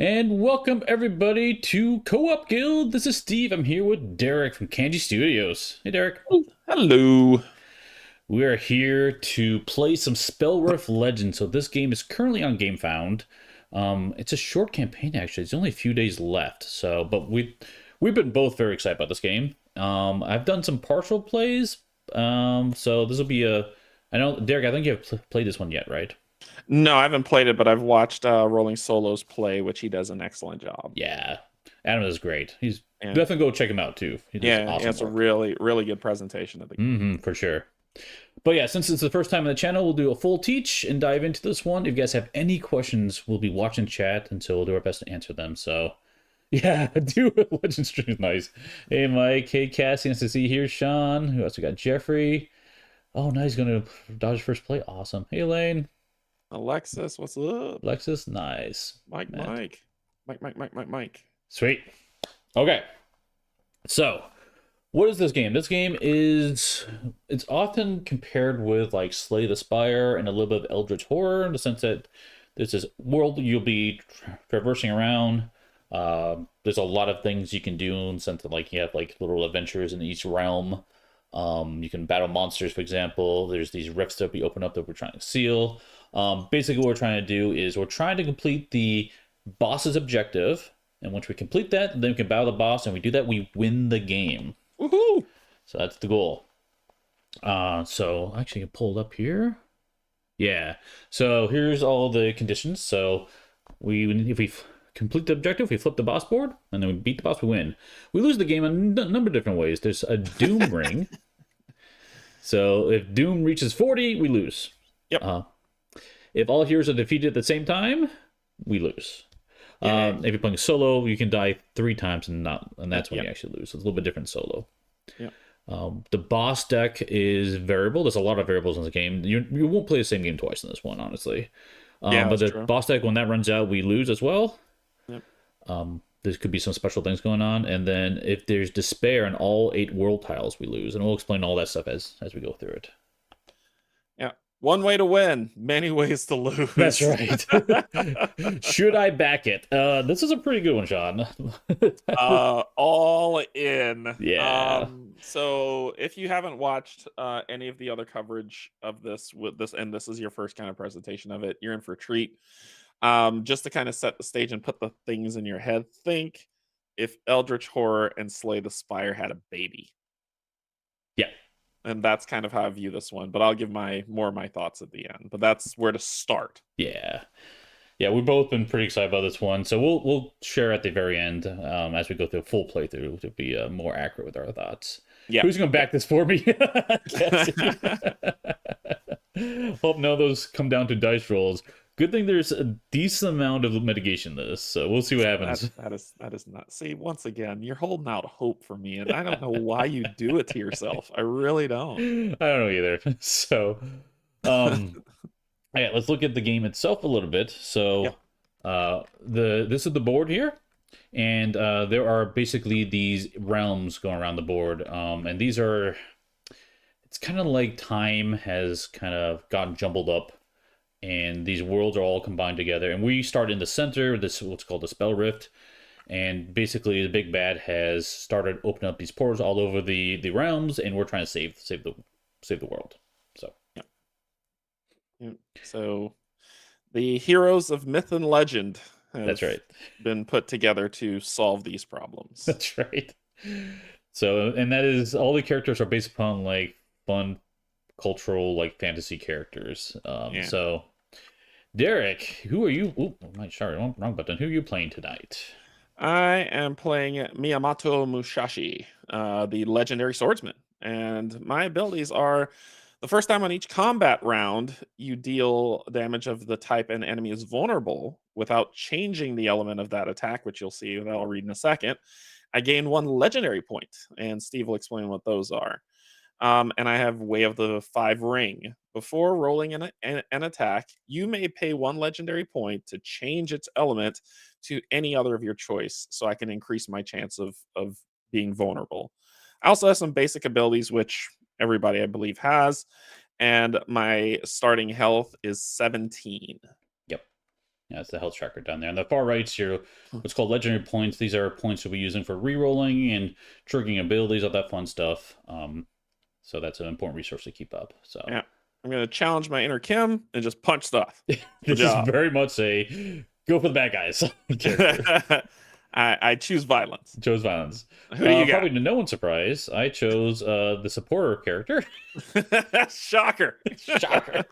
And welcome everybody to Co-op Guild. This is Steve. I'm here with Derrick from Canje Studios. Hey Derrick. Hello. We are here to play some Spellrift Legends. So this game is currently on GameFound. It's a short campaign actually. It's only a few days left. But we've been both very excited about this game. I've done some partial plays. So this will be a. I know Derrick. I think you have played this one yet, right? No, I haven't played it, but I've watched Rolling Solos play, which he does an excellent job. Yeah, Adam is great. He's And definitely go check him out too. He does yeah, awesome it's a work. really, really good presentation of the game. For sure. But yeah, since it's the first time on the channel, we'll do a full teach and dive into this one. If you guys have any questions, we'll be watching chat, and so we'll do our best to answer them. So yeah, do a legend stream is nice. Hey Mike, hey Cassie, nice to see you here. Sean, who else we got? Jeffrey. Oh, now he's gonna dodge first play. Awesome. Hey Lane, Alexis, what's up? Lexus, nice. Mike, Matt, Mike, Mike, Mike, Mike, Mike, Mike. sweet. Okay, so what is this game? This game is it's often compared with like Slay the Spire and a little bit of Eldritch Horror in the sense that this is world you'll be traversing around. There's a lot of things you can do in the sense that like you have like little adventures in each realm. You can battle monsters, for example. There's these rifts that we open up that we're trying to seal. Basically, what we're trying to do is we're trying to complete the boss's objective. And once we complete that, then we can battle the boss. And we do that, we win the game. Woohoo! So that's the goal. So actually, I can pull it up here. Yeah. So here's all the conditions. So if we complete the objective, we flip the boss board, and then we beat the boss, we win. We lose the game in a number of different ways. There's a Doom ring. So if Doom reaches 40, we lose. Yep. If all heroes are defeated at the same time, we lose. If you're playing solo, you can die 3 times and that's when you actually lose. So it's a little bit different solo. Yep. The boss deck is variable. There's a lot of variables in the game. You won't play the same game twice in this one, honestly. Yeah, But the true. boss deck, when that runs out, we lose as well. Yep. There could be some special things going on. And then if there's despair in all 8 world tiles, we lose. And we'll explain all that stuff as we go through it. Yeah. One way to win, many ways to lose. That's right. Should I back it? This is a pretty good one, Sean. All in. Yeah. So if you haven't watched any of the other coverage of this and this is your first kind of presentation of it, you're in for a treat. Just to kind of set the stage and put the things in your head, think if Eldritch Horror and Slay the Spire had a baby. Yeah. And that's kind of how I view this one, but I'll give my thoughts at the end. But that's where to start. Yeah. Yeah, we've both been pretty excited about this one. So we'll share at the very end as we go through a full playthrough to be more accurate with our thoughts. Yeah. Who's going to back this for me? Hope none of those come down to dice rolls. Good thing there's a decent amount of mitigation to this, so we'll see what happens. That is not. See, once again, you're holding out hope for me, and I don't know why you do it to yourself. I really don't. I don't know either. So, yeah, let's look at the game itself a little bit. So, this is the board here, and there are basically these realms going around the board, and these are. It's kind of like time has kind of gotten jumbled up, and these worlds are all combined together. And we start in the center. This is what's called the Spell Rift, and basically the big bad has started opening up these portals all over the realms, and we're trying to save the world. So Yeah. So the heroes of myth and legend have that's right. been put together to solve these problems. That's right. So, and that is all the characters are based upon like fun cultural like fantasy characters. So Derrick, who are you? Oh, sorry, wrong button. Who are you playing tonight? I am playing Miyamoto Musashi, the legendary swordsman, and my abilities are the first time on each combat round, you deal damage of the type an enemy is vulnerable without changing the element of that attack, which you'll see that I'll read in a second. I gain 1 legendary point, and Steve will explain what those are. And I have Way of the 5 Ring. Before rolling an attack, you may pay 1 legendary point to change its element to any other of your choice, so I can increase my chance of being vulnerable. I also have some basic abilities, which everybody I believe has, and my starting health is 17. Yep. Yeah, it's the health tracker down there. On the far right's your what's called legendary points. These are points you'll be using for re-rolling and triggering abilities, all that fun stuff. So that's an important resource to keep up. So Yeah. I'm gonna challenge my inner Kim and just punch stuff. Good this is job. very much a go for the bad guys character. I choose violence. Chose violence. Who do you got? Probably to no one's surprise, I chose the supporter character. Shocker. Shocker.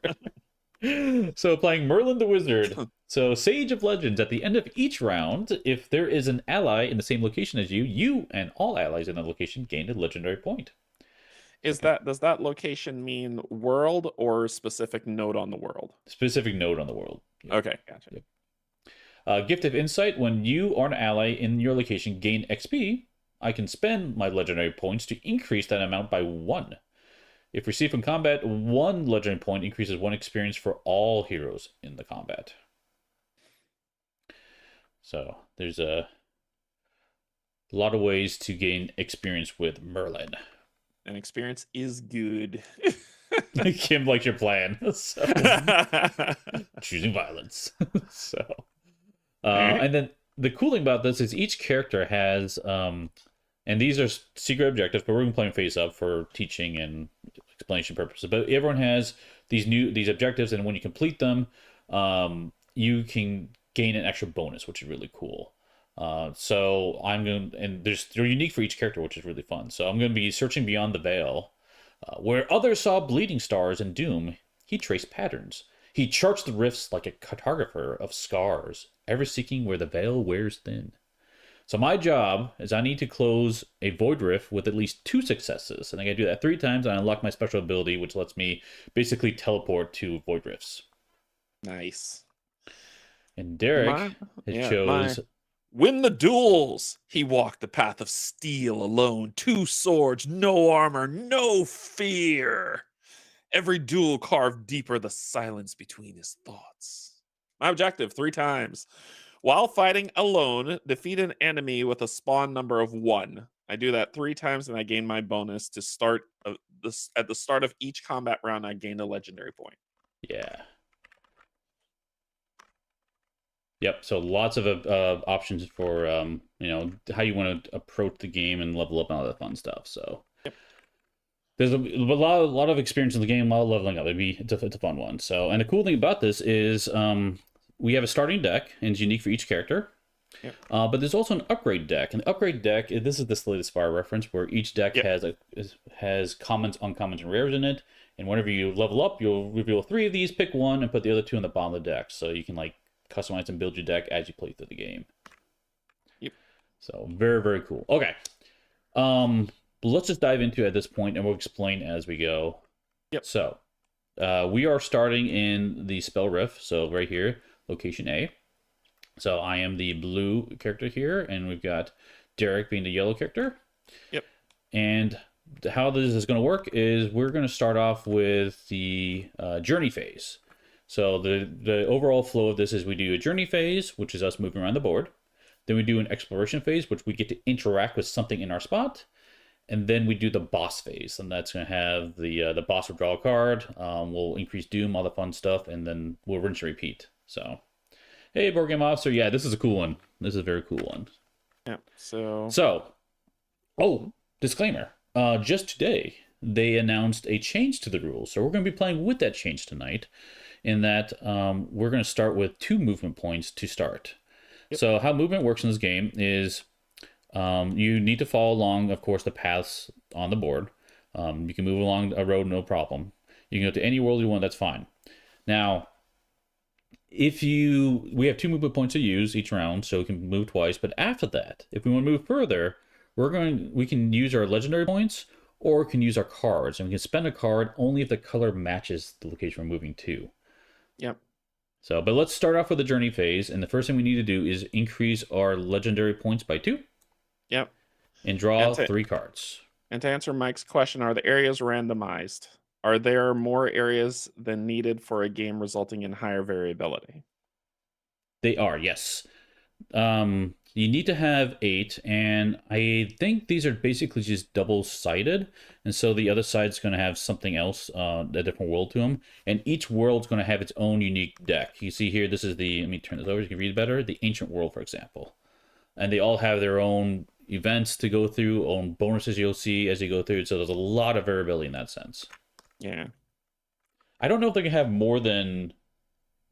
So playing Merlin the Wizard. So Sage of Legends, at the end of each round, if there is an ally in the same location as you, you and all allies in the location gain a legendary point. Does that location mean world or specific node on the world? Specific node on the world. Yep. Okay, gotcha. Yep. Gift of Insight, when you or an ally in your location gain XP, I can spend my legendary points to increase that amount by 1. If received from combat, 1 legendary point increases 1 experience for all heroes in the combat. So there's a lot of ways to gain experience with Merlin. And experience is good. Kim likes your plan. So choosing violence. So and then the cool thing about this is each character has and these are secret objectives, but we're going to play them face up for teaching and explanation purposes. But everyone has these objectives, and when you complete them, you can gain an extra bonus, which is really cool. So I'm going to, and they're unique for each character, which is really fun. So I'm going to be searching beyond the veil. Where others saw bleeding stars in Doom, he traced patterns. He charts the rifts like a cartographer of scars, ever seeking where the veil wears thin. So my job is I need to close a void rift with at least 2 successes. And I gotta do that 3 times, and I unlock my special ability, which lets me basically teleport to void rifts. Nice. And Derrick chose... Win the duels! He walked the path of steel alone. 2 swords, no armor, no fear. Every duel carved deeper the silence between his thoughts. My objective 3 times. While fighting alone, defeat an enemy with a spawn number of 1. I do that 3 times, and I gain my bonus to start at the start of each combat round. I gain a legendary point. Yeah. Yep. So lots of options for how you want to approach the game and level up and all that fun stuff. So yep. There's a lot of experience in the game, a lot of leveling up. It's a fun one. So, and the cool thing about this is we have a starting deck, and it's unique for each character. Yep. But there's also an upgrade deck, and the upgrade deck, this is the Slay the Spire reference, where each deck has commons, uncommons, and rares in it. And whenever you level up, you'll reveal 3 of these, pick 1, and put the other 2 on the bottom of the deck. So you can customize and build your deck as you play through the game. Yep. So very, very cool. Okay. Let's just dive into it at this point, and we'll explain as we go. Yep. So we are starting in the Spellrift. So right here, location A. So I am the blue character here, and we've got Derrick being the yellow character. Yep. And how this is going to work is we're going to start off with the journey phase. So the overall flow of this is we do a journey phase, which is us moving around the board. Then we do an exploration phase, which we get to interact with something in our spot. And then we do the boss phase, and that's going to have the boss will draw a card, we'll increase Doom, all the fun stuff, and then we'll rinse and repeat. So, hey, board game officer, yeah, this is a cool one. This is a very cool one. Yeah. So, disclaimer. Just today, they announced a change to the rules, so we're going to be playing with that change tonight. In that we're going to start with 2 movement points to start. Yep. So how movement works in this game is you need to follow along, of course, the paths on the board. You can move along a road, no problem. You can go to any world you want, that's fine. Now, we have 2 movement points to use each round, so we can move twice. But after that, if we want to move further, we can use our legendary points, or we can use our cards, and we can spend a card only if the color matches the location we're moving to. Yep. So, but let's start off with the journey phase, and the first thing we need to do is increase our legendary points by 2. Yep. And draw 3 cards. And to answer Mike's question, are the areas randomized? Are there more areas than needed for a game resulting in higher variability? They are, yes. You need to have 8, and I think these are basically just double-sided, and so the other side's going to have something else, a different world to them, and each world's going to have its own unique deck. You see here, this is the, let me turn this over so you can read better, the Ancient World, for example. And they all have their own events to go through, own bonuses you'll see as you go through, so there's a lot of variability in that sense. Yeah. I don't know if they can have more than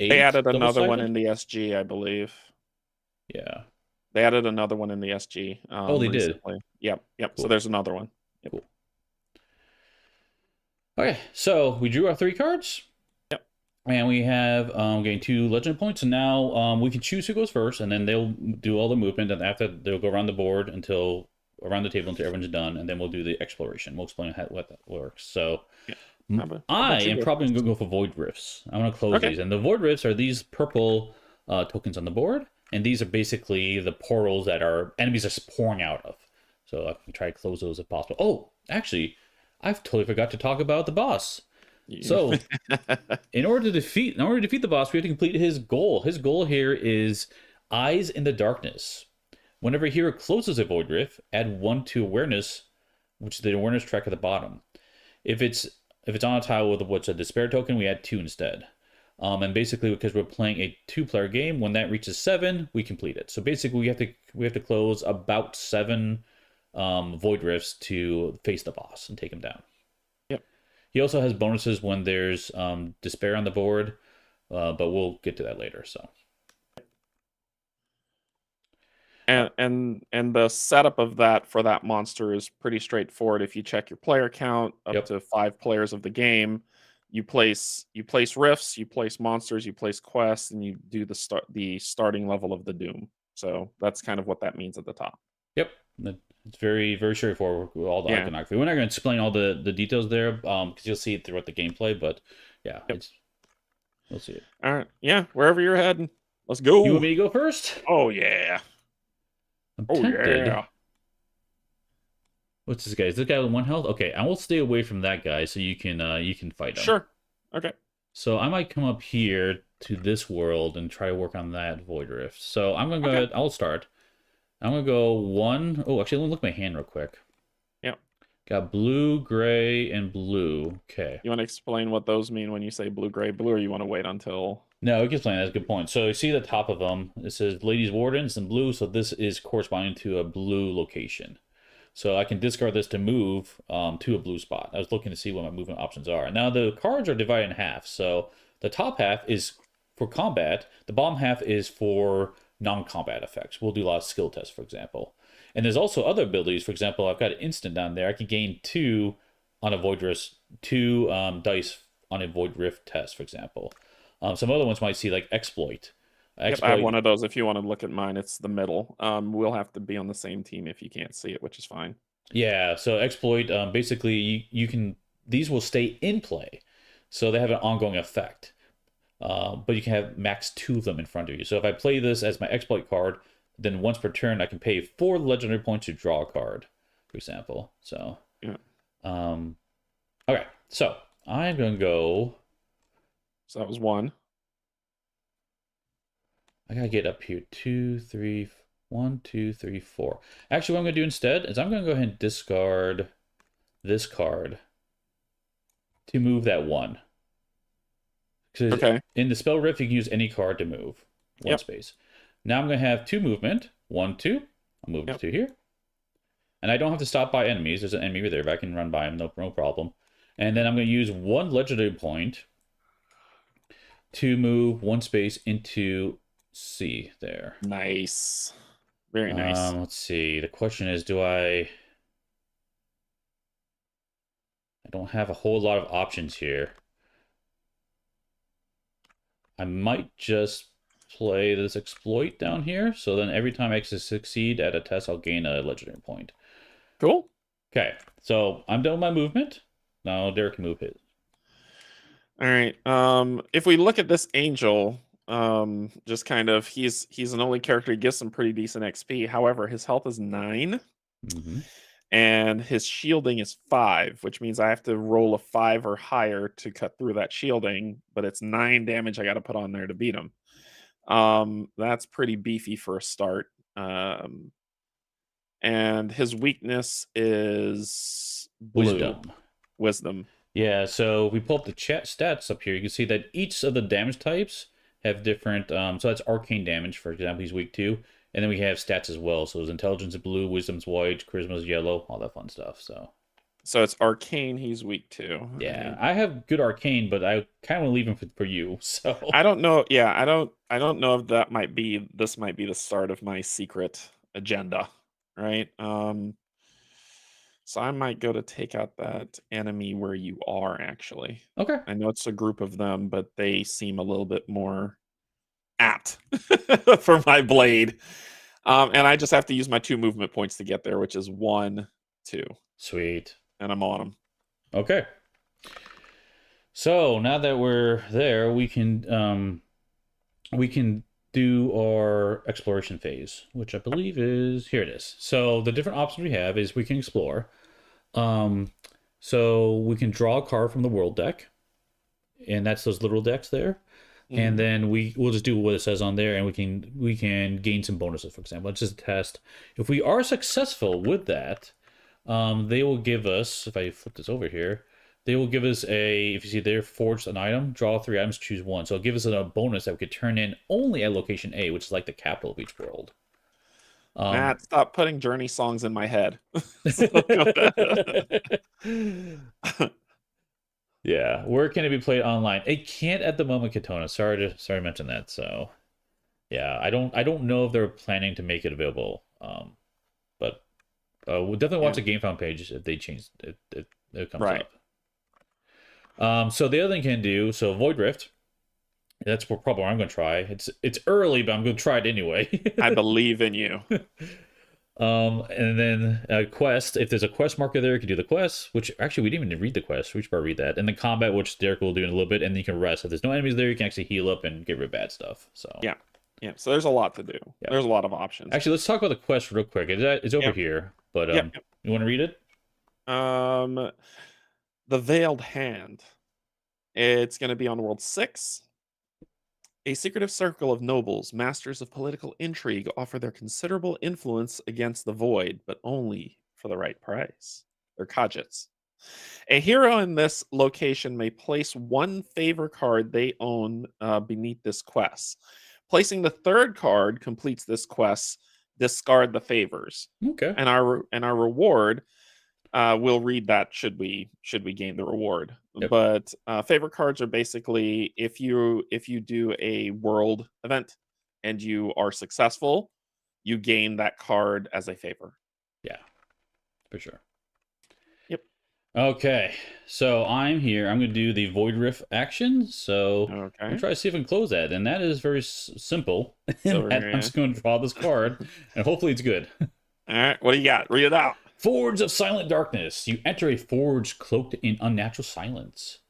They 8 added another one double-sided. in the SG, I believe. Yeah. They added another one in the SG Oh, they did. recently. Yep. So Cool. there's another one. Yep. Cool. Okay, so we drew our 3 cards. Yep. And we have getting 2 legend points, and now we can choose who goes first, and then they'll do all the movement, and after they'll go around the board until around the table until everyone's done, and then we'll do the exploration. We'll explain what that works. So Yeah. How I about you am go probably first? gonna go for Void Rifts. I'm gonna close Okay. these, and the Void Rifts are these purple tokens on the board, and these are basically the portals that our enemies are pouring out of. So I can try to close those if possible. Oh, actually, I've totally forgot to talk about the boss. You- So in order to defeat the boss, we have to complete his goal. His goal here is Eyes in the Darkness. Whenever a hero closes a Void Rift, add 1 to awareness, which is the awareness track at the bottom. If it's on a tile with what's a despair token, we add 2 instead. And basically, because we're playing a 2-player game, when that reaches 7, we complete it. So basically, we have to close about 7 Void Rifts to face the boss and take him down. Yep. He also has bonuses when there's despair on the board, but we'll get to that later. So And the setup of that for that monster is pretty straightforward. If you check your player count up yep, to 5 players of the game, you place rifts, you place monsters, you place quests, and you do the starting level of the doom. So that's kind of what that means at the top. yep. It's very very straightforward with all the Yeah. iconography. We're not going to explain all the details there, because you'll see it throughout the gameplay. But yeah, Yep. you'll see it. All right. Yeah. Wherever you're heading, let's You want go. me to go first? Oh yeah. I'm Oh tempted. yeah. What's this guy? Is this guy with 1 health? Okay, I will stay away from that guy so you can fight him. Sure. Okay. So I might come up here to this world and try to work on that Void Rift. So I'm gonna Okay. go. I'll start. I'm gonna go 1. Oh, actually, let me look at my hand real quick. Yeah. Got blue, gray, and blue. Okay. You want to explain what those mean when you say blue, gray, blue, or you want to wait until? No, we can explain. That's a good point. So you see the top of them. It says Ladies Wardens in blue. So this is corresponding to a blue location. So I can discard this to move to a blue spot. I was looking to see what my movement options are. Now the cards are divided in half. So the top half is for combat. The bottom half is for non-combat effects. We'll do a lot of skill tests, for example. And there's also other abilities. For example, I've got an instant down there. I can gain 2 on a Void Rift, 2 dice on a Void Rift test, for example. Some other ones might see like exploit. Yep, I have Exploit. one of those. If you want to look at mine, it's the middle. We'll have to be on the same team if you can't see it, which is fine. Yeah, so exploit, basically you can, these will stay in play, so they have an ongoing effect. But you can have max 2 of them in front of you. So if I play this as my exploit card, then once per turn I can pay 4 legendary points to draw a card, for example. So Yeah. um, okay, so I'm gonna go. So that was 1. I gotta get up here. 2, 3, 1, 2, 3, 4. Actually, what I'm gonna do instead is I'm gonna go ahead and discard this card to move that 1. Because Okay. in the spell rift, you can use any card to move 1 Yep. space. Now I'm going to have 2 movement. 1, 2. I'll move Yep. to here. And I don't have to stop by enemies. There's an enemy there, but I can run by him, no problem. And then I'm going to use 1 legendary point to move 1 space into C there. Nice. Very nice. Let's see. The question is, I don't have a whole lot of options here. I might just play this exploit down here. So then every time I succeed at a test, I'll gain a legendary point. Cool. Okay, so I'm done with my movement. Now Derrick can move his. All right. If we look at this angel, just kind of he's an only character. He gives some pretty decent XP. However, his health is 9 Mm-hmm. and his shielding is 5, which means I have to roll a 5 or higher to cut through that shielding, but it's 9 damage I got to put on there to beat him. That's pretty beefy for a start. And his weakness is blue, Wisdom. wisdom. Yeah, so if we pull up the chat stats up here, you can see that each of the damage types have different. So that's arcane damage, for example, he's weak to. And then we have stats as well. So his intelligence is blue, wisdom's white, charisma's yellow, all that fun stuff. So So it's arcane he's weak to. yeah, I have good arcane, but I kind of leave him for you. So I don't know. Yeah, I don't know if that might be this might be the start of my secret agenda, right? So I might go to take out that enemy where you are actually. okay, I know it's a group of them, but they seem a little bit more apt for my blade. And I just have to use my 2 movement points to get there, which is 1, 2, sweet. and I'm on them. Okay, so now that we're there, we can do our exploration phase, which I believe is here. It is. So the different options we have is we can explore. Um, so we can draw a card from the world deck, and that's those literal decks there. And Mhm. then we'll just do what it says on there, and we can gain some bonuses. For example, let's just test. If we are successful with that, they will give us. If I flip this over here, they will give us a. If you see there, forged an item, draw 3 items, choose one. So it'll give us a bonus that we could turn in only at location A, which is like the capital of each world. Um, Matt, stop putting Journey songs in my head. So go Yeah, where can it be played online? It can't at the moment, Katona. Sorry to mention that. So yeah, I don't know if they're planning to make it available. But we'll definitely watch Yeah, the GameFound page if they change it. It comes right. up. So the other thing you can do, so Void Rift. That's probably what I'm gonna try. It's early, but I'm gonna try it anyway. I believe in you. And then quest. If there's a quest marker there, you can do the quest. Which actually we didn't even read the quest. We should probably read that. And then combat, which Derrick will do in a little bit, and then you can rest. If there's no enemies there, you can actually heal up and get rid of bad stuff. So Yeah. Yeah. So there's a lot to do. yeah. There's a lot of options. Actually, let's talk about the quest real quick. It's over Yep. here, but Yep. you want to read it? Yep. The Veiled Hand. It's going to be on World 6. A secretive circle of nobles, masters of political intrigue, offer their considerable influence against the void, but only for the right price. They're Khajiits. A hero in this location may place one favor card they own beneath this quest. Placing the third card completes this quest. Discard the favors, Okay. and our reward we'll read that should we gain the reward. Yep. But favor cards are basically if you do a world event and you are successful, you gain that card as a favor. Yeah, for sure. Yep. Okay, so I'm here. I'm going to do the Void Rift action. So I'm going Okay. to try to see if I can close that. And that is very simple. So In that I'm just going to draw this card, and hopefully it's good. all right, what do you got? Read it out. Forge of Silent Darkness. You enter a forge cloaked in unnatural silence.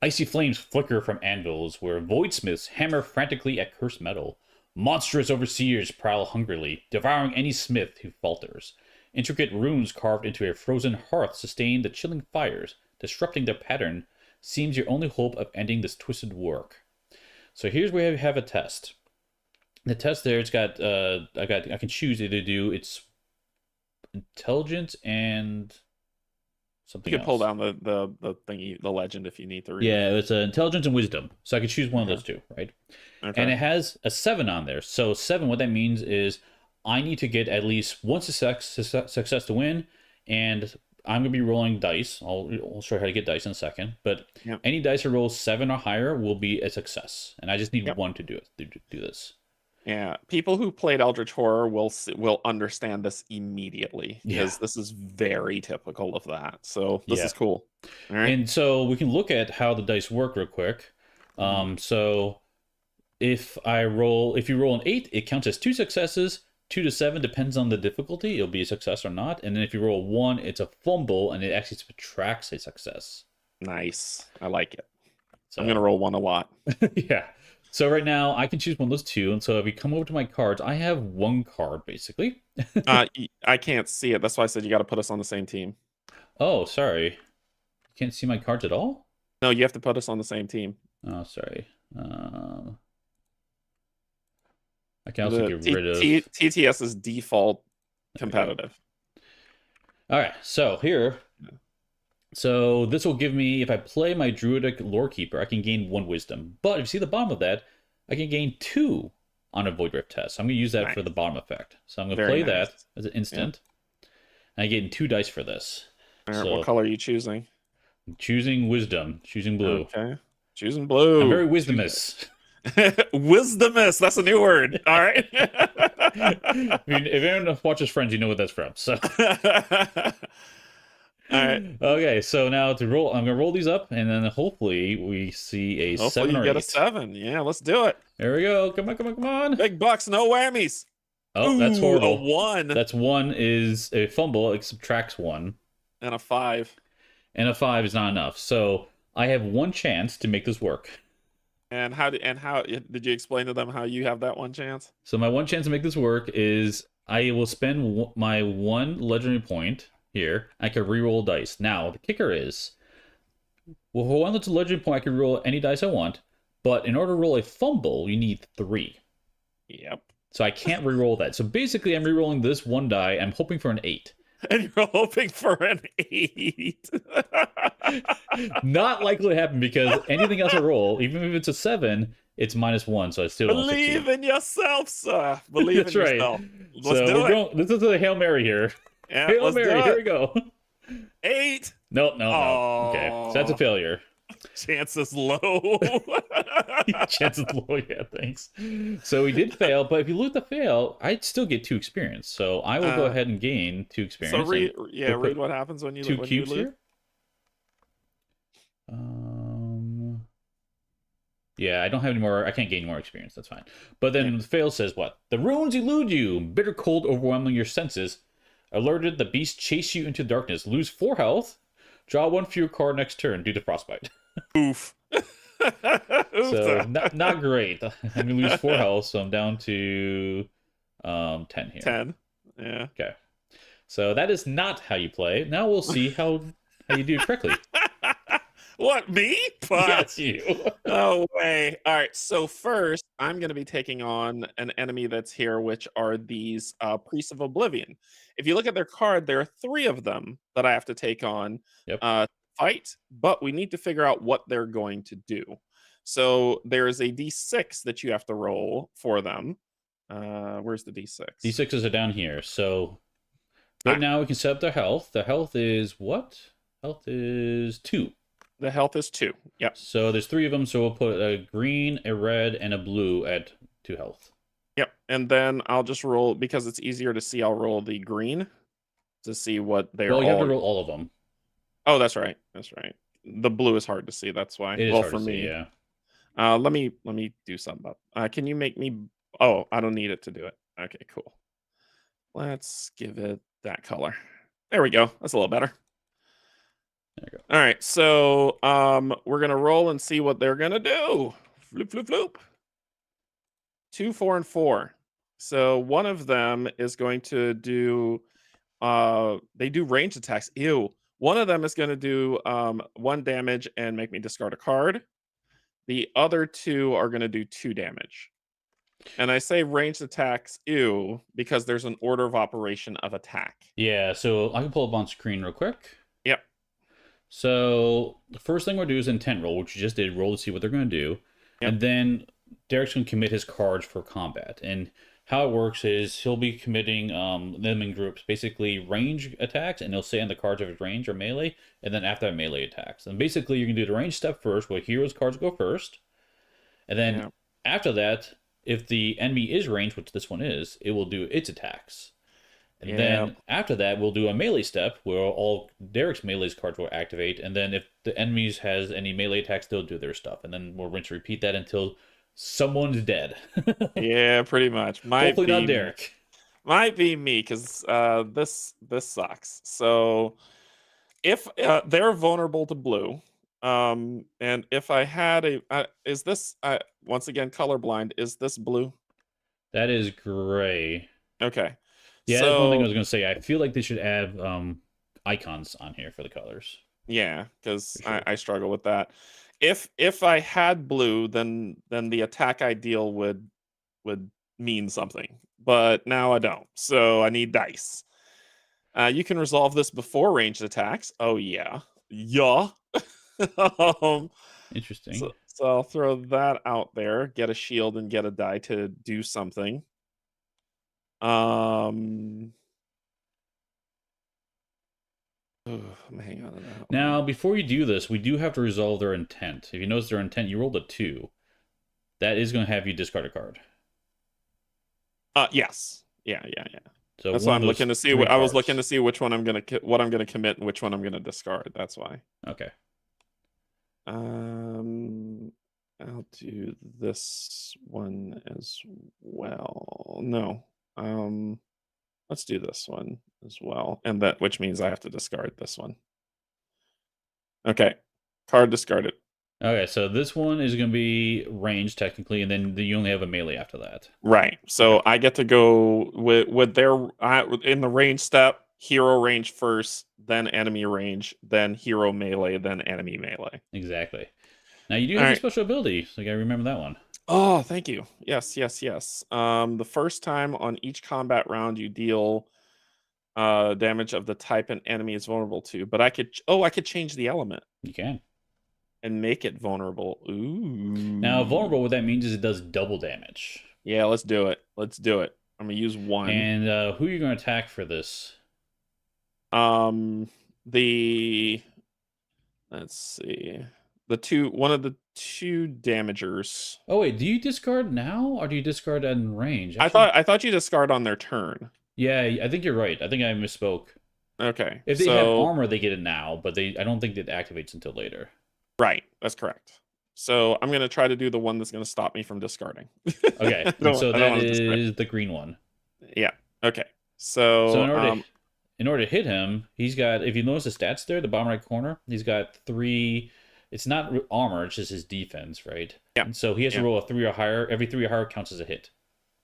Icy flames flicker from anvils, where voidsmiths hammer frantically at cursed metal. Monstrous overseers prowl hungrily, devouring any smith who falters. Intricate runes carved into a frozen hearth sustain the chilling fires. Disrupting their pattern seems your only hope of ending this twisted work. So here's where we have a test. The test there, it's got I can choose either do it's intelligence and You something can pull else. down the thingy, the legend if you need to read Yeah, it's intelligence and wisdom. So I could choose one of it. those two, right? Okay. And Okay. it has a 7 on there. So 7, what that means is I need to get at least one success to win, and I'm gonna be rolling dice. I'll show you how to get dice in a second. But Yep. any dice that rolls 7 or higher will be a success, and I just need Yep. one to do it. To do this. Yeah, people who played Eldritch Horror will understand this immediately Yeah, because this is very typical of that. So this yeah. is cool. All right. And so we can look at how the dice work real quick. Mhm. So if you roll an 8, it counts as 2 successes. 2 to 7 depends on the difficulty. It'll be a success or not. And then if you roll a 1, it's a fumble, and it actually subtracts a success. Nice. I like it. I'm gonna So roll one a lot. yeah. So right now I can choose one of those two. And so if you come over to my cards, I have one card basically. I can't see it. That's why I said you got to put us on the same team. Oh, sorry. You can't see my cards at all? No, you have to put us on the same team. Oh, sorry. can also The get rid of. TTS's default There we go. competitive. All right, so here, so this will give me, if I play my Druidic Lorekeeper, I can gain 1 wisdom. But if you see the bottom of that, I can gain 2 on a Void Rift test. So I'm going to use that for Nice. the bottom effect. So I'm going to Very play nice. that as an Yep. instant. And I get 2 dice for this. All right, what So color are you choosing? I'm choosing wisdom, choosing blue. Okay. Choosing I'm blue. very wisdomous. Wisdomous. That's a new word. All right. I mean, if anyone watches Friends, you know what that's from. So All right. okay, so now to roll, I'm gonna roll these up, and then hopefully we see a Hopefully 7 you or get a 8. 7. Yeah, let's do it. There we go. Come on, come on, come on. Big bucks, no whammies. Oh, that's Ooh, a horrible. 1 That's 1 is a fumble. It subtracts 1, and a 5. and a 5 is not enough. So I have 1 chance to make this work. And how did you explain to them how you have that 1 chance? So my 1 chance to make this work is I will spend my 1 legendary point here. I can reroll dice. Now the kicker is, well, for 1 legendary point, I can roll any dice I want. But in order to roll a fumble, you need 3. Yep. So I can't reroll that. So basically, I'm rerolling this 1 die. I'm hoping for an 8. And you're hoping for an 8. Not likely to happen because anything else I roll, even if it's a 7, it's -1. So I still don't Believe succeed. in yourself, sir. Believe That's in right. yourself. Let's So do we're it. going. This is a Hail Mary here. Yeah, Hail let's Mary. do Here it. we go. 8. Nope, no, no. Okay, so that's a failure. Chances low. Chances low, yeah, thanks. So we did fail, but if you look at the fail, I'd still get 2 experience. So I will go ahead and gain 2 experience. So read we'll read what happens when you 2 when cubes you lose. here. Yeah, I don't have any more. I can't gain any more experience. That's fine. But then the fail says what? The runes elude you. Bitter cold overwhelming your senses. Alerted, the beast chase you into darkness. Lose 4 health. Draw 1 fewer card next turn due to frostbite. Oof. So not great. I'm gonna lose 4 health, so I'm down to 10 here. 10. Yeah. Okay. So that is not how you play. Now we'll see how you do it correctly. What, me? Yes, you. No way. All right. So first, I'm going to be taking on an enemy that's here, which are these Priests of Oblivion. If you look at their card, there are 3 of them that I have to take on Yep. fight, but we need to figure out what they're going to do. So there's a D6 that you have to roll for them. Where's the D6? D6s are down here. So right now we can set up their health. The health is what? Health is 2. The health is 2. Yep. So there's 3 of them. So we'll put a green, a red, and a blue at 2 health. Yep. And then I'll just roll, because it's easier to see, I'll roll the green to see what they're Well, you have to roll all of them. Oh, that's right. That's right. The blue is hard to see. That's why. It is well, hard for to me, see, yeah. let me do something about. Can you make me? Oh, I don't need it to do it. Okay, cool. Let's give it that color. There we go. That's a little better. There you go. All right. So we're gonna roll and see what they're gonna do. Floop, floop, floop. 2, 4, and 4. So one of them is going to do. They do range attacks. Ew. One of them is going to do 1 damage and make me discard a card. The other 2 are going to do 2 damage. And I say ranged attacks, ew, because there's an order of operation of attack. Yeah, so I can pull up on screen real quick. Yep. So the first thing we'll do is intent roll, which you just did, roll to see what they're going to do. Yep. And then Derrick's going to commit his cards for combat. And how it works is he'll be committing them in groups, basically range attacks, and he'll say on the cards if it's range or melee, and then after that, melee attacks. And basically, you can do the range step first, where heroes cards go first. And then after that, if the enemy is ranged, which this one is, it will do its attacks. And then after that, we'll do a melee step where all Derrick's melee cards will activate. And then if the enemies has any melee attacks, they'll do their stuff. And then we'll rinse and repeat that until someone's dead. Yeah, pretty much. Hopefully not Derrick. Might be me, because this sucks. So if they're vulnerable to blue, and if I had is this once again colorblind? Is this blue? That is gray. Okay. Yeah, so, that's one thing I was going to say. I feel like they should add icons on here for the colors. Yeah, because sure. I struggle with that. If I had blue, then the attack ideal would mean something, but now I don't. So I need dice. You can resolve this before ranged attacks. Oh yeah, yeah. um, Interesting. so I'll throw that out there. Get a shield and get a die to do something. Um, hang on to that Now, one. before you do this, we do have to resolve their intent. If you notice their intent, you rolled a 2. That is going to have you discard a card. Yes, yeah. So That's why one of I'm those looking to see. three I was looking cards. to see which one what I'm gonna commit and which one I'm gonna discard. That's why. Okay. Um, I'll do this one as well. No. Let's do this one as well, and that which means I have to discard this one. Okay, card discarded. Okay, so this one is going to be ranged technically, and then you only have a melee after that. Right. So Okay. I get to go with their in the range step. Hero range first, then enemy range, then hero melee, then enemy melee. Exactly. Now you do All have the right. special ability, so you gotta remember that one. Oh, thank you. Yes. The first time on each combat round you deal damage of the type an enemy is vulnerable to, but I could change the element You can. and make it vulnerable. Now, Ooh. vulnerable, what that means is it does double damage. Yeah, let's do it. Let's do it. I'm gonna use one. And who are you going to attack for this? Um the let's see. One of the two damagers. Oh wait, do you discard now or do you discard in range? I Actually, thought you discard on their turn. yeah, I think you're right. I think I misspoke. Okay. If they have So armor, they get it now, but I don't think it activates until later. right, that's correct. So I'm gonna try to do the one that's gonna stop me from discarding. Okay, and so I don't that want to discard. is the green one. Yeah. Okay. So So in order to hit him, he's got, if you notice the stats there, the bottom right corner, he's got 3. It's not armor, it's just his defense, right? yeah, And so he has to yeah, roll a 3 or higher. Every 3 or higher counts as a hit.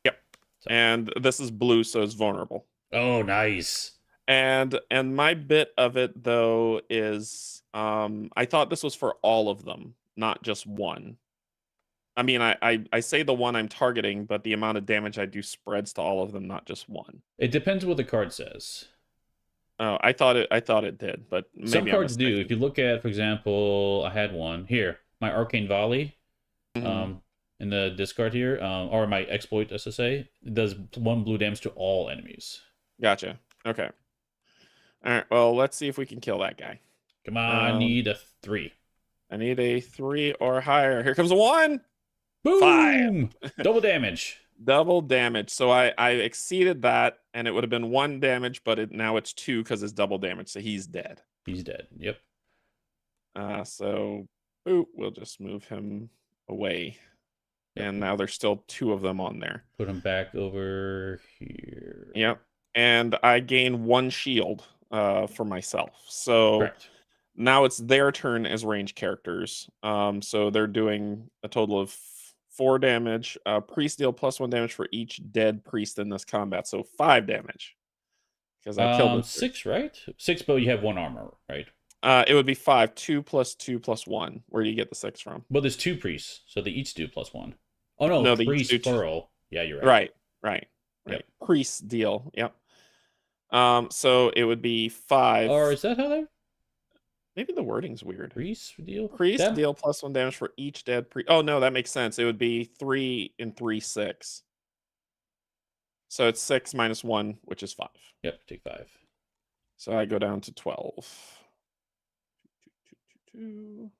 yep. So, And this is blue, so it's vulnerable. oh, nice. And my bit of it though is I thought this was for all of them, not just one. I mean, I say the one I'm targeting, but the amount of damage I do spreads to all of them, not just one. It depends what the card says. Oh, I thought it did, but Some maybe I'm cards do. If mistaken. you look at, for example, I had one here, my Arcane Volley, Mhm. in the discard here, or my Exploit SSA, it does 1 blue damage to all enemies. Gotcha. Okay. All right. Well, let's see if we can kill that guy. Come on, I Um, need a 3. I need a 3 or higher. Here comes a 1. 5. Boom! Double damage. Double damage. So I exceeded that, and it would have been 1 damage, but now it's 2 because it's double damage. So he's dead. He's dead. Yep. So boop, we'll just move him away. Yep. And now there's still 2 of them on there. Put him back over here. Yep. And I gain 1 shield for myself. So Correct. now it's their turn as range characters. So they're doing a total of 4 damage. Priest deal +1 damage for each dead priest in this combat. So 5 damage. Because I killed the 6, right? 6, but you have 1 armor, right? it would be 5. 2 + 2 + 1. Where do you get the 6 from? Well, there's 2 priests, so they each do +1. Oh no, No, they each do priest plural. Yeah, you're right. right. Yep. Priest deal. Yep. So it would be 5. Or is that how they Maybe the wording's weird. priest deal? Priest That deal +1 damage for each dead priest. Oh no, that makes sense. It would be 3 and 3, 6. So it's 6 minus 1, which is 5. Yep, take 5. So I go down to 12. Boom.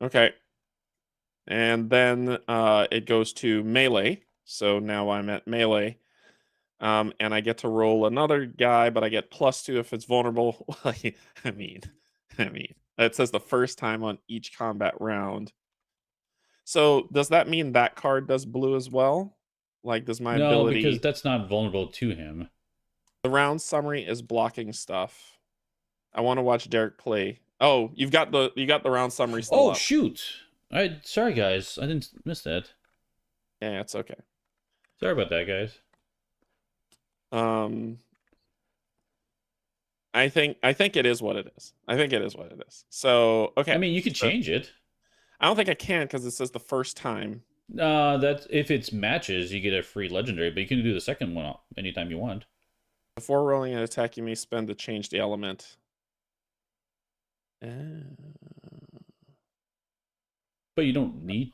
Okay. And then it goes to melee. So now I'm at melee. And I get to roll another guy, but I get +2 if it's vulnerable. I mean, it says the first time on each combat round. So does that mean that card does blue as well? Like, does my No, because ability? that's not vulnerable to him. The round summary is blocking stuff. I want to watch Derrick play. Oh, you got the round summary still Oh up. shoot! Sorry guys, I didn't miss that. Yeah, it's okay. Sorry about that, guys. I think it is what it is. I think it is what it is. So okay. I mean, you could change it. I don't think I can because it says the first time. That's if it's matches, you get a free legendary, but you can do the second one anytime you want. Before rolling an attack, you may spend to change the element. Uh, But you don't need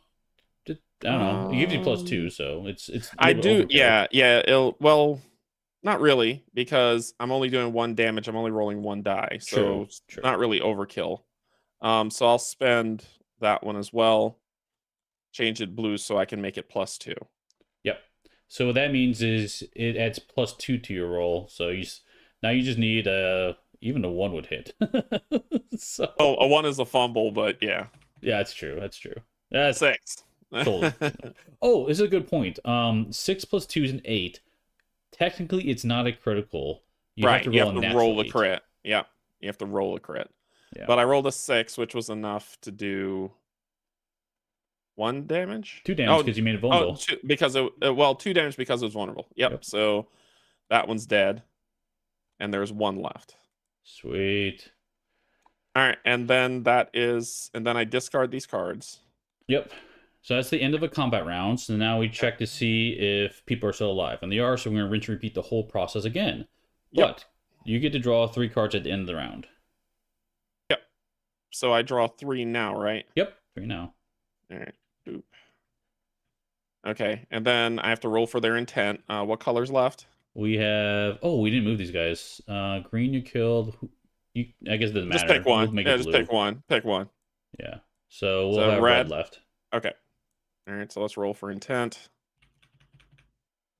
to. I don't know. It gives you +2, so it's a I little bit do, overkill. yeah. Well, not really, because I'm only doing 1 damage. I'm only rolling 1 die, so True, it's true. not really overkill. So I'll spend that one as well. Change it blue so I can make it +2. Yep. So what that means is it adds +2 to your roll. So now you just need even a 1 would hit. Oh, a So 1 is a fumble, but yeah. yeah, that's true. That's true. That's 6. totally. Oh, this is a good point. 6 + 2 is an 8. Technically, it's not a critical. You have Right, to you roll have a to natural roll a 8. crit. Yeah, you have to roll a crit. Yeah. But I rolled a 6, which was enough to do 1 damage. 2 damage Oh, because you made it oh, vulnerable. 2, because well, 2 damage because it was vulnerable. Yep. Yep. So that one's dead, and there's 1 left. Sweet. All right, and then I discard these cards. Yep. So that's the end of a combat round. So now we check to see if people are still alive. And they are, so we're going to rinse and repeat the whole process again. Yep. But you get to draw 3 cards at the end of the round. Yep. So I draw 3 now, right? Yep. 3 now. All right. Boop. Okay, and then I have to roll for their intent. What color's left? We have... Oh, we didn't move these guys. Green you killed. I guess it doesn't Just matter. pick one. We'll make Yeah, it just blue. pick one. Pick one. Yeah. So we'll So have red left. Okay. All right, so let's roll for intent.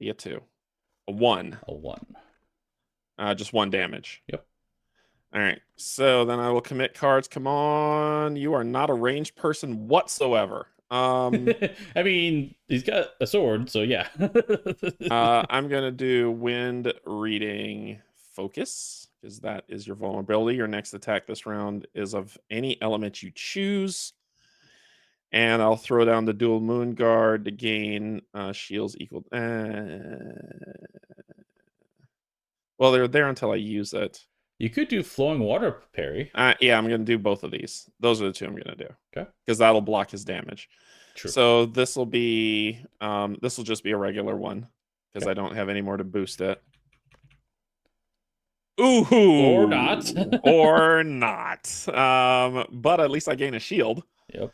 Be a 2. A 1. A 1. Just 1 damage. Yep. All right, so then I will commit cards. Come on. You are not a ranged person whatsoever. I mean, he's got a sword, so yeah. I'm going to do Wind Reading Focus, because that is your vulnerability. Your next attack this round is of any element you choose. And I'll throw down the dual moon guard to gain shields equal. Well, they're there until I use it. You could do flowing water parry. Yeah, I'm going to do both of these. Those are the 2 I'm going to do. Okay. Because that'll block his damage. True. So this will just be a regular one, because Okay. I don't have any more to boost it. Ooh, Or not. Or not. But at least I gain a shield. Yep.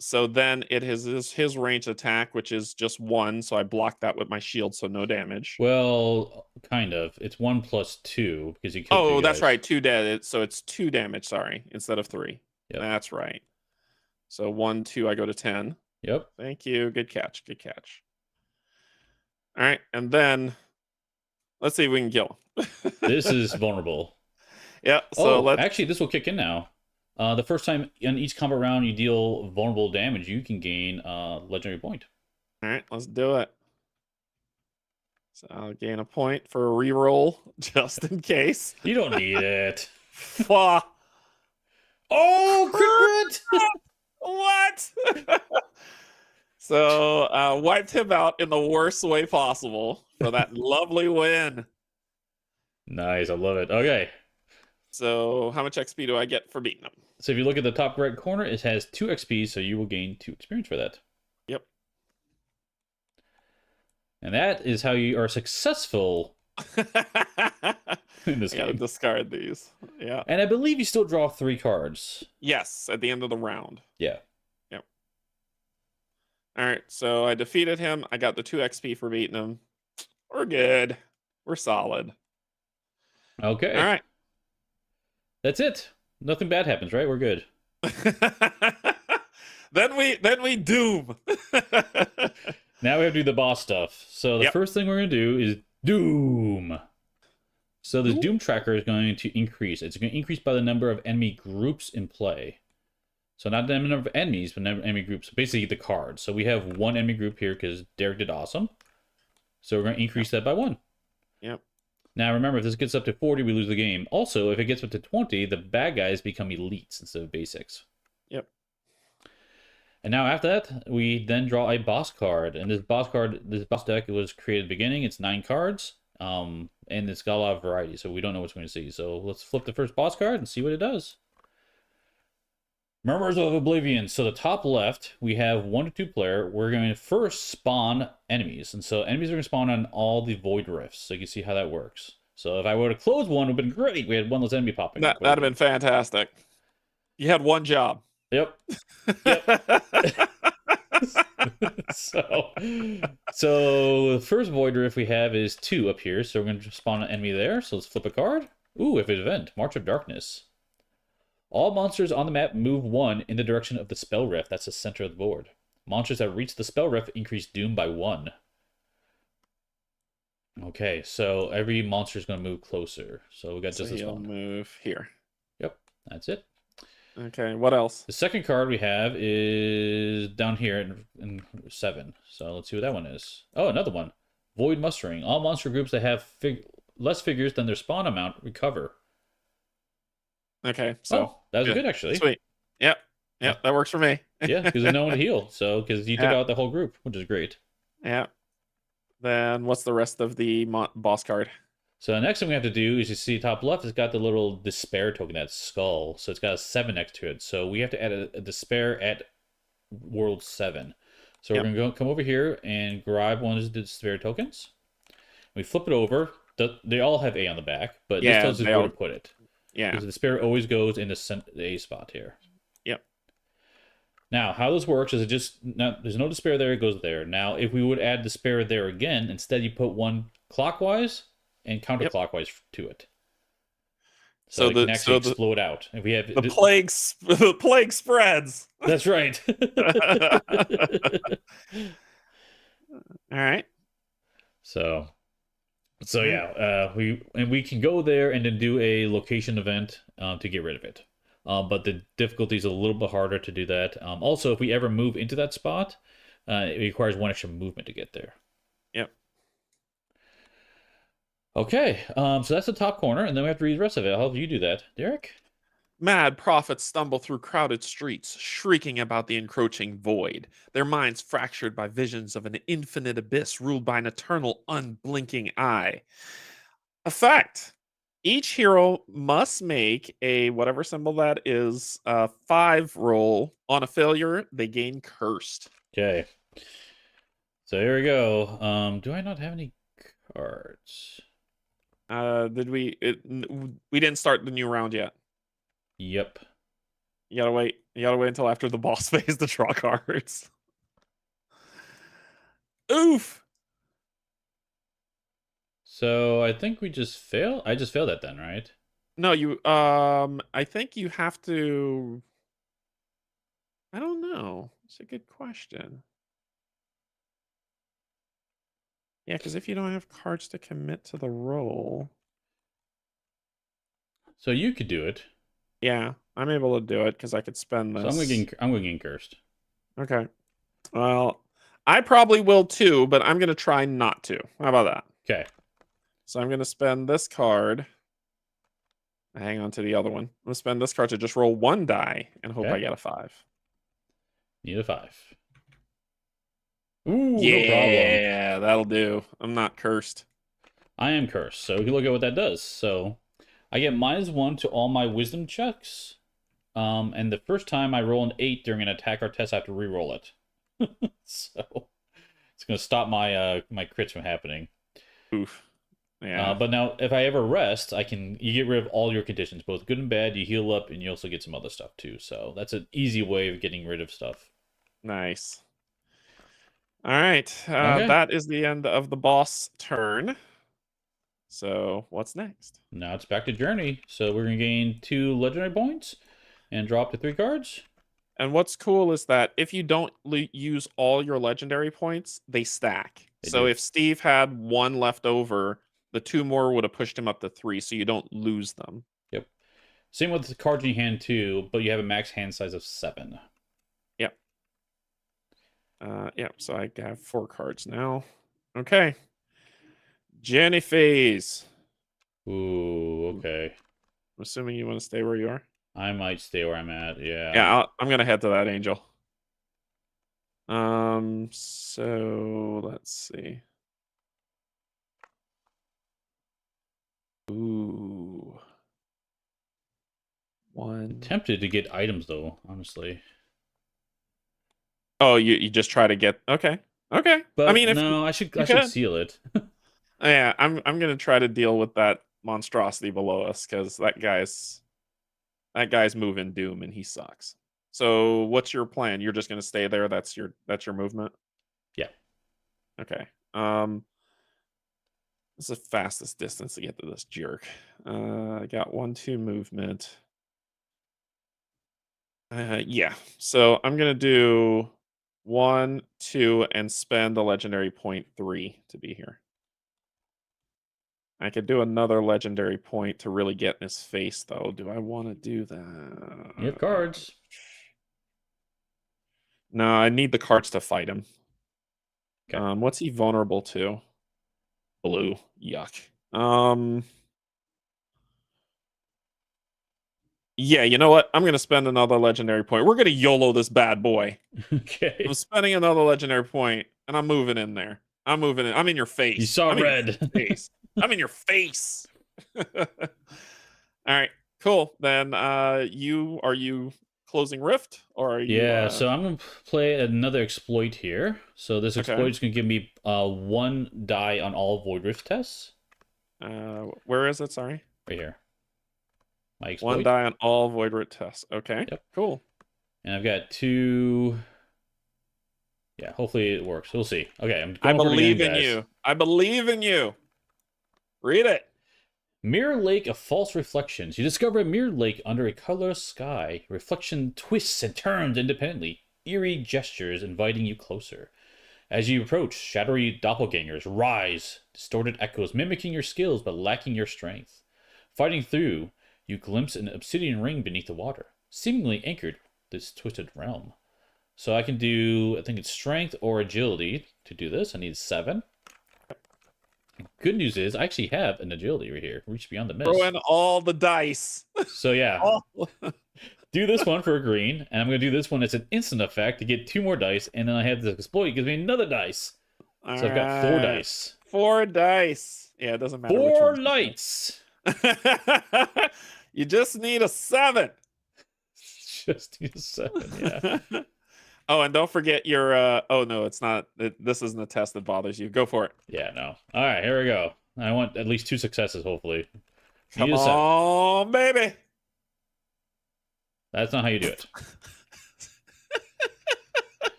So then it is his range attack, which is just 1, so I block that with my shield, so no damage. Well, kind of. It's 1 + 2 because you killed 2 Oh, that's guys. right, 2 dead. So it's 2 damage, sorry, instead of 3. Yep. That's right. So 1, 2, I go to 10. Yep. Thank you. Good catch. Good catch. All right, and then let's see if we can kill him. This is vulnerable. Yeah. So actually, this will kick in now. The first time in each combat round you deal vulnerable damage, you can gain a legendary point. All right, let's do it. So I'll gain a point for a reroll just in case. You don't need it. Fuck. Oh, crit crit! What? So wiped him out in the worst way possible for that lovely win. Nice, I love it. Okay. So how much XP do I get for beating him? So if you look at the top right corner, it has 2 XP, so you will gain 2 experience for that. Yep. And that is how you are successful in this I gotta game. discard these. Yeah. And I believe you still draw 3 cards. Yes, at the end of the round. Yeah. Yep. All right, so I defeated him. I got the 2 XP for beating him. We're good. We're solid. Okay. All right. That's it. Nothing bad happens, right? We're good. then we doom. Now we have to do the boss stuff. So the first thing we're going to do is Doom. So this Doom tracker is going to increase. It's going to increase by the number of enemy groups in play. So not the number of enemies, but number of enemy groups. Basically the cards. So we have 1 enemy group here because Derrick did awesome. So we're going to increase that by 1. Yep. Now remember, if this gets up to 40, we lose the game. Also, if it gets up to 20, the bad guys become elites instead of basics. Yep. And now after that, we then draw a boss card. And this boss deck was created at the beginning. It's 9 cards. And it's got a lot of variety, so we don't know what we're going to see. So let's flip the first boss card and see what it does. Murmurs of Oblivion. So the top left, we have 1 to 2 player. We're going to first spawn enemies. And so enemies are going to spawn on all the void rifts. So you can see how that works. So if I were to close one, it would have been great. We had one of those enemy popping up. That'd have been fantastic. You had one job. Yep. Yep. so the first void rift we have is 2 up here. So we're going to spawn an enemy there. So let's flip a card. Ooh, if event, March of Darkness. All monsters on the map move 1 in the direction of the spell rift. That's the center of the board. Monsters that reach the spell rift increase doom by 1. Okay, so every monster is going to move closer. So we got just this he'll one. Move here. Yep, that's it. Okay, what else? The second card we have is down here in 7. So let's see what that one is. Oh, another one. Void Mustering. All monster groups that have less figures than their spawn amount recover. Okay, so that was good actually. Sweet. Yep, that works for me. Yeah, because there's no one to heal. So because you took out the whole group, which is great. Yeah. Then what's the rest of the boss card? So the next thing we have to do is you see top left, it's got the little despair token, that skull. So it's got a 7 next to it. So we have to add a despair at world 7. So we're going to come over here and grab one of the despair tokens. We flip it over. They all have A on the back, but this tells us where to put it. Yeah. Because the despair always goes in the A spot here. Yep. Now, how this works is there's no despair there, it goes there. Now, if we would add despair there again, instead you put one clockwise and counterclockwise to it. So it can actually explode out. If we have the plague spreads. That's right. All right. So yeah, we can go there and then do a location event to get rid of it. But the difficulty is a little bit harder to do that. Also, if we ever move into that spot, it requires 1 extra movement to get there. Yep. Okay, so that's the top corner, and then we have to read the rest of it. How do you do that, Derek? Mad prophets stumble through crowded streets, shrieking about the encroaching void, their minds fractured by visions of an infinite abyss ruled by an eternal, unblinking eye. Effect. Each hero must make a whatever symbol that is 5 roll. On a failure, they gain cursed. Okay. So here we go. Do I not have any cards? Did we? We didn't start the new round yet. Yep. You gotta wait. You gotta wait until after the boss phase to draw cards. Oof. So I think we just fail. I just failed that then, right? No, you. I think you have to. I don't know. It's a good question. Yeah, because if you don't have cards to commit to the roll. So you could do it. Yeah, I'm able to do it because I could spend this. So I'm going to get cursed. Okay. Well, I probably will too, but I'm going to try not to. How about that? Okay. So I'm going to spend this card. Hang on to the other one. I'm going to spend this card to just roll 1 die and hope I get a 5. Need a 5. Ooh, yeah, no problem. Yeah, that'll do. I'm not cursed. I am cursed. So you look at what that does. So I get -1 to all my wisdom checks. And the first time I roll an 8 during an attack or test, I have to re-roll it. So it's going to stop my my crits from happening. Oof. Yeah. But now, if I ever rest, you get rid of all your conditions, both good and bad. You heal up, and you also get some other stuff too. So that's an easy way of getting rid of stuff. Nice. All right. That is the end of the boss turn. So what's next? Now it's back to Journey. So we're going to gain 2 legendary points and drop to 3 cards. And what's cool is that if you don't use all your legendary points, they stack. So if Steve had 1 left over, the 2 more would have pushed him up to 3, so you don't lose them. Yep. Same with the cards in your hand too, but you have a max hand size of 7. Yep. Yep. So I have 4 cards now. Okay. Jenny phase. Ooh, okay. I'm assuming you want to stay where you are. I might stay where I'm at. Yeah. Yeah, I'm gonna head to that angel. So let's see. Ooh. 1. Tempted to get items though, honestly. Oh, you just try to get okay. Okay. I But mean, if no, you I should could. seal it. Yeah, I'm gonna try to deal with that monstrosity below us because that guy's moving doom and he sucks. So what's your plan? You're just gonna stay there. That's your movement. Yeah. Okay. It's the fastest distance to get to this jerk. I got 1, 2 movement. Yeah. So I'm gonna do 1, 2, and spend a legendary point 3 to be here. I could do another legendary point to really get in his face, though. Do I want to do You have that? cards. No, I need the cards to fight him. Okay. What's he vulnerable to? Blue. Yuck. Yeah, you know what? I'm gonna spend another legendary point. We're gonna YOLO this bad boy. I'm Okay. spending another legendary point, and I'm moving in there. I'm moving in. I'm in your You face. saw I'm in your red. face. I'm in your face. All right, cool. Then are you closing Rift or are you Yeah, so I'm gonna play another exploit here. So this okay? exploit is gonna give me 1 die on all Void Rift tests. Where is it? Sorry. Right here. My 1 exploit. die on all Void Rit tests. Okay, Yep. cool. And I've got 2. Yeah, hopefully it works. We'll see. Okay, I'm I going for it again, believe in guys. you. I believe in you. Read it. Mirror Lake of False Reflections. You discover a mirror lake under a colorless sky. Reflection twists and turns independently, eerie gestures inviting you closer. As you approach, shadowy doppelgangers rise, distorted echoes mimicking your skills but lacking your strength. Fighting through, you glimpse an obsidian ring beneath the water, seemingly anchored this twisted realm. So I can do, I think it's strength or agility to do this. I need 7. Good news is I actually have an agility right here. Reach beyond the Throw mist. in all the dice. So yeah, All- do this one for a green, and I'm going to do this one as an instant effect to get 2 more dice, and then I have this exploit, gives me another dice. All So I've got 4 right. dice. 4 dice. Yeah, it doesn't matter which 4 ones. lights! You just need a 7. Just need a 7, yeah. Oh, and don't forget your oh no, it's not this isn't a test that bothers you. Go for it. Yeah, no. Alright, here we go. I want at least 2 successes, hopefully. Come Need a 7. on, baby. That's not how you do it.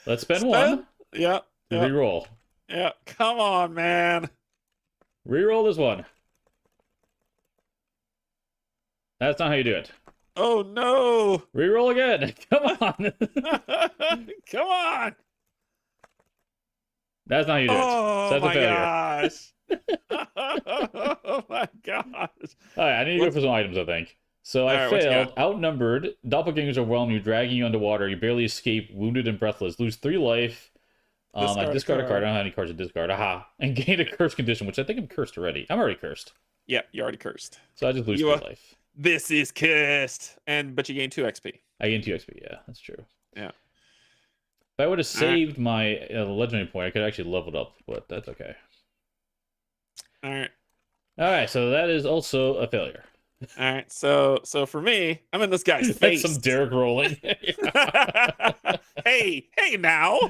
Let's spend Spend? 1 Yeah. to Yeah. reroll. Yeah. Come on, man. Reroll this one. That's not how you do it. Oh no. Reroll again. Come on. Come on. That's not how you do it. Oh So that's a my failure. gosh. Oh my gosh. Alright, I need to go for some items, I think. So I Alright, what you failed. got? Outnumbered. Doppelgangers overwhelm you, dragging you underwater. You barely escape, wounded and breathless. Lose 3 life. I discard a card. I don't have any cards to discard. Aha. And gain a cursed condition, which I think I'm cursed already. I'm already cursed. Yeah, you already cursed. So I just lose 3 life. This is cursed. But you gain 2 XP. I gain 2 XP. Yeah, that's true. Yeah. If I would have saved my legendary point, I could actually level it up, but that's okay. Alright. Alright, so that is also a failure. All right, so for me, I'm in this guy's That's face. some Derrick rolling. Hey now.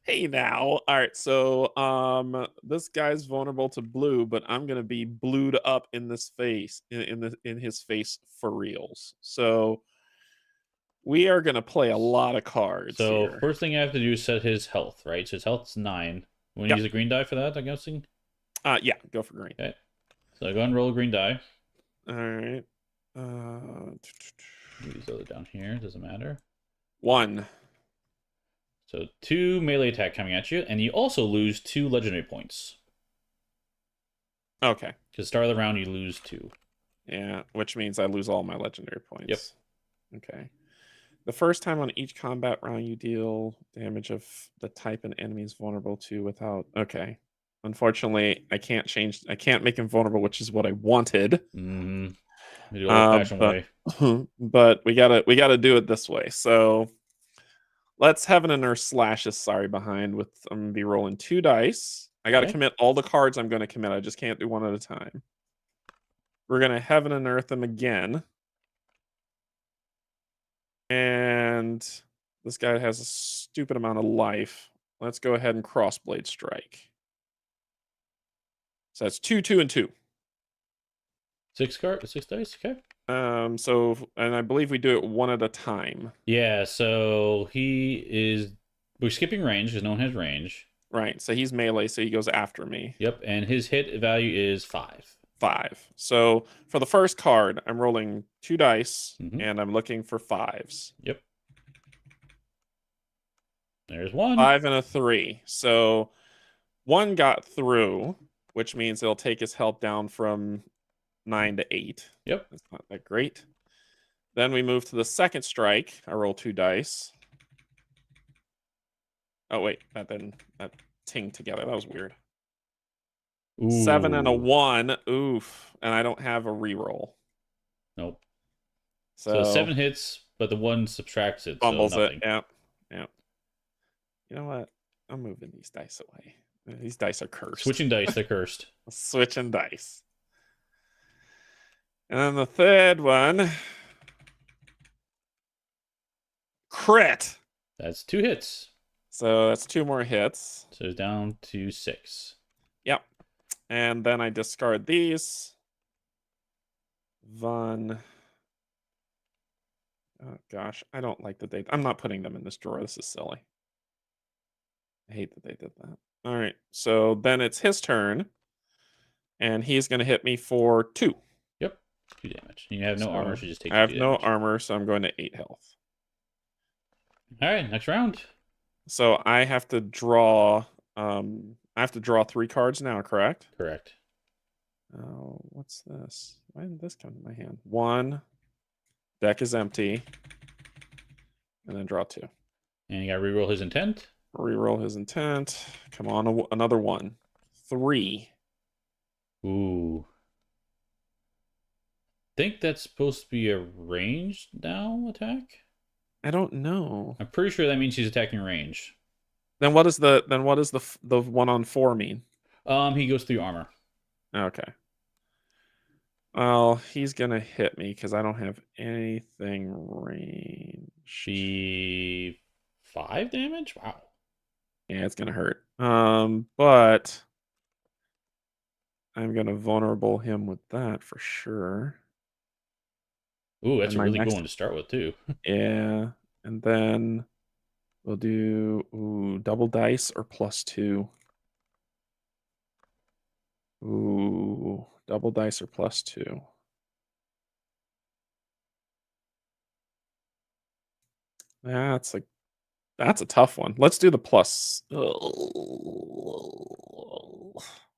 Hey now. All right, so this guy's vulnerable to blue, but I'm gonna be blued up in this face, in his face for reals. So we are gonna play a lot of cards So here. first thing I have to do is set his health, right? So his health's 9. Want to Yep. use a green die for that, I'm guessing? Yeah, go for green. Okay. So I go and roll a green die. All right. Use those down here, doesn't matter. 1. So 2 melee attack coming at you, and you also lose 2 legendary points. Okay. Because start of the round, you lose 2. Yeah, which means I lose all my legendary points. Yep. Okay. The first time on each combat round, you deal damage of the type an enemy is vulnerable to without. Okay. Unfortunately, I can't make him vulnerable, which is what I wanted. Mm-hmm. The old-fashioned way. But we gotta do it this way. So let's Heaven and Earth slash this sorry behind with I'm gonna be rolling 2 dice. I gotta commit all the cards I'm gonna commit. I just can't do one at a time. We're gonna Heaven and Earth them again. And this guy has a stupid amount of life. Let's go ahead and crossblade strike. So that's 2, 2, and 2. 6 dice. Okay. And I believe we do it one at a time. Yeah. So we're skipping range because no one has range. Right. So he's melee, so he goes after me. Yep. And his hit value is 5. 5. So for the first card, I'm rolling 2 dice and I'm looking for 5s. Yep. There's 1. 5 and a 3. So 1 got through, which means it'll take his health down from 9 to 8. Yep. That's not that great. Then we move to the second strike. I roll 2 dice. Oh wait, that tinged together. That was weird. Ooh. 7 and a 1. Oof. And I don't have a reroll. Nope. So 7 hits, but the 1 subtracts it. Fumbles so nothing. it. Yep. Yep. You know what? I'm moving these dice away. These dice are cursed. Switching dice, they're cursed. Switching dice. And then the third one. Crit. That's 2 hits. So that's 2 more hits. So it's down to 6. Yep. And then I discard these. Oh gosh, I don't like that I'm not putting them in this drawer. This is silly. I hate that they did that. All right. So then it's his turn. And he's going to hit me for 2. Yep. 2 damage. You have no armor, so just take 2 I have damage. no armor, so I'm going to 8 health. All right, next round. So I have to draw 3 cards now, correct? Correct. Oh, what's this? Why didn't this come to my hand? 1. Deck is empty. And then draw 2. And you got to reroll his intent. Reroll his intent. Come on, another 1. 3. Ooh. Think that's supposed to be a ranged now attack? I don't know. I'm pretty sure that means he's attacking range. Then what does the one on 4 mean? He goes through armor. Okay. Well, he's gonna hit me because I don't have anything ranged. Be 5 damage? Wow. Yeah, it's gonna hurt. But I'm gonna vulnerable him with that for sure. Ooh, that's a really good one to start with too. Yeah, and then we'll do double dice or +2. Ooh, double dice or +2. That's a tough one. Let's do the plus.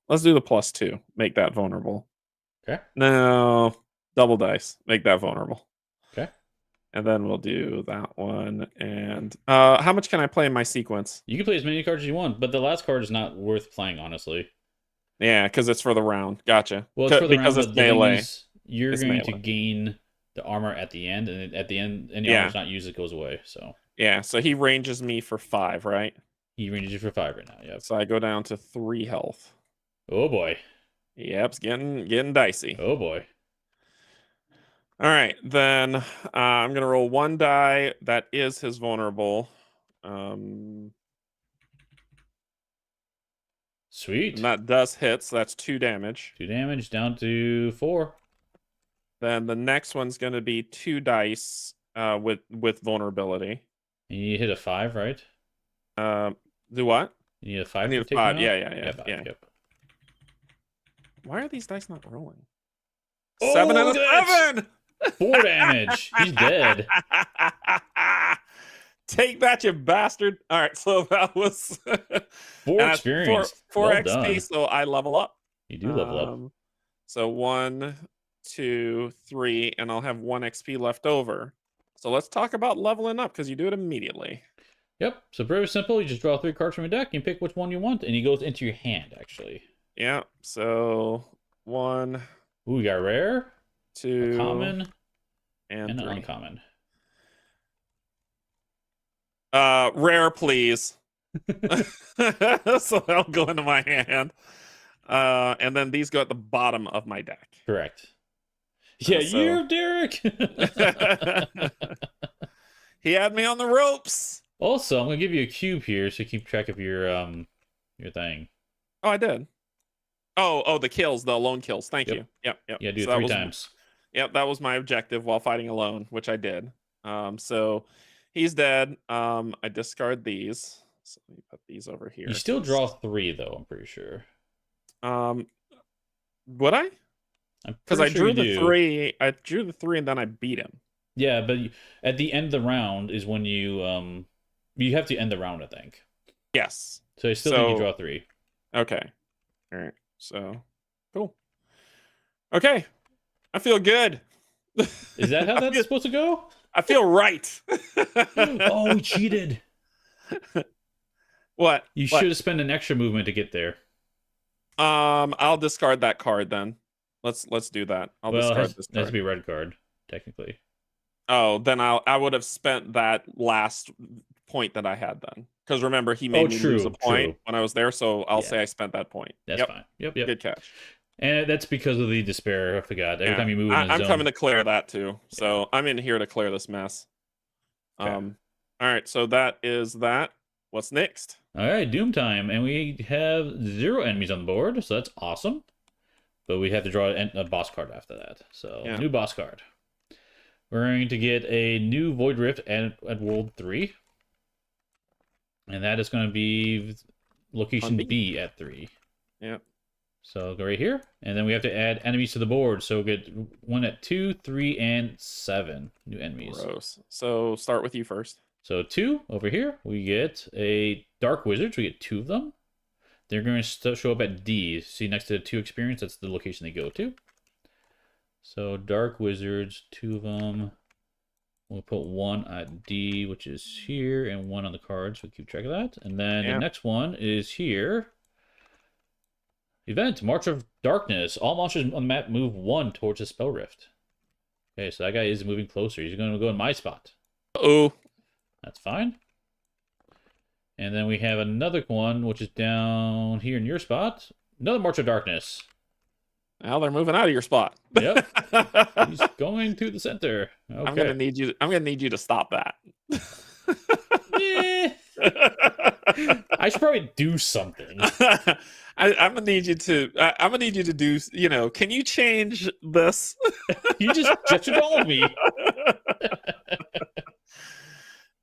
Let's do the +2. Make that vulnerable. Okay. No, double dice. Make that vulnerable. Okay. And then we'll do that one. And how much can I play in my sequence? You can play as many cards as you want, but the last card is not worth playing, honestly. Yeah, because it's for the round. Gotcha. Well, it's for the because round, it's but melee. You're going to gain the armor at the end, and at the end, any armor's not used, it goes away. So yeah, so he ranges me for 5, right? He ranges you for 5 right now. Yep. So I go down to 3 health. Oh boy. Yep, it's getting dicey. Oh boy. All right, then I'm gonna roll 1 die. That is his vulnerable. Sweet. And that does hit, so that's 2 damage. 2 damage down to 4. Then the next one's gonna be 2 dice with vulnerability. And you hit a 5, right? Do what? You need a 5. I need a 5. Yeah. 5, Yep. Why are these dice not rolling? Oh, 7 and a 7. 4 damage. He's dead. Take that, you bastard. All right, so that was 4 experience. 4 well XP, done. so I level up. You do level up. So 1, 2, 3, and I'll have 1 XP left over. So let's talk about leveling up because you do it immediately. Yep. So very simple. You just draw 3 cards from your deck and pick which one you want, and he goes into your hand, actually. Yeah. So 1. Ooh, we got rare, 2, a common, and an 3. uncommon. Rare, please. So they'll go into my hand. And then these go at the bottom of my deck. Correct. Yeah, so... you're Derrick. He had me on the ropes. Also, I'm gonna give you a cube here so you keep track of your thing. Oh, I did. Oh, the kills, the alone kills. Thank Yep. you. Yep. Yeah, do So it that 3 was times. that was my objective while fighting alone, which I did. So he's dead. I discard these. So let me put these over here. You still draw 3 though, I'm pretty sure. Um, would I? I'm Because pretty I sure drew you the do. 3. I drew the 3 and then I beat him. Yeah, but at the end of the round is when you have to end the round, I think. Yes. So I still think you draw 3. Okay. All right. So cool. Okay. I feel good. Is that how that's supposed to go? I feel right. Oh, we cheated. What? You should have spent an extra movement to get there. I'll discard that card then. Let's do that. I'll discard this It has card. to be a red card, technically. Oh, then I would have spent that last point that I had then. Because remember, he made me lose a point when I was there, so I'll say I spent that point. That's fine. Yep. Good catch. And that's because of the despair. I forgot. Every time you move in a I'm zone. coming to clear that too. So I'm in here to clear this mess. Okay. All right, so that is that. What's next? All right, Doom time. And we have 0 enemies on the board, so that's awesome. But we have to draw a boss card after that. So, new boss card. We're going to get a new Void Rift at World 3. And that is going to be location B at 3. Yep. So go right here. And then we have to add enemies to the board. So we'll get 1 at 2, 3, and 7 new enemies. Gross. So start with you first. So 2 over here. We get a Dark Wizards. We get 2 of them. They're going to show up at D. See next to the 2 experience, that's the location they go to. So Dark Wizards, 2 of them. We'll put 1 at D, which is here, and 1 on the card, so we keep track of that. And then the next one is here. Event, March of Darkness. All monsters on the map move 1 towards the Spellrift. Okay, so that guy is moving closer. He's going to go in my spot. Oh. That's fine. And then we have another one, which is down here in your spot. Another March of Darkness. Now they're moving out of your spot. Yep. He's going to the center. Okay. I'm gonna need you to stop that. I should probably do something. I'm gonna need you to do. Can you change this? You just gestured all of me.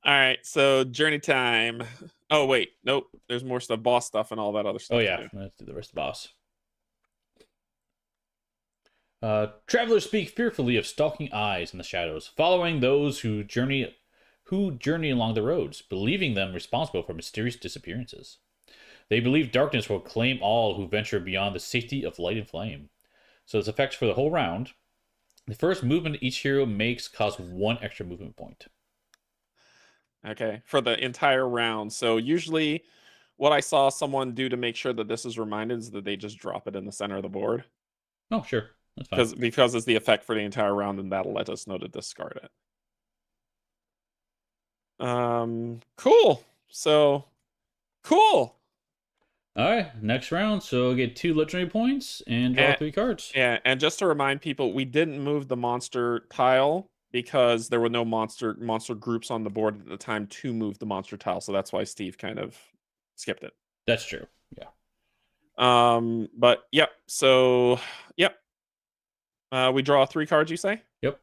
All right, so journey time. Oh wait, nope. There's more stuff, boss stuff, and all that other stuff. Oh yeah, let's do the rest of the boss. Travelers speak fearfully of stalking eyes in the shadows, following those who journey along the roads, believing them responsible for mysterious disappearances. They believe darkness will claim all who venture beyond the safety of light and flame. So its effects for the whole round. The first movement each hero makes costs 1 extra movement point. Okay, for the entire round. So usually what I saw someone do to make sure that this is reminded is that they just drop it in the center of the board. Oh, sure. That's fine. Because it's the effect for the entire round, and that'll let us know to discard it. Cool. So, cool. All right, next round. So we'll get 2 legendary points and draw 3 cards. Yeah, and just to remind people, we didn't move the monster tile because there were no monster groups on the board at the time to move the monster tile. So that's why Steve kind of skipped it. That's true. Yeah. But yep. So yep. We draw 3 cards, you say? Yep.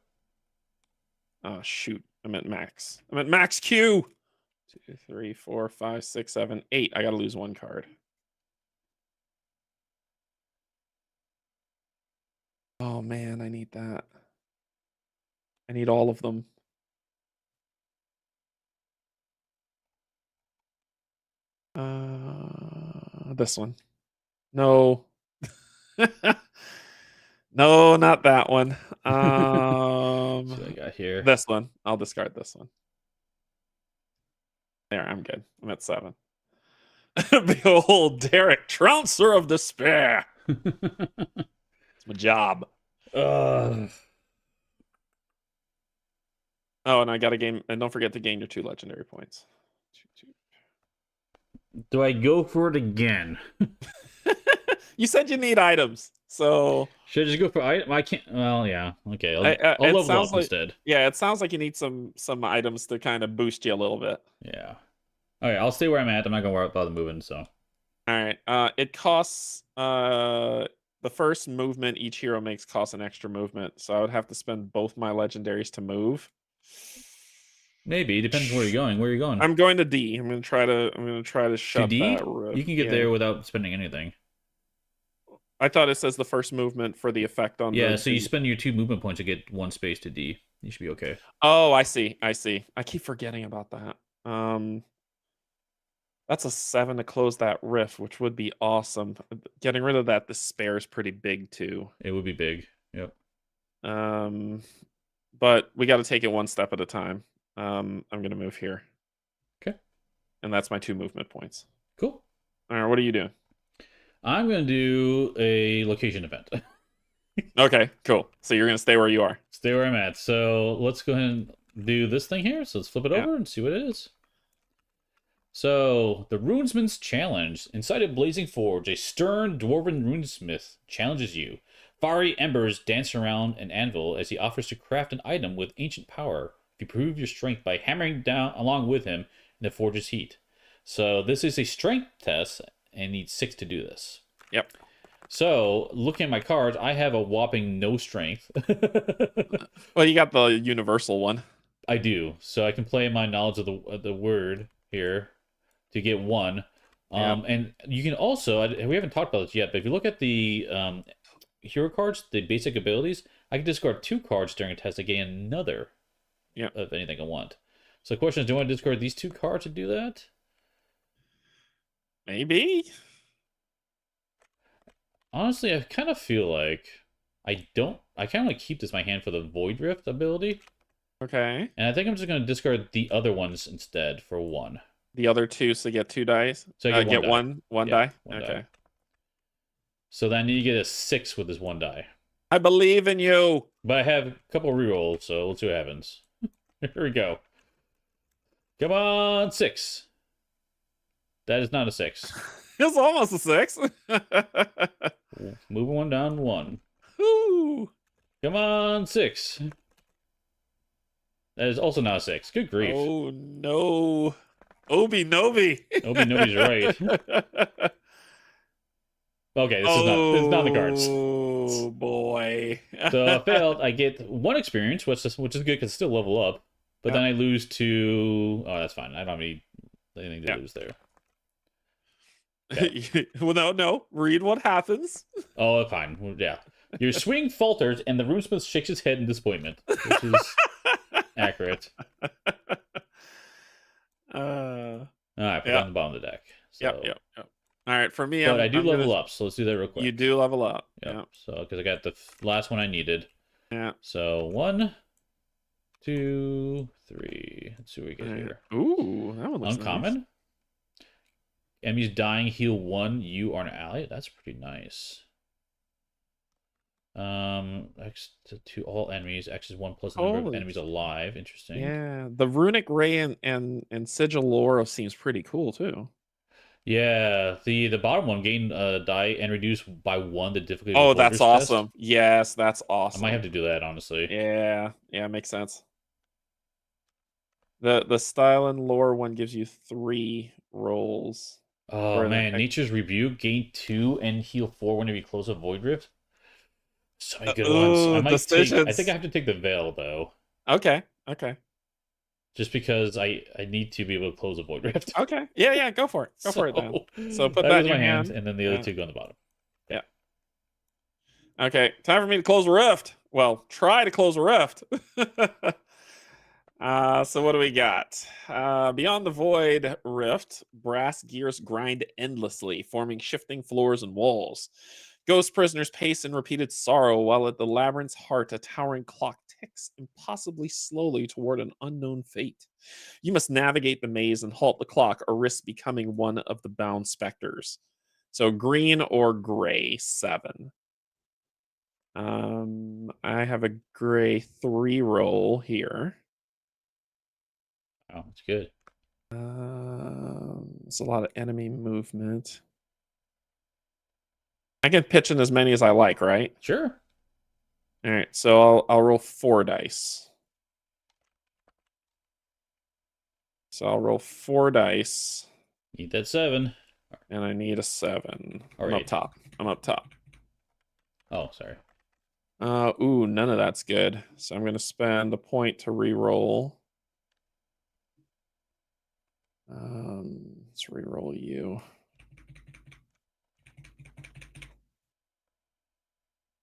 Oh shoot. I meant max. Max Q. 2, 3, 4, 5, 6, 7, 8. I gotta lose 1 card. Oh man, I need that. I need all of them. This one. No. No, not that one. So I got here. This one. I'll discard this one. There, I'm good. I'm at 7. Behold, Derrick, trouncer of despair. It's my job. Oh, and I got to gain, and don't forget to gain your 2 legendary points. Do I go for it again? You said you need items. So Should I just go for item? I can't. Well, yeah. Okay, I'll it level sounds up like, instead. yeah, it sounds like you need some items to kind of boost you a little bit. Yeah. Okay, I'll stay where I'm at. I'm not gonna worry about the moving. So All right. It costs the first movement each hero makes costs an extra movement, so I would have to spend both my legendaries to move. maybe depends where you're going. Where are you going? I'm going to D. I'm gonna try to To shut that D? You rift. can get Yeah. there without spending anything. I thought it says the first movement for the effect on Yeah, so you the spend your 2 movement points to get 1 space to D. You should be okay. Oh, I see. I see. I keep forgetting about that. That's a 7 to close that rift, which would be awesome. Getting rid of that despair is pretty big too. It would be big. Yep. Um, but we got to take it one step at a time. I'm gonna move here, Okay. and that's my 2 movement points. Cool. All right, what are you doing? I'm gonna do a location event. Okay, cool. So you're gonna stay where you are. Stay where I'm at. So let's go ahead and do this thing here. So let's flip it Yeah. over and see what it is. So, the Runesmith's Challenge. Inside a blazing forge, a stern dwarven runesmith challenges you. Fiery embers dance around an anvil as he offers to craft an item with ancient power if you prove your strength by hammering down along with him in the forge's heat. So, this is a strength test and need 6 to do this. Yep. So, looking at my cards, I have a whopping no strength. Well, you got the universal one. I do. So, I can play my knowledge of the word here to get 1. Yeah. And you can also, we haven't talked about this yet, but if you look at the hero cards, the basic abilities, I can discard 2 cards during a test to gain another Yeah. of anything I want. So the question is, do I want to discard these 2 cards to do that? Maybe. Honestly, I kind of feel like I kind of want to keep this in my hand for the Void Rift ability. Okay. And I think I'm just going to discard the other ones instead for 1. The other 2, so get 2 dice. So I get 1 die. One Yeah, die. 1 Okay. die. So then I need to get a 6 with this 1 die. I believe in you. But I have a couple rerolls, so let's see what happens. Here we go. Come on, 6. That is not a 6. It's almost a 6. Moving 1 down 1. Ooh. Come on, 6. That is also not a 6. Good grief. Oh no. Obi Nobi. Obi Nobody's right. Okay, this is not the cards. Oh boy. So I failed. I get 1 experience, which is good because it's still level up. But then I lose 2. Oh, that's fine. I don't have anything to lose there. Okay. Well, no. Read what happens. Oh, fine. Yeah. Your swing falters, and the runesmith shakes his head in disappointment, which is accurate. All right, put it on the bottom of the deck. So. Yep. All right, for me, but I do level up, so let's do that real quick. You do level up. Yep. So, because I got the last one I needed. Yeah. So 1, 2, 3. Let's see what we get here. Ooh, that one looks Uncommon. nice. Enemies dying, heal 1. You are an ally. That's pretty nice. X to all enemies. X is 1 plus the number of enemies alive. Interesting. Yeah, the runic ray and sigil lore seems pretty cool too. Yeah, the bottom one gain die and reduce by 1 the difficulty. Oh, that's awesome. Test. Yes, that's awesome. I might have to do that, honestly. Yeah, makes sense. The style and lore one gives you 3 rolls. Oh man, Nature's Rebuke, gain 2 and heal 4 whenever you close a Void Rift. So many good ones. I think I have to take the Veil though. Okay. Just because I need to be able to close a Void Rift. Okay. Yeah, go for it. Go for it then. So put that in your hand, and then the other 2 go on the bottom. Yeah. Okay, time for me to close a rift. Well, try to close a rift. So what do we got? Beyond the Void Rift, brass gears grind endlessly, forming shifting floors and walls. Ghost prisoners pace in repeated sorrow, while at the labyrinth's heart, a towering clock ticks impossibly slowly toward an unknown fate. You must navigate the maze and halt the clock, or risk becoming one of the bound specters. So green or gray, 7. I have a gray 3 roll here. Oh, that's good. It's a lot of enemy movement. I can pitch in as many as I like, right? Sure. All right, so I'll roll 4 dice. So I'll roll 4 dice, Eat that 7. and I need a 7. Or I'm up 8. top. I'm up top. Oh, sorry. Ooh, none of that's good. So I'm gonna spend a point to re-roll. Let's re-roll you.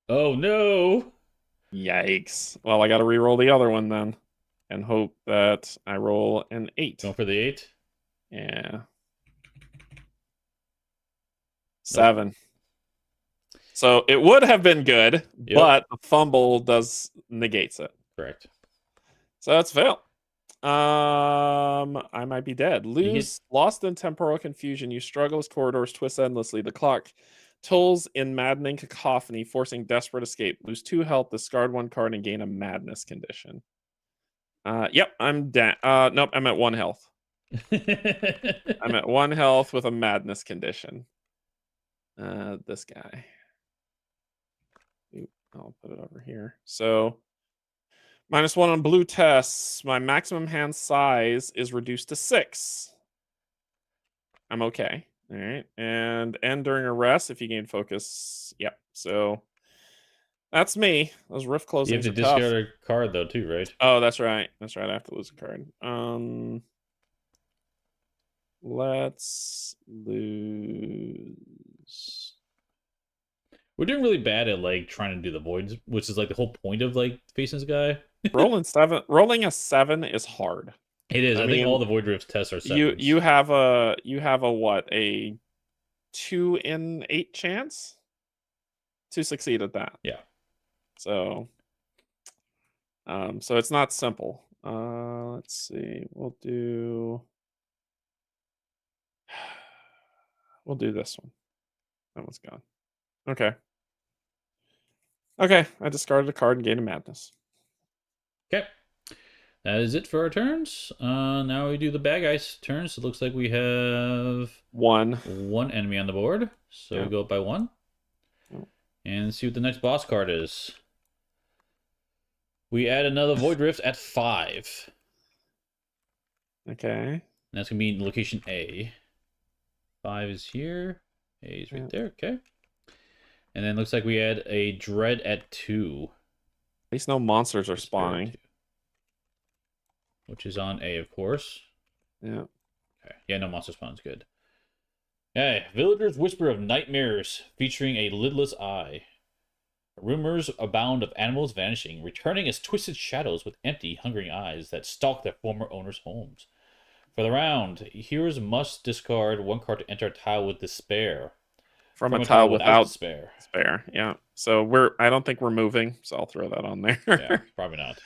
Oh, no. Yikes. Well, I gotta re-roll the other one then, and hope that I roll an 8. Going for the 8? Yeah. Nope. 7. So it would have been good, Yep. but the fumble negates it. Correct. So that's fail. I might be dead. Lost in temporal confusion. You struggle as corridors twist endlessly. The clock tolls in maddening cacophony, forcing desperate escape. Lose 2 health, discard 1 card, and gain a madness condition. Yep, I'm dead. Nope, I'm at 1 health. I'm at 1 health with a madness condition. This guy. Oop, I'll put it over here. So -1 on blue tests. My maximum hand size is reduced to 6. I'm okay. All right. And end during a rest if you gain focus. Yep. So that's me. Those rift You have closings to are tough. discard a card, though, too, right? Oh, that's right. That's right. I have to lose a card. Let's lose. We're doing really bad at, like, trying to do the voids, which is, like, the whole point of, like, facing this guy. Rolling a 7 is hard. It is. I I think all mean, the void rift tests are you 7s. you have a what, a 2 in 8 chance to succeed at that. Yeah. So so it's not simple. Let's see. We'll do this one. That one's gone. Okay. Okay, I discarded a card and gained a madness. Okay. That is it for our turns. Now we do the bad guys' turns. It looks like we have 1. one enemy on the board. So Yeah. we go up by 1. Yeah. And see what the next boss card is. We add another Void Rift at 5. Okay. And that's going to be in location A. 5 is here. A is right there. Okay. And then looks like we add a Dread at 2. At least no monsters are spawning. Which is on A, of course. Yeah. Okay. Yeah, no monster spawn's good. Okay. Villagers Whisper of Nightmares featuring a lidless eye. Rumors abound of animals vanishing, returning as twisted shadows with empty, hungering eyes that stalk their former owners' homes. For the round, heroes must discard 1 card to enter a tile with despair. From a tile without despair. Yeah. So I don't think we're moving, so I'll throw that on there. Yeah, probably not.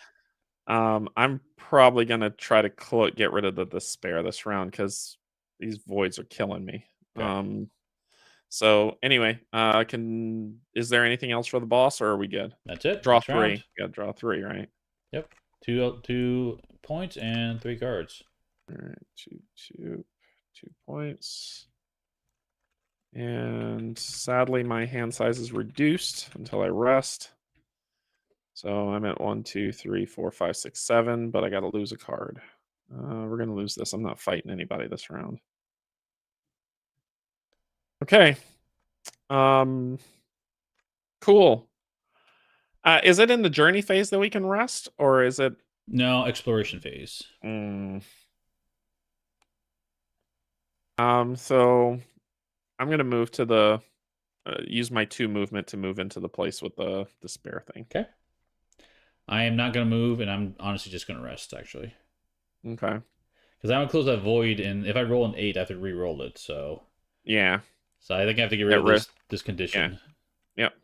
I'm probably gonna try to get rid of the despair this round because these voids are killing me. Okay. So anyway, is there anything else for the boss, or are we good? That's it. Draw Next 3. round. You gotta draw 3, right? Yep. 2 points and 3 cards. All right, 2 points. And sadly, my hand size is reduced until I rest. So I'm at 1, 2, 3, 4, 5, 6, 7, but I got to lose a card. We're gonna lose this. I'm not fighting anybody this round. Okay. Cool. Is it in the journey phase that we can rest, or is it? No, exploration phase. So I'm gonna move to the use my 2 movement to move into the place with the despair thing. Okay. I am not going to move, and I'm honestly just going to rest, actually. Okay. Because I want to close that void, and if I roll an 8, I have to re-roll it, so... Yeah. So I think I have to get rid of this condition. Yeah. Yep.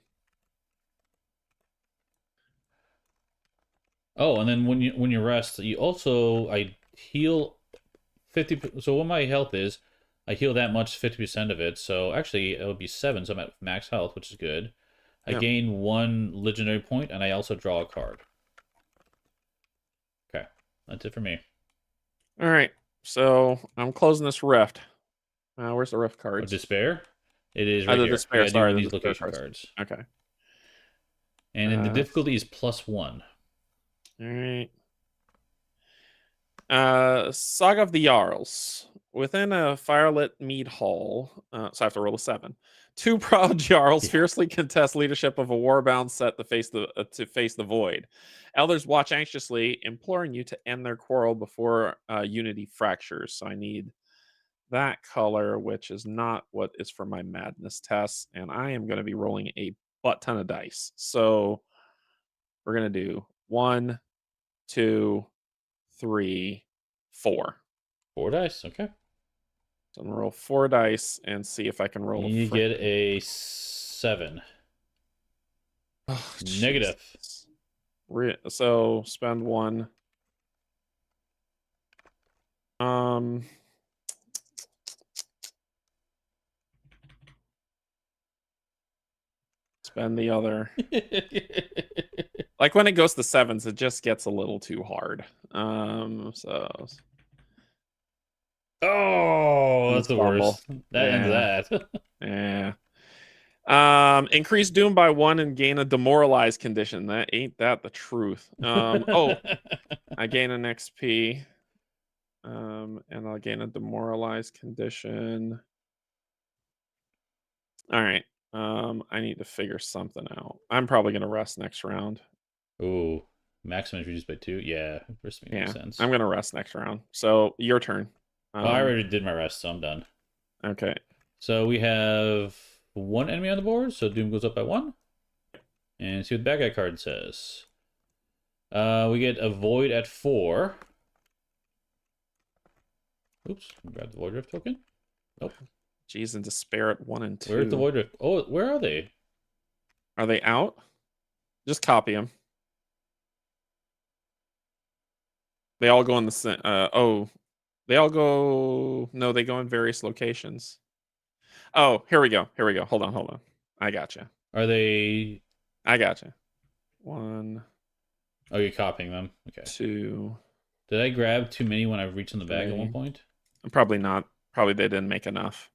Oh, and then when you rest, I heal 50... So what my health is, I heal that much, 50% of it, so actually it would be 7, so I'm at max health, which is good. I gain 1 legendary point, and I also draw a card. Okay, that's it for me. All right, so I'm closing this rift. Where's the rift cards? Despair? It is right The here. You despair. gotta do Sorry, one of the these despair location cards. cards. Okay. And then the difficulty is +1. All right. Saga of the Jarls. Within a firelit mead hall, so I have to roll a 7. Two proud jarls Yeah. fiercely contest leadership of a warbound set to face the void. Elders watch anxiously, imploring you to end their quarrel before unity fractures. So I need that color, which is not what is for my madness test, and I am going to be rolling a butt ton of dice. So we're going to do 1, 2, 3, 4. 4 dice. Okay. So I'm gonna roll 4 dice and see if I can roll a You frick. get a 7. Oh, Negative. Jesus. So spend 1. Um, spend the other. Like when it goes to 7s, it just gets a little too hard. So Oh, that's the fumble. worst. That ends Yeah, that. yeah. Increase doom by 1 and gain a demoralized condition. That ain't that the truth. Oh, I gain an XP. And I'll gain a demoralized condition. All right. I need to figure something out. I'm probably gonna rest next round. Ooh, maximum is reduced by 2. Yeah, first makes Yeah, sense. I'm gonna rest next round. So your turn. Well, I already did my rest, so I'm done. Okay. So we have 1 enemy on the board, so Doom goes up by 1. And see what the bad guy card says. We get a Void at 4. Oops, grab the Void Rift token. Nope. Jeez, and despair at 1 and 2. Where's the Void Rift? Oh, where are they? Are they out? Just copy them. They all go in the they all go. No, they go in various locations. Oh, here we go. Here we go. Hold on. I gotcha. Are they? I gotcha. 1, Oh, you're copying them. Okay. 2. Did I grab too many when I reached in the bag at one 3. point? Probably not. Probably they didn't make enough.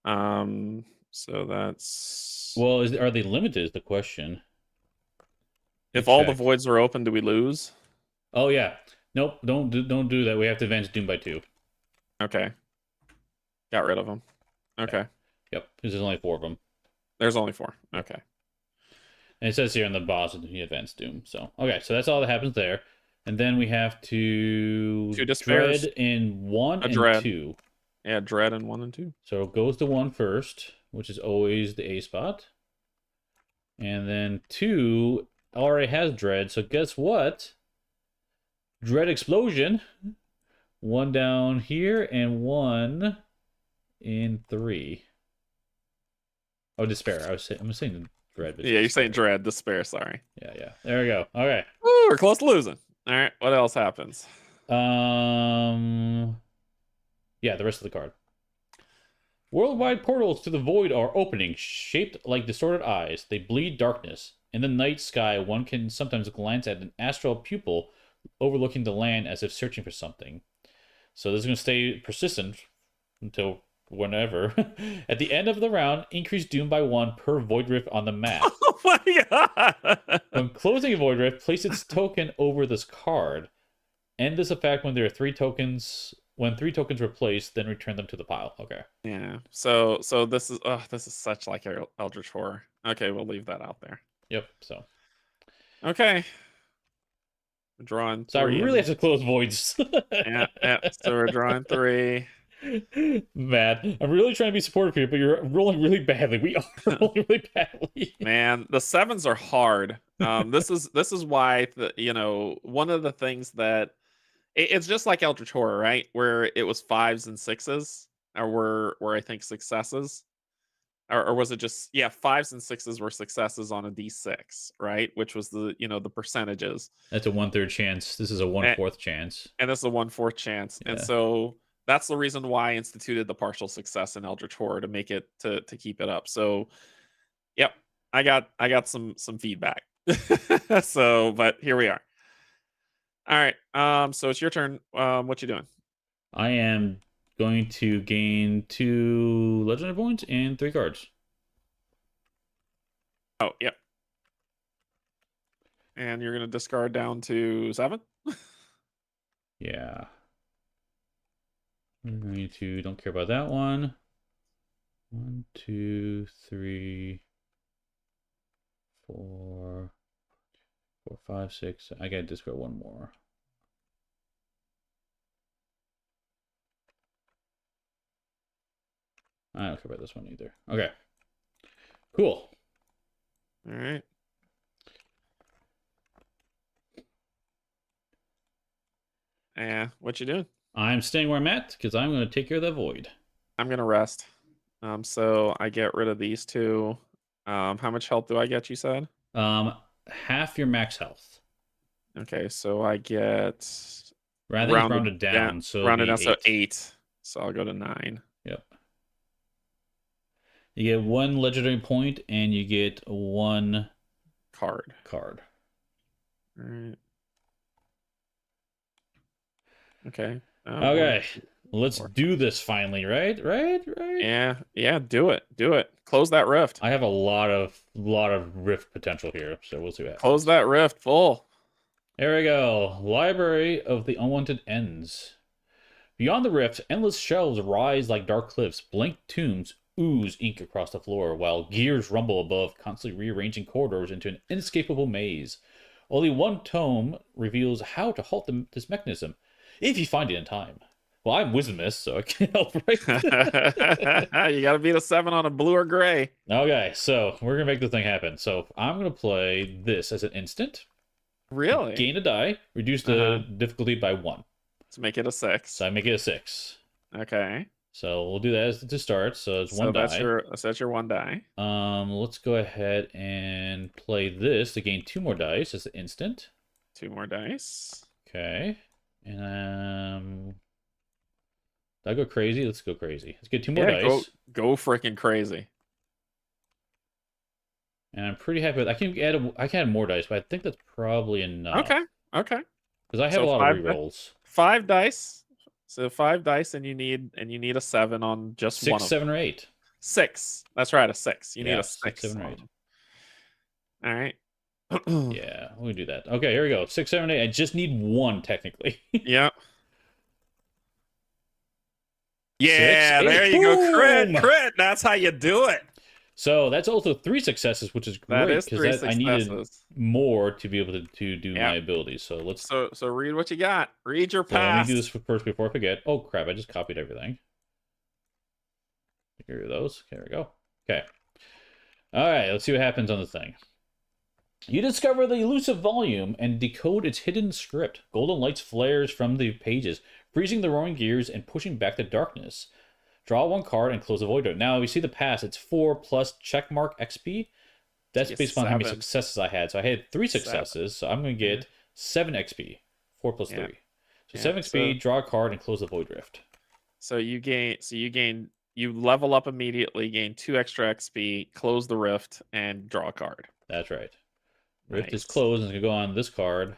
So that's Well, are they limited? Is the question. if all the Check. voids are open, do we lose? Oh yeah. Nope. Don't do that. We have to advance Doom by 2. Okay. Got rid of them. Okay. Yep. Because there's only 4 of them. There's only 4. Okay. And it says here on the boss that you advance Doom. So okay, so that's all that happens there. And then we have to 2 despairs. dread in 1 and dread. 2. Yeah, dread in 1 and 2. So it goes to 1 first, which is always the A spot. And then 2 already has dread. So guess what? Dread explosion. 1 down here and 1 in 3. Oh, despair. I'm saying dread. Yeah, you're saying dread, despair, sorry. Yeah. There we go. Okay. Ooh, we're close to losing. All right, what else happens? Yeah, the rest of the card. Worldwide portals to the void are opening, shaped like distorted eyes. They bleed darkness. In the night sky, one can sometimes glance at an astral pupil overlooking the land as if searching for something. So this is going to stay persistent until whenever. At the end of the round, increase Doom by 1 per Void Rift on the map. Oh my god! When closing a Void Rift, place its token over this card. End this effect when there are 3 tokens. When 3 tokens are placed, then return them to the pile. Okay. Yeah. So this is such like Eldritch Horror. Okay, we'll leave that out there. Yep. So. Okay. We're drawing 3. So I really have to close voids. Yeah. So we're drawing 3. Man, I'm really trying to be supportive here, but you're rolling really badly. We are rolling really badly. Man, the 7s are hard. This is why one of the things that it's just like Eldritch Horror, right? Where it was 5s and 6s, or were I think successes, or was it just 5s and 6s were successes on a d6, right? Which was the percentages. That's a 1/3 chance. This is a 1/4 chance. And this is a 1/4 chance, Yeah. and so that's the reason why I instituted the partial success in Eldritch Horror to make it to keep it up. So, yep, I got some feedback. So, but here we are. All right. So it's your turn. What you doing? I am going to gain 2 legendary points and 3 cards. Oh, yep. And you're going to discard down to 7? Yeah. I'm going to, don't care about that one. 1, 2, 3, 4, 4, 5, 6. I gotta discard one more. I don't care about this one either. Okay. Cool. All right. Yeah, what you doing? I'm staying where I'm at because I'm going to take care of that void. I'm going to rest. So I get rid of these 2. How much health do I get, you said? Half your max health. Okay, so I get I think it's rounded down, so rounded down, 8. so 8. So I'll go to 9. Yep. You get 1 legendary point, and you get 1 card. All right. Okay. Okay. Let's do this finally, right? Yeah, do it. Close that rift. I have a lot of rift potential here, so we'll see what happens. Close that rift full. There we go. Library of the Unwanted Ends. Beyond the rift, endless shelves rise like dark cliffs. Blank tombs ooze ink across the floor, while gears rumble above, constantly rearranging corridors into an inescapable maze. Only one tome reveals how to halt this mechanism, if you find it in time. Well, I'm Wisdomist, so I can't help, right? You gotta beat a 7 on a blue or gray. Okay, so we're gonna make the thing happen. So I'm gonna play this as an instant. Really? Gain a die, reduce the difficulty by 1. Let's make it a 6. So I make it a 6. Okay. So we'll do that as to start. So it's 1 die. That's your 1 die. Let's go ahead and play this to gain 2 more dice as an instant. 2 more dice. Okay. And did I go crazy? Let's go crazy. Let's get 2 more dice. Go freaking crazy. And I'm pretty happy with. I can add more dice, but I think that's probably enough. Okay. Because I have a lot of rerolls. 5 dice. So 5 dice, and you need a 7 on just 6, one. 7, or 8. 6. That's right, a 6. You need a 6. 7, or 8. All right. Yeah, we'll do that. Okay, here we go. 6, 7, 8. I just need 1 technically. Yeah. Yeah, 6, there you go. Crit. That's how you do it. So that's also 3 successes, which is great because I needed more to be able to do my abilities. So let's. So read what you got. Read your past. Let me do this first before I forget. Oh crap! I just copied everything. Get rid of those. Okay, there we go. Okay. All right. Let's see what happens on the thing. You discover the elusive volume and decode its hidden script. Golden lights flares from the pages, freezing the roaring gears and pushing back the darkness. Draw 1 card and close the void door. Now, we see the pass. It's 4 plus checkmark XP. That's based on how many successes I had. So I had 3 successes. So I'm going to get 7 XP. 4 plus 3. So 7 XP, draw a card, and close the void rift. So you level up immediately, gain 2 extra XP, close the rift, and draw a card. That's right. Rift is closed, and it's going to go on this card.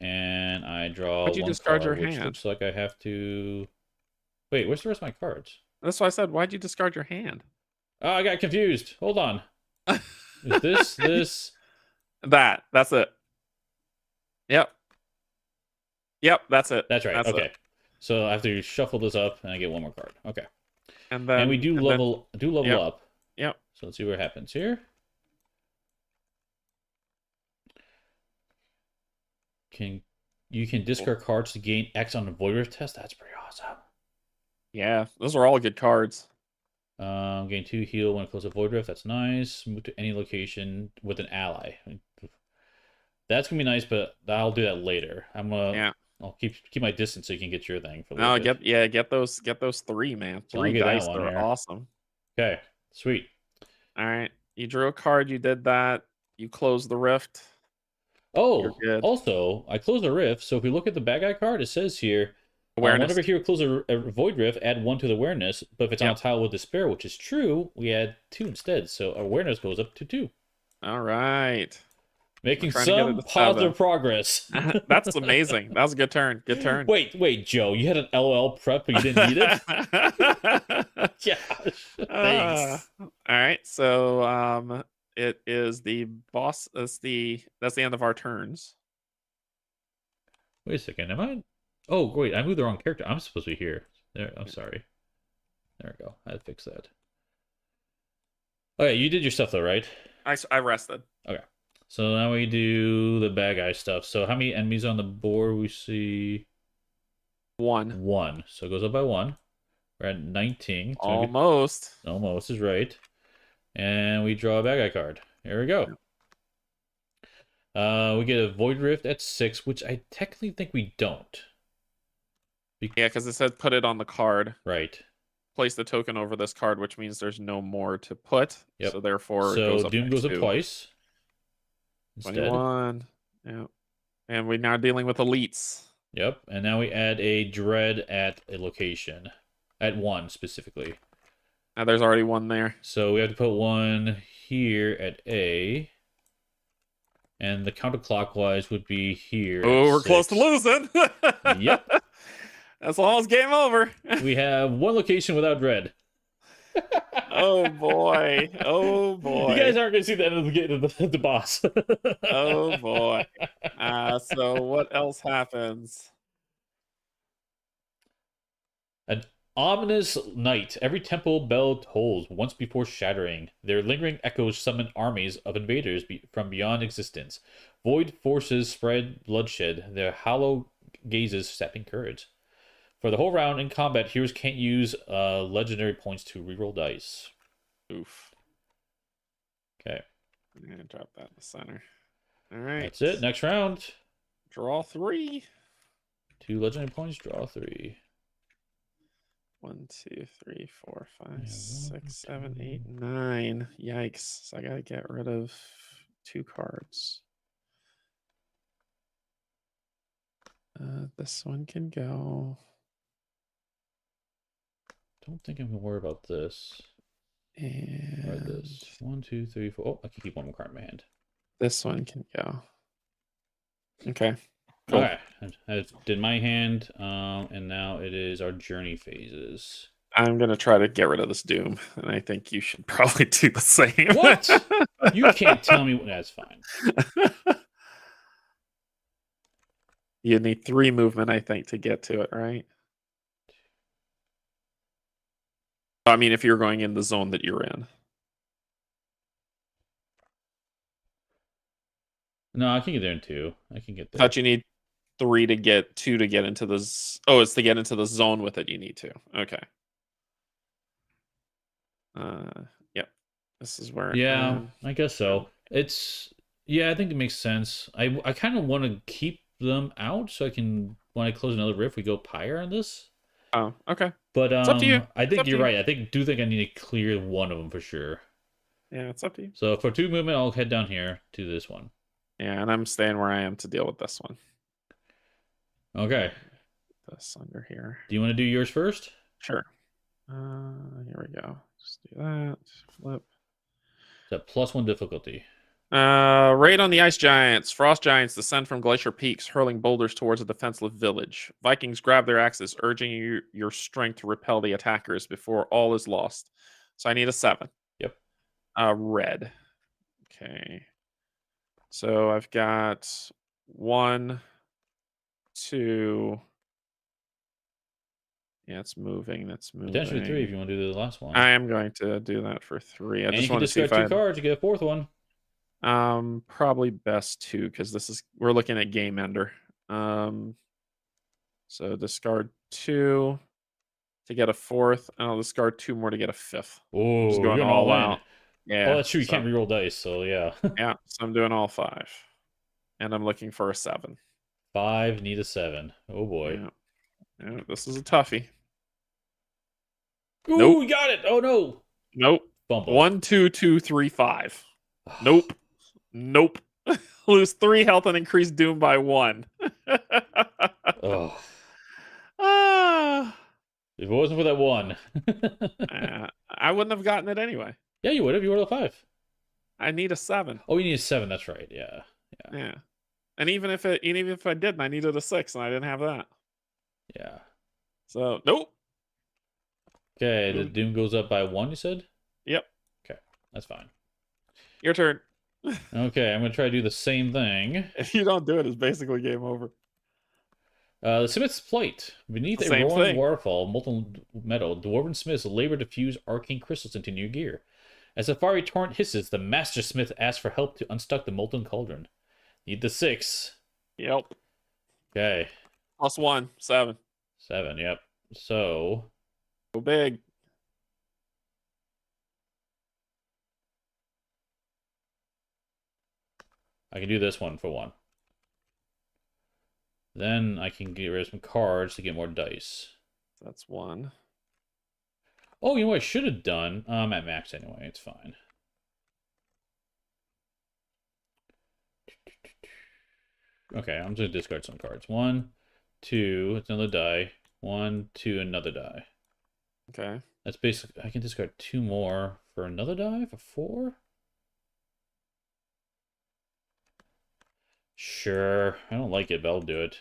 And I draw Why'd you 1 discard card, your which hand? looks like I have to... Wait, where's the rest of my cards? That's why I said, why'd you discard your hand? Oh, I got confused. Hold on. Is this? That's it. Yep, that's it. That's right. That's okay. It. So I have to shuffle this up, and I get 1 more card. Okay. And we do level up. Yep. So let's see what happens here. You can discard cards to gain X on the Void Rift test? That's pretty awesome. Yeah, those are all good cards. Gain 2 heal when it closes a Void Rift. That's nice. Move to any location with an ally. That's gonna be nice, but I'll do that later. I'll keep my distance so you can get your thing for get those 3, man. 3 dice are awesome. Okay, sweet. All right, you drew a card. You did that. You closed the rift. Oh, also, I closed the rift. So if we look at the bad guy card, it says here, awareness. Whenever here close a void rift, add 1 to the awareness. But if it's on a tile with despair, which is true, we add 2 instead. So awareness goes up to 2. All right. I'm Making trying to get it some to 7. positive progress. That's amazing. That was a good turn. Good turn. Wait, Joe, you had an LOL prep, but you didn't need it? Gosh, thanks. All right. So it is the boss. That's the end of our turns. Wait a second, am I? Oh, wait, I moved the wrong character. I'm supposed to be here. There, I'm sorry. There we go. I had to fix that. Okay, you did your stuff though, right? I rested. Okay. So now we do the bad guy stuff. So how many enemies on the board? We see 1. one. So it goes up by one. We're at 19. So Almost. almost is right. And we draw a bad guy card. Here we go. We get a Void Rift at 6, which I technically think we don't. Yeah, because it said put it on the card. Right. Place the token over this card, which means there's no more to put. Yep. So therefore, it So goes up Doom by goes up 2. twice. Instead. 21. Yeah. And we're now dealing with elites. Yep. And now we add a Dread at a location. At 1 specifically. Now there's already one there. So we have to put one here at A. And the counterclockwise would be here. Oh, we're close to 6. losing. Yep. That's almost game over. We have one location without Dread. Oh boy. Oh boy. You guys aren't going to see the end of the boss. Oh boy. So what else happens? An ominous night. Every temple bell tolls once before shattering. Their lingering echoes summon armies of invaders from beyond existence. Void forces spread bloodshed. Their hollow gazes sapping courage. For the whole round in combat, heroes can't use legendary points to reroll dice. Oof. Okay. I'm gonna drop that in the center. All right. That's it. Next round. Draw 3. 2 legendary points, draw 3. 1, 2, 3, 4, 5, Yeah, 6, 7, 8, 9. Yikes. So I gotta get rid of 2 cards. This one can go. Don't think I'm gonna worry about this. Or And this. 1, 2, 3, 4. Oh, I can keep one more card in my hand. this one can go. Okay. Cool. Okay. I did my hand, and now it is our journey phases. I'm gonna try to get rid of this Doom, and I think you should probably do the same. What? You can't tell me. That's fine. You need 3 movement, I think, to get to it, right? I mean, if you're going in the zone that you're in. No, I can get there in 2. I can get I there. thought you need 3 to get 2 to get into the. Oh, it's to get into the zone with it. You need 2. Okay. Yep. This is where. Yeah, I guess so. Yeah, I think it makes sense. I kind of want to keep them out so I can, when I close another rift, we go pyre on this. Oh, okay. But It's up to you. I think up to you're you. right. I do think I need to clear one of them for sure. Yeah, it's up to you. So for 2 movement, I'll head down here to this one. Yeah, and I'm staying where I am to deal with this one. Okay. This under here. Do you want to do yours first? Sure. Here we go. Just do that. Flip. Is that +1 difficulty? Raid on the ice giants. Frost giants descend from glacier peaks, hurling boulders towards a defenseless village. Vikings grab their axes, urging your strength to repel the attackers before all is lost. So I need a 7. Yep. Red. Okay. So I've got 1, 2. Yeah, it's moving. That's moving. Potentially 3 if you want to do the last one. I am going to do that for 3. I and just you can want to see discard if 2 cards to get a 4th one. Probably best 2 because we're looking at game ender. So discard 2 to get a 4th, and I'll discard 2 more to get a 5th. Oh, Just you're going all in. out. Yeah. Oh, that's true. You can't reroll dice, so yeah. Yeah, so I'm doing all 5, and I'm looking for a 7. 5, need a 7. Oh boy. Yeah, this is a toughie. Ooh, Nope. we got it. Oh no. Nope. Bumble. 1, 2, 2, 3, 5. Nope. Nope. Lose 3 health and increase doom by 1. Oh. Ah. If it wasn't for that 1. I wouldn't have gotten it anyway. Yeah, you would have. You would have 5. I need a 7. Oh, you need a 7. That's right. Yeah. Yeah. And even if I didn't, I needed a 6 and I didn't have that. Yeah. So nope. Okay, the Moved. Doom goes up by 1, you said? Yep. Okay, that's fine. Your turn. Okay, I'm gonna try to do the same thing. If you don't do it, it's basically game over. The Smith's Plate. Beneath The a same roaring thing. waterfall of molten metal, dwarven smiths labor to fuse arcane crystals into new gear. As the fiery torrent hisses, the master smith asks for help to unstuck the molten cauldron. Need the 6. Yep. Okay, +1, 7. 7, yep. So, Go big. I can do this one for 1. Then I can get rid of some cards to get more dice. That's 1. Oh, you know what I should have done? I'm at max anyway, it's fine. Okay, I'm just gonna discard some cards. 1, 2, it's another die. 1, 2, another die. Okay. That's basically, I can discard 2 more for another die for 4? Sure, I don't like it, but I'll do it.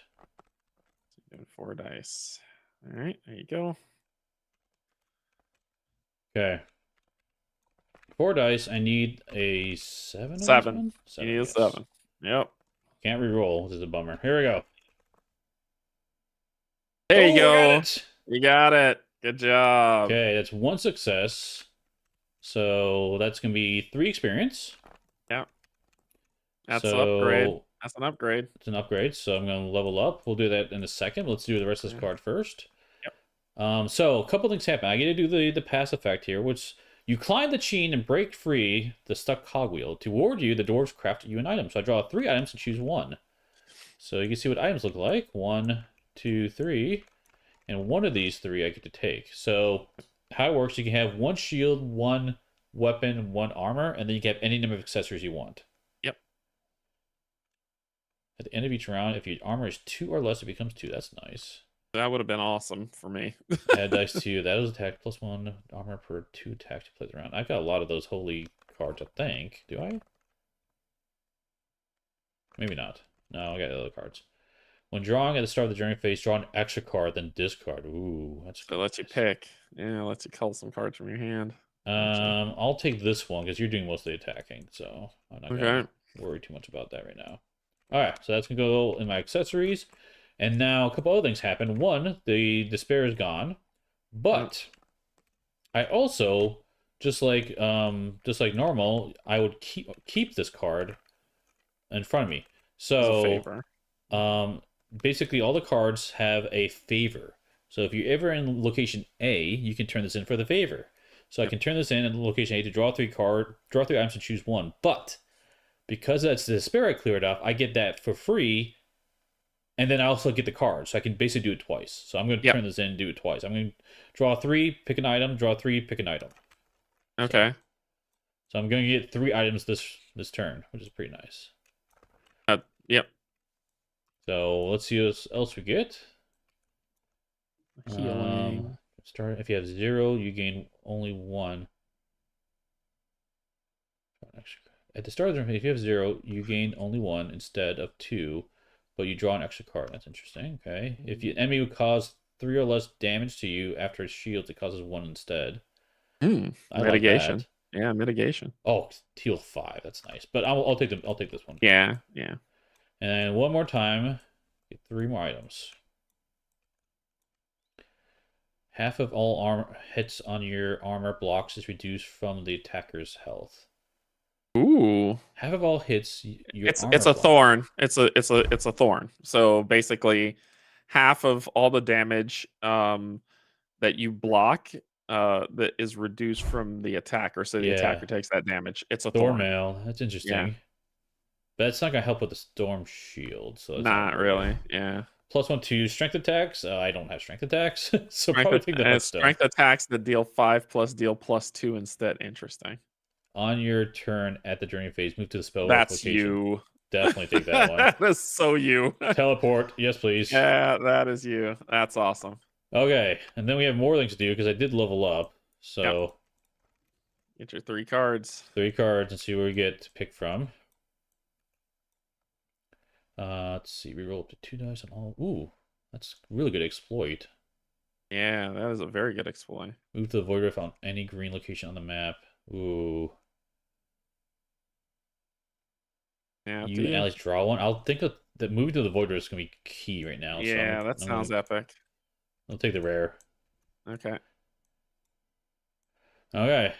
Doing 4 dice. All right, there you go. Okay. 4 dice, I need a 7 on this 7. one? You 7, need a yes. 7. Yep. Can't re-roll, this is a bummer. Here we go. There you Oh, I go. got it! You got it. Good job. Okay, that's 1 success. So that's gonna be 3 experience. Yep. That's an So upgrade. That's an upgrade. it's an upgrade, so I'm gonna level up. We'll do that in a second. Let's do the rest of this Yeah. card first. Yep. So a couple things happen. I get to do the pass effect here, which you climb the chain and break free the stuck cogwheel. Toward you, the dwarves craft you an item. So I draw 3 items and choose 1. So you can see what items look like. 1, 2, 3. And one of these 3 I get to take. So how it works, you can have 1 shield, 1 weapon, 1 armor, and then you can have any number of accessories you want. Yep. At the end of each round, if your armor is 2 or less, it becomes 2. That's nice. That would have been awesome for me. Add dice to you. That is attack plus 1 armor per 2 attack to play the round. I've got a lot of those holy cards, I think. Do I? Maybe not. No, I got other cards. When drawing at the start of the journey phase, draw an extra card, then discard. Ooh, that's So it lets you pick. Yeah, it lets you cull some cards from your hand. I'll take this one because you're doing most of the attacking, so I'm not gonna worry too much about that right now. All right, so that's gonna go in my accessories, and now a couple other things happen. One, the despair is gone, but I also just like normal, I would keep this card in front of me. As a So favor. basically all the cards have a favor. So if you're ever in location A, you can turn this in for the favor. So I can turn this in location A to draw 3 items and choose 1. But because that's the despair I cleared off, I get that for free. And then I also get the card. So I can basically do it twice. So I'm going to turn this in and do it twice. I'm going to draw 3, pick an item, draw 3, pick an item. Okay. So I'm going to get 3 items this turn, which is pretty nice. Yep. So let's see what else we get. Healing. Start if you have 0, you gain only 1. At the start of the turn, if you have 0, you gain only 1 instead of 2, but you draw an extra card. That's interesting. Okay. If your enemy would cause 3 or less damage to you after it shields, it causes 1 instead. I mitigation. Like that. Yeah, mitigation. Oh, heal 5. That's nice. But I'll take them. I'll take this one. Yeah. And one more time, get 3 more items. Half of all armor hits on your armor blocks is reduced from the attacker's health. Ooh. Half of all hits your It's armor a block. thorn. It's a thorn. So basically, half of all the damage that you block that is reduced from the attacker. So the attacker takes that damage. It's a thorn. Mail. That's interesting. Yeah. But it's not gonna help with the storm shield. So Not really. Yeah. +1 to strength attacks. I don't have strength attacks, so probably take the strength attacks that deal 5 plus deal +2 instead. Interesting. On your turn at the journey phase, move to the spell That's location. you. Definitely take that one. That is so you. Teleport. Yes, please. Yeah, that is you. That's awesome. Okay, and then we have more things to do because I did level up. So get your 3 cards. 3 cards and see where we get to pick from. Let's see. Reroll up to 2 dice on all. Ooh, that's really good exploit. Yeah, that is a very good exploit. Move to the void rift on any green location on the map. Ooh. Yeah, up to You and you. Alex draw one. I'll think of that moving to the void rift is gonna be key right now. So Yeah, that I'm gonna sounds epic. I'll take the rare. Okay. Okay.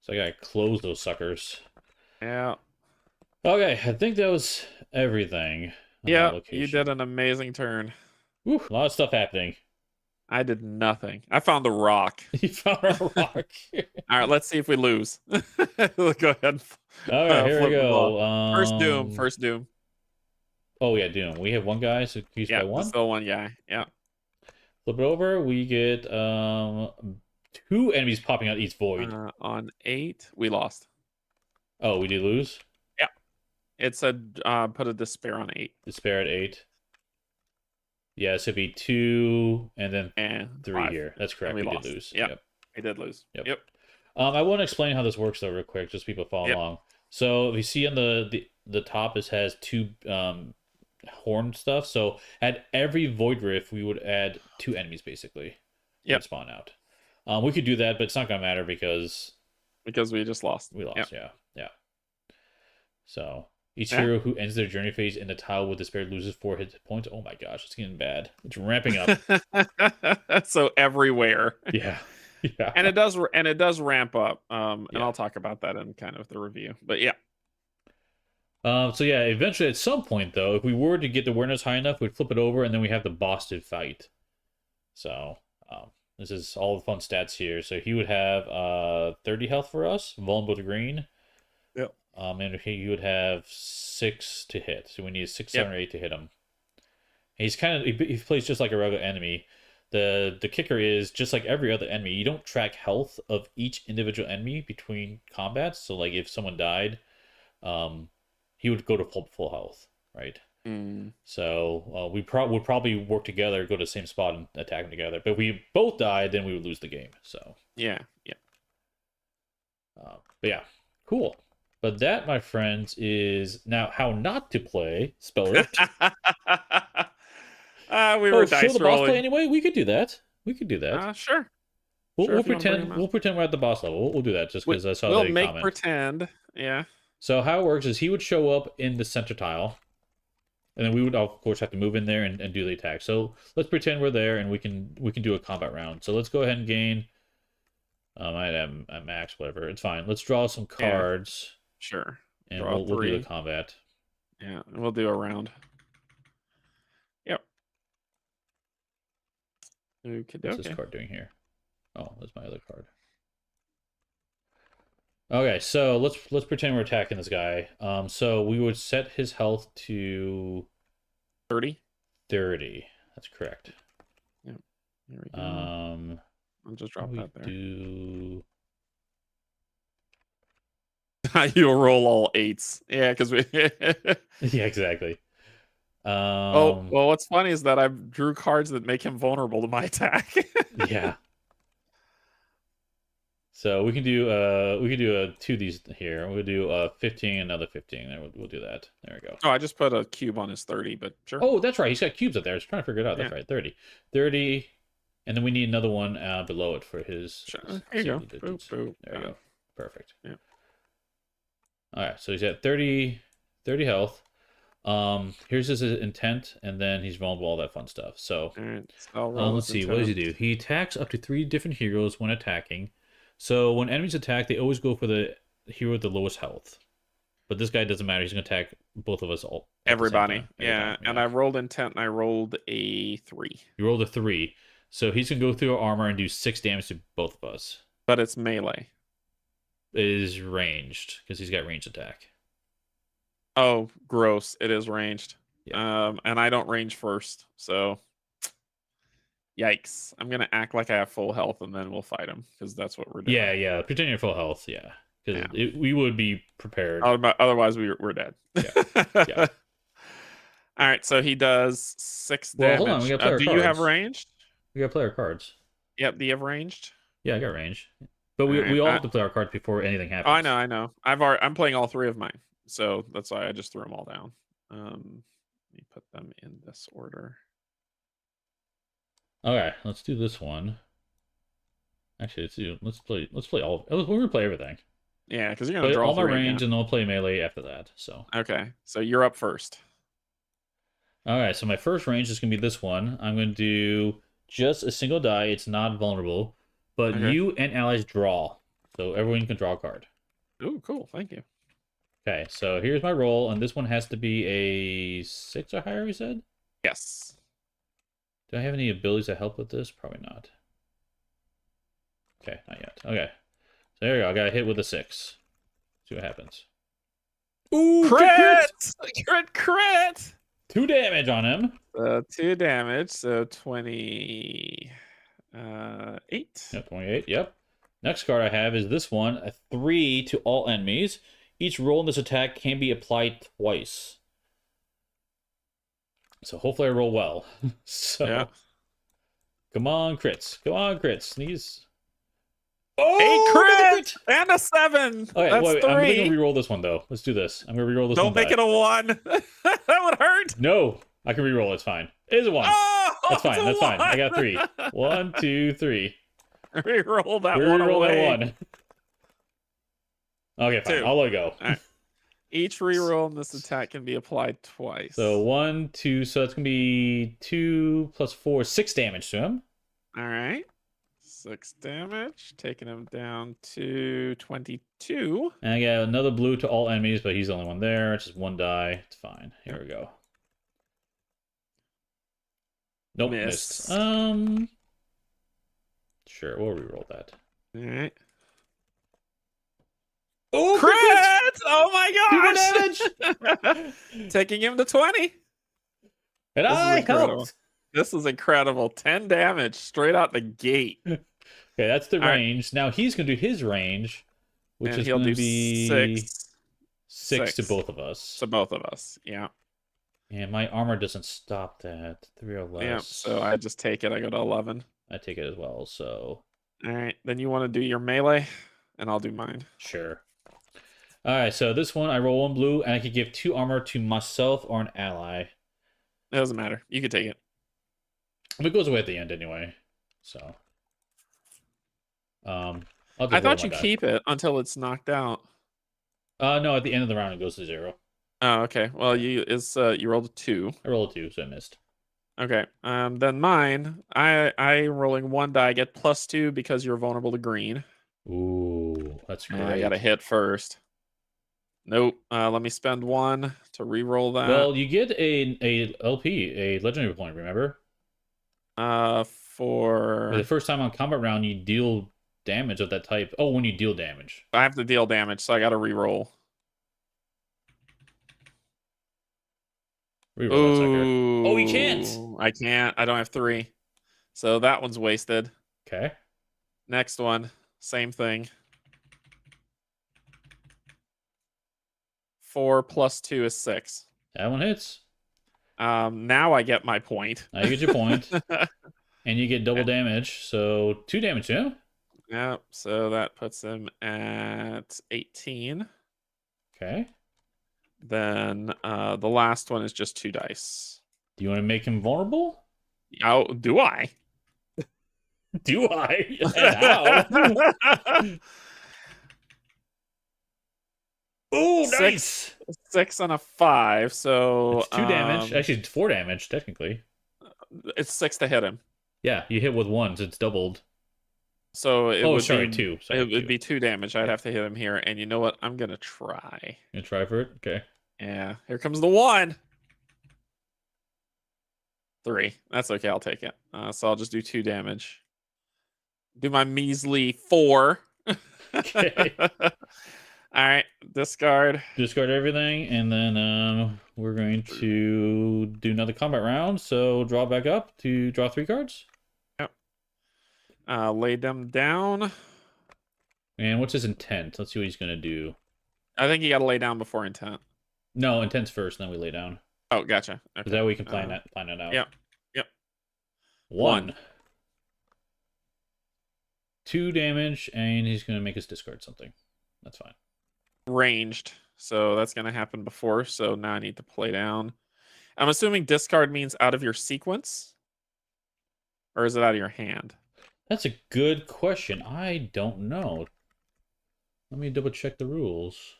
So I gotta close those suckers. Yeah. Okay, I think that was everything on that Yeah, you did location. an amazing turn. Woo, a lot of stuff happening. I did nothing. I found the rock. You found a rock. All right, let's see if we lose. Go ahead and Okay, here we flip the ball. go. First doom. First doom. Oh yeah, Doom. We have one guy, so increased Yeah, by there's one. still one guy. Yeah. Flip it over. We get two enemies popping out each void. On 8, we lost. Oh, we did lose. Yeah. It said put a despair on 8. Despair at 8. Yeah, so it'd be 2 and then And 3 5. here. That's correct. And we We lost. did lose. Yep. Yep. We did lose. Yep. Yep. I want to explain how this works though, real quick, just so people follow Yep. along. So if you see on the top, it has two horn stuff. So at every void rift, we would add 2 enemies basically. Yep. Spawn out. We could do that, but it's not gonna matter because we just lost. we lost. Yep. Yeah. So each Yeah. hero who ends their journey phase in the tile with despair loses 4 hit points. Oh my gosh, it's getting bad. It's ramping up. So everywhere. Yeah. Yeah. And it does ramp up. And Yeah. I'll talk about that in kind of the review. But yeah. So yeah, eventually at some point though, if we were to get the awareness high enough, we'd flip it over and then we have the boss to fight. So this is all the fun stats here. So he would have 30 health for us, vulnerable to green. Yep. And he would have 6 to hit. So we need 6, 7, or 8 to hit him. And he's kind of he plays just like a regular enemy. The kicker is just like every other enemy, you don't track health of each individual enemy between combats. So like if someone died, he would go to full health, right? Mm. So we would probably work together, go to the same spot and attack them together. But if we both died, then we would lose the game. So Yeah. but yeah, cool. But that, my friends, is now how not to play Spellrift. We were show dice the boss play rolling. anyway. We could do that. We could do that. Sure. We'll, Sure, we'll if you wanna bring pretend. him out. We'll pretend we're at the boss level. We'll do that just because I saw We'll the make comment. pretend. Yeah. So how it works is he would show up in the center tile, and then we would of course have to move in there and do the attack. So let's pretend we're there and we can do a combat round. So let's go ahead and gain. I am at max, whatever. It's fine. Let's draw some cards. Sure. And Draw we'll do 3. the combat. Yeah, and we'll do a round. Yep. What's Okay. this card doing here? Oh, that's my other card. Okay, so let's pretend we're attacking this guy. So we would set his health to 30. 30. That's correct. Yep. Here we go. I'll just drop that there. You'll roll all 8s. Yeah, because we. Yeah, exactly. Well, what's funny is that I drew cards that make him vulnerable to my attack. Yeah. So we can do 2 of these here. We'll do 15, another 15. Then we'll do that. There we go. Oh, I just put a cube on his 30, but sure. Oh, that's right. He's got cubes up there. I was trying to figure it out. That's right. 30. 30. And then we need another one below it for his. Sure. There you go. Boop, Boop. there you go. Perfect. Yeah. All right. So he's at 30 health. Here's his intent, and then he's vulnerable, all that fun stuff. So let's see. What does he do? He attacks up to 3 different heroes when attacking. So when enemies attack, they always go for the hero with the lowest health. But this guy doesn't matter. He's going to attack both of us all. Everybody. Yeah. And I rolled intent and I rolled a 3. You rolled a 3. So he's going to go through our armor and do 6 damage to both of us. But it's melee. It is ranged because he's got ranged attack. Oh, gross. It is ranged. Yeah. And I don't range first. So yikes. I'm going to act like I have full health and then we'll fight him because that's what we're doing. Yeah. Pretend you're full health. Yeah. Because we would be prepared. Otherwise, we're dead. Yeah. All right. So he does 6 damage. Hold on. We got player do cards. you have ranged? We got player cards. Yep. Do you have ranged? Yeah, I got range. But we all have to play our cards before anything happens. Oh, I know. I'm playing all 3 of mine. So that's why I just threw them all down. Let me put them in this order. Okay, let's do this one. Actually, let's play all. We're gonna play everything. Yeah, because you're gonna Play draw all my 3 range, again. and then I'll play melee after that. So, Okay, so you're up first. all right. So my first range is gonna be this one. I'm gonna do just a single die. It's not vulnerable, but Okay. you and allies draw, so everyone can draw a card. Ooh, cool. Thank you. Okay, so here's my roll, and this one has to be a 6 or higher. You said. Yes. Do I have any abilities that help with this? Probably not. Okay, not yet. Okay, so there we go. I got a hit with a 6. See what happens. Ooh, crit, Crit! crit! Crit! 2 damage on him. 2 damage, so 28. Yep, 28. Yep. Next card I have is this one, a 3 to all enemies. Each roll in this attack can be applied twice. So hopefully I roll well. So Yeah. come on, crits. Come on, crits. These. 8 Oh, crit! And a 7! Okay, That's wait, 3! I'm gonna re-roll this one though. Let's do this. I'm gonna re-roll this Don't one. make it a 1! That would hurt! No, I can re-roll. It's fine. It is a 1. Oh! That's fine. It's a That's fine. I got 3. 1! 1, 2, 3. Reroll that We one re-roll that away. 1. Okay, fine. 2. I'll let it go. All right. Each reroll in this attack can be applied twice. So 1, 2, so that's gonna be 2 plus 4, 6 damage to him. All right. 6 damage, taking him down to 22. And I got another blue to all enemies, but he's the only one there. It's just 1 die. It's fine. Here we go. Nope, missed. Sure, we'll reroll that. All right. Oh, Crit! Oh my gosh! gosh! Taking him to 20. And This is I incredible. helped! This is incredible. 10 damage straight out the gate. Okay, that's the All right. range. Now he's going to do his range, which And is he'll going to do be 6 6 to Six. both of us. to both of us. Yeah. And my armor doesn't stop that. 3 or less. Yeah. So I just take it. I go to 11. I take it as well, so All right. Then you want to do your melee, and I'll do mine. sure. All right, so this one I roll 1 blue, and I can give 2 armor to myself or an ally. It doesn't matter. You can take it. It goes away at the end anyway, so I'll just I roll thought my you die. keep it until it's knocked out. No, at the end of the round it goes to 0. Oh, okay. Well, you rolled a 2. I rolled a 2, so I missed. Okay. Then mine, I rolling 1 die, get +2 because you're vulnerable to green. Ooh, that's great. And I got to hit first. Nope. Let me spend 1 to re-roll that. Well, you get a LP, a legendary point. Remember? For The first time on combat round, you deal damage of that type. Oh, when you deal damage. I have to deal damage, so I got to re-roll. Reroll that sucker. Oh, you can't. I can't. I don't have 3. So that one's wasted. Okay. Next one, same thing. 4 + 2 is 6. That one hits. Now I get my point. Now you get your point. And you get double damage, so 2 damage to him. Yep, so that puts him at 18. Okay. Then the last one is just 2 dice. Do you want to make him vulnerable? Oh, do I? Do I? How? Oh, nice! 6 and a 5, so It's 2 damage. Actually, it's 4 damage, technically. it's 6 to hit him. Yeah, you hit with 1, so it's doubled. So it Oh, would sorry, be 2. Sorry, it would 2. be 2 damage. I'd have to hit him here, and you know what? I'm gonna try. You gonna try for it? Okay. Yeah, here comes the 1. 3. That's okay. I'll take it. So I'll just do 2 damage. Do my measly 4. Okay. All right. Discard. Discard everything, and then we're going to do another combat round. So draw back up to draw 3 cards. Yep. Lay them down. And what's his intent? Let's see what he's gonna do. I think you got to lay down before intent. No, intent's first, then we lay down. Oh, gotcha. Is Okay. that way we can plan it out? Yep. Yep. 1. 2 damage, and he's gonna make us discard something. That's fine. Ranged. So that's going to happen before. So now I need to play down. I'm assuming discard means out of your sequence, or is it out of your hand? That's a good question. I don't know. Let me double check the rules.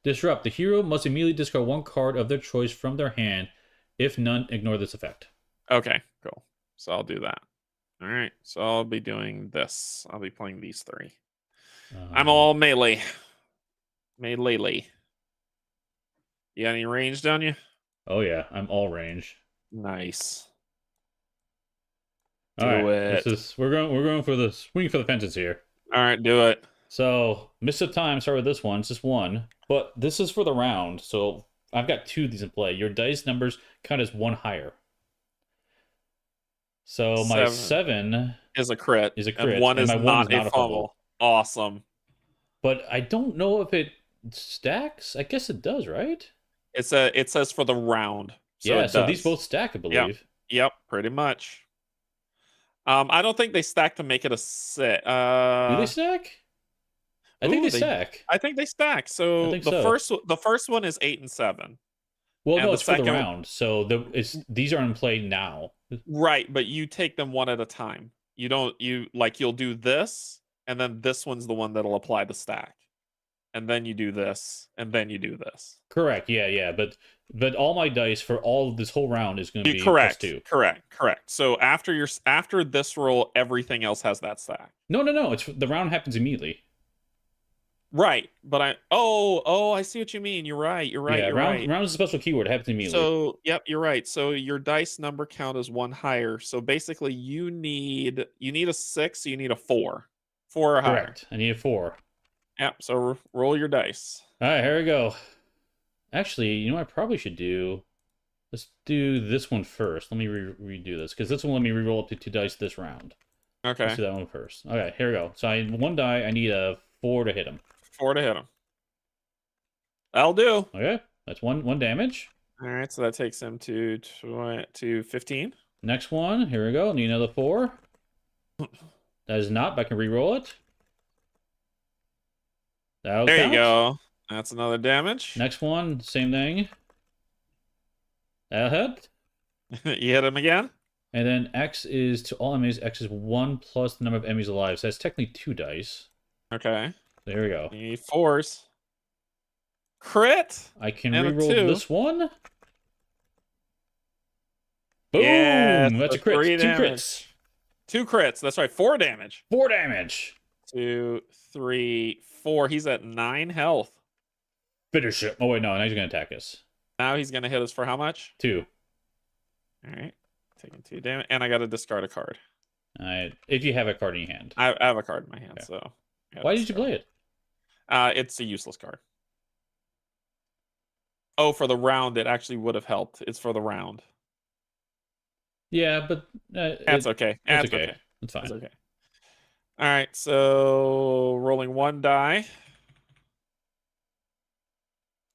Disrupt. The hero must immediately discard one card of their choice from their hand. If none, ignore this effect. Okay, cool. So I'll do that. All right. So I'll be doing this. I'll be playing these three. I'm all melee. Melee. You got any range on you? Oh yeah, I'm all range. Nice. All Do right, it. we're going for the swing for the fences here. All right, do it. So Mist of Time. Start with this one. It's just one, but this is for the round. So I've got two of these in play. Your dice numbers count as one higher. So my 7 is a crit, is a and crit, one and is my 1 is not a not a fumble. fumble. Awesome. But I don't know if it stacks. I guess it does, right? It says for the round, so Yeah. it So these does. both stack, I Yep. believe. Yep. Pretty much. I don't think they stack to make it a set. Do they stack? I think they stack. I think they stack. I So think so. the first one is 8 and 7, Well, and no, the it's for the second round. So these are in play now. right, but you take them one at a time. You don't you'll do this, and then this one's the one that'll apply the stack, and then you do this, and then you do this. Correct. Yeah, yeah. But all my dice for all of this whole round is going to be Correct, +2. correct. So after this roll, everything else has that stack. No. It's the round happens immediately. Right, but I see what you mean. You're right. Yeah, You're right. round is a special keyword. It happens immediately. So, yep, you're right. So your dice number count is one higher. So basically, you need a 6. So you need a 4, 4 or higher. Correct. I need a 4. Yep. So roll your dice. All right, here we go. Actually, you know what I probably should do? Let's do this one first. Let me redo this because this will let me reroll up to 2 dice this round. Okay. Let's do that one first. Okay, here we go. So I 1 die. I need a 4 to hit him. 4 to hit him. That'll do. Okay, that's one damage. All right. So that takes him to 15. Next one. Here we go. Need another 4. That is not, but I can reroll it. That'll There count. you go. That's another damage. Next one, same thing. That'll hit. You hit him again. And then X is to all enemies. X is 1 plus the number of enemies alive. So that's technically 2 dice. Okay. There we go. You need 4s. Crit. I can And a reroll 2. this one. Boom! Yeah, That's so a crit. 3 2 damage. crits. 2 crits. That's right. 4 damage. 4 damage. 2, 3, 4. He's at 9 health. Finish it. Oh, wait, no. Now he's going to attack us. Now he's going to hit us for how much? 2. All right. Taking 2 damage. And I got to discard a card. All right. If you have a card in your hand. I have a card in my hand, Okay. so. Why did you play it? It's a useless card. Oh, for the round, it actually would have helped. It's for the round. Yeah, but That's okay. That's That's okay. okay. It's fine. That's okay. All right, so rolling 1 die.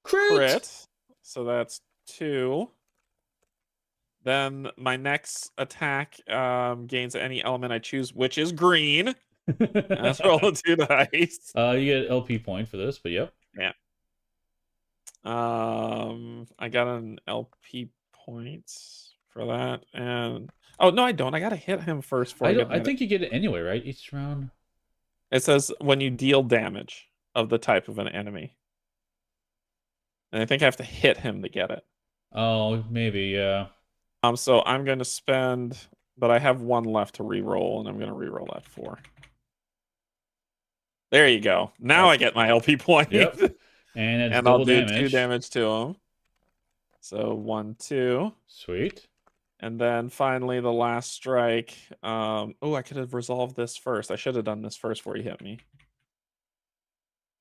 Crit. So that's 2. Then my next attack gains any element I choose, which is green. Let's roll the 2 dice. You get LP point for this, but yep. Yeah. I got an LP points for that, and oh no, I don't. I gotta hit him first. I think you get it anyway, right? Each round. It says when you deal damage of the type of an enemy, and I think I have to hit him to get it. Oh, maybe, yeah. So I'm gonna spend, but I have 1 left to re-roll, and I'm gonna re-roll that 4. There you go. Now I get my LP point. Yep. And it's I'll do damage. 2 damage to him. So 1, 2. Sweet. And then finally the last strike. Oh, I could have resolved this first. I should have done this first before he hit me.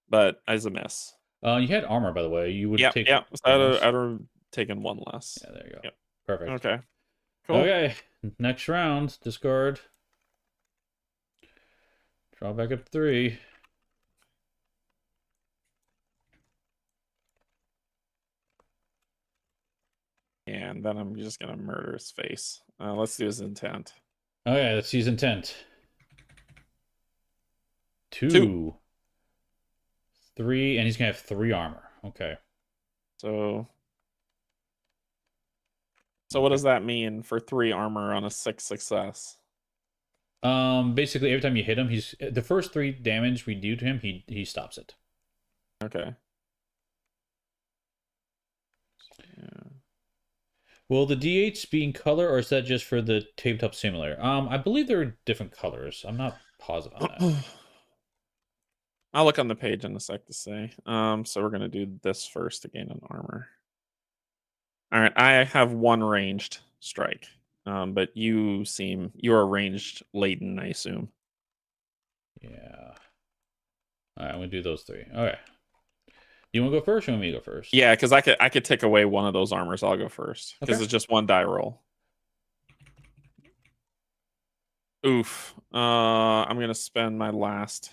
But as a miss. You had armor, by the way. You would take. Yeah. So I'd have taken 1 less. Yeah, there you go. Yep. Perfect. Okay. Cool. Okay. Next round, discard. Draw back up 3. And then I'm just gonna murder his face. Let's do his intent. Okay, let's use intent. 2. 2. 3, and he's gonna have 3 armor. Okay. So what Okay. does that mean for 3 armor on a 6 success? Basically, every time you hit him, he's the first 3 damage we do to him, he stops it. Okay. Yeah. Will the DH be in color, or is that just for the tabletop simulator? I believe there are different colors. I'm not positive on that. I'll look on the page in a sec to say. So we're gonna do this first to gain an armor. All right, I have 1 ranged strike. But you're ranged laden, I assume. Yeah. All right, I'm gonna do those 3. Okay. You want to go first, or you want me to go first? Yeah, because I could take away one of those armors. I'll go first because Okay. it's just 1 die roll. Oof. I'm gonna spend my last.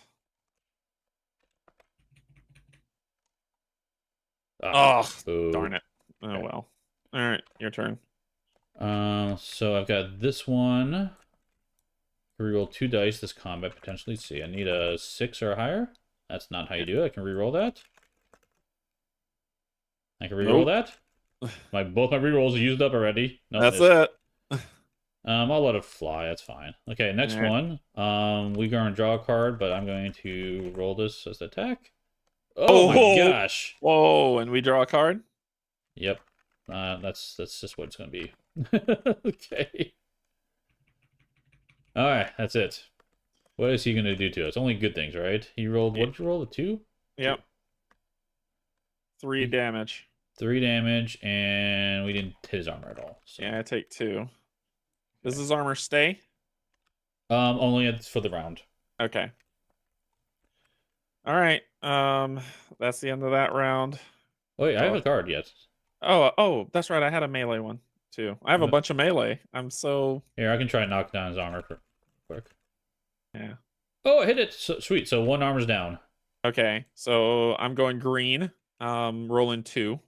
Oh, Boo. darn it. Oh Okay. well. All right, your turn. So I've got this one. Reroll 2 dice this combat potentially. See, I need a 6 or higher. That's not how you do it. I can reroll that. I can reroll Nope. that. Both my rerolls are used up already. Nope, That's it. I'll let it fly. That's fine. Okay, next All right. one. We're going to draw a card, but I'm going to roll this as attack. Oh my Oh, gosh. whoa! And we draw a card. Yep. That's just what it's going to be. Okay. All right, that's it. What is he going to do to us? Only good things, right? He rolled, what did you roll? A 2? Yep. 3 He- damage. 3 damage, and we didn't hit his armor at all. So. Yeah, I take 2. Does his armor stay? Only it's for the round. Okay. All right. That's the end of that round. Oh, wait, I have Draw. a card yet. Oh, that's right. I had a melee one too. I have a bunch of melee. I'm so Here, I can try and knock down his armor quick. yeah. Oh, I hit it. So, sweet. So 1 armor's down. Okay, so I'm going green. Rolling 2.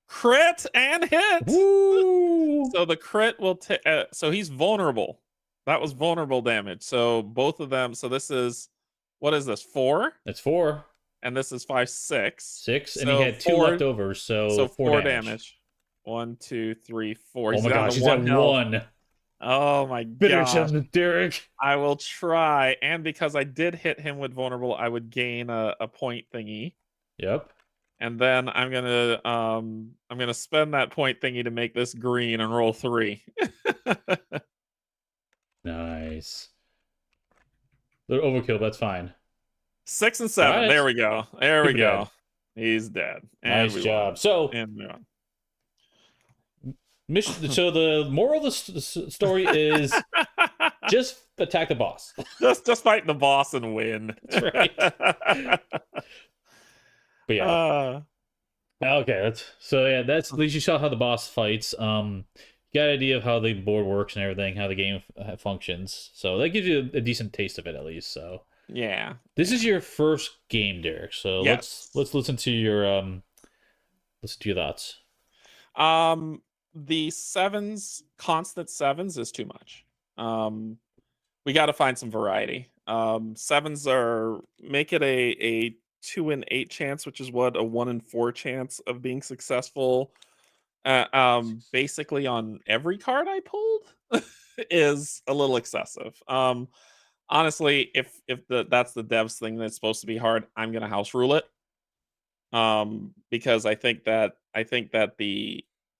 Crit and hit. Woo! So the crit will take. So he's vulnerable. That was vulnerable damage. So both of them. So this is, what is this? 4, That's 4. and this is 5, 6. 6, and he So had 2 4. left over, so So 4 4 damage. damage. 1, 2, 3, 4. Oh He's my down gosh, to he's at 1 health. 1. Oh my Finish gosh. him, Derrick. I will try, and because I did hit him with vulnerable, I would gain a point thingy. Yep. And then I'm gonna spend that point thingy to make this green and roll 3. Nice. Little overkill, that's fine. 6 and 7. Got There it. we go. There we Super go. dead. He's dead. And Nice we job. won. So, And we won. so the moral of the story is just attack the boss. just fight the boss and win. That's right. But yeah. Okay, that's at least you saw how the boss fights. You got an idea of how the board works and everything, how the game functions. So that gives you a decent taste of it at least. So Yeah. this is your first game, Derrick. So Yes. let's listen to your thoughts. The constant sevens is too much. We got to find some variety. Sevens make it a 2 in 8 chance, which is what a 1 in 4 chance of being successful. Basically on every card I pulled is a little excessive. Honestly, if that's the devs thing that's supposed to be hard, I'm gonna house rule it. Because I think that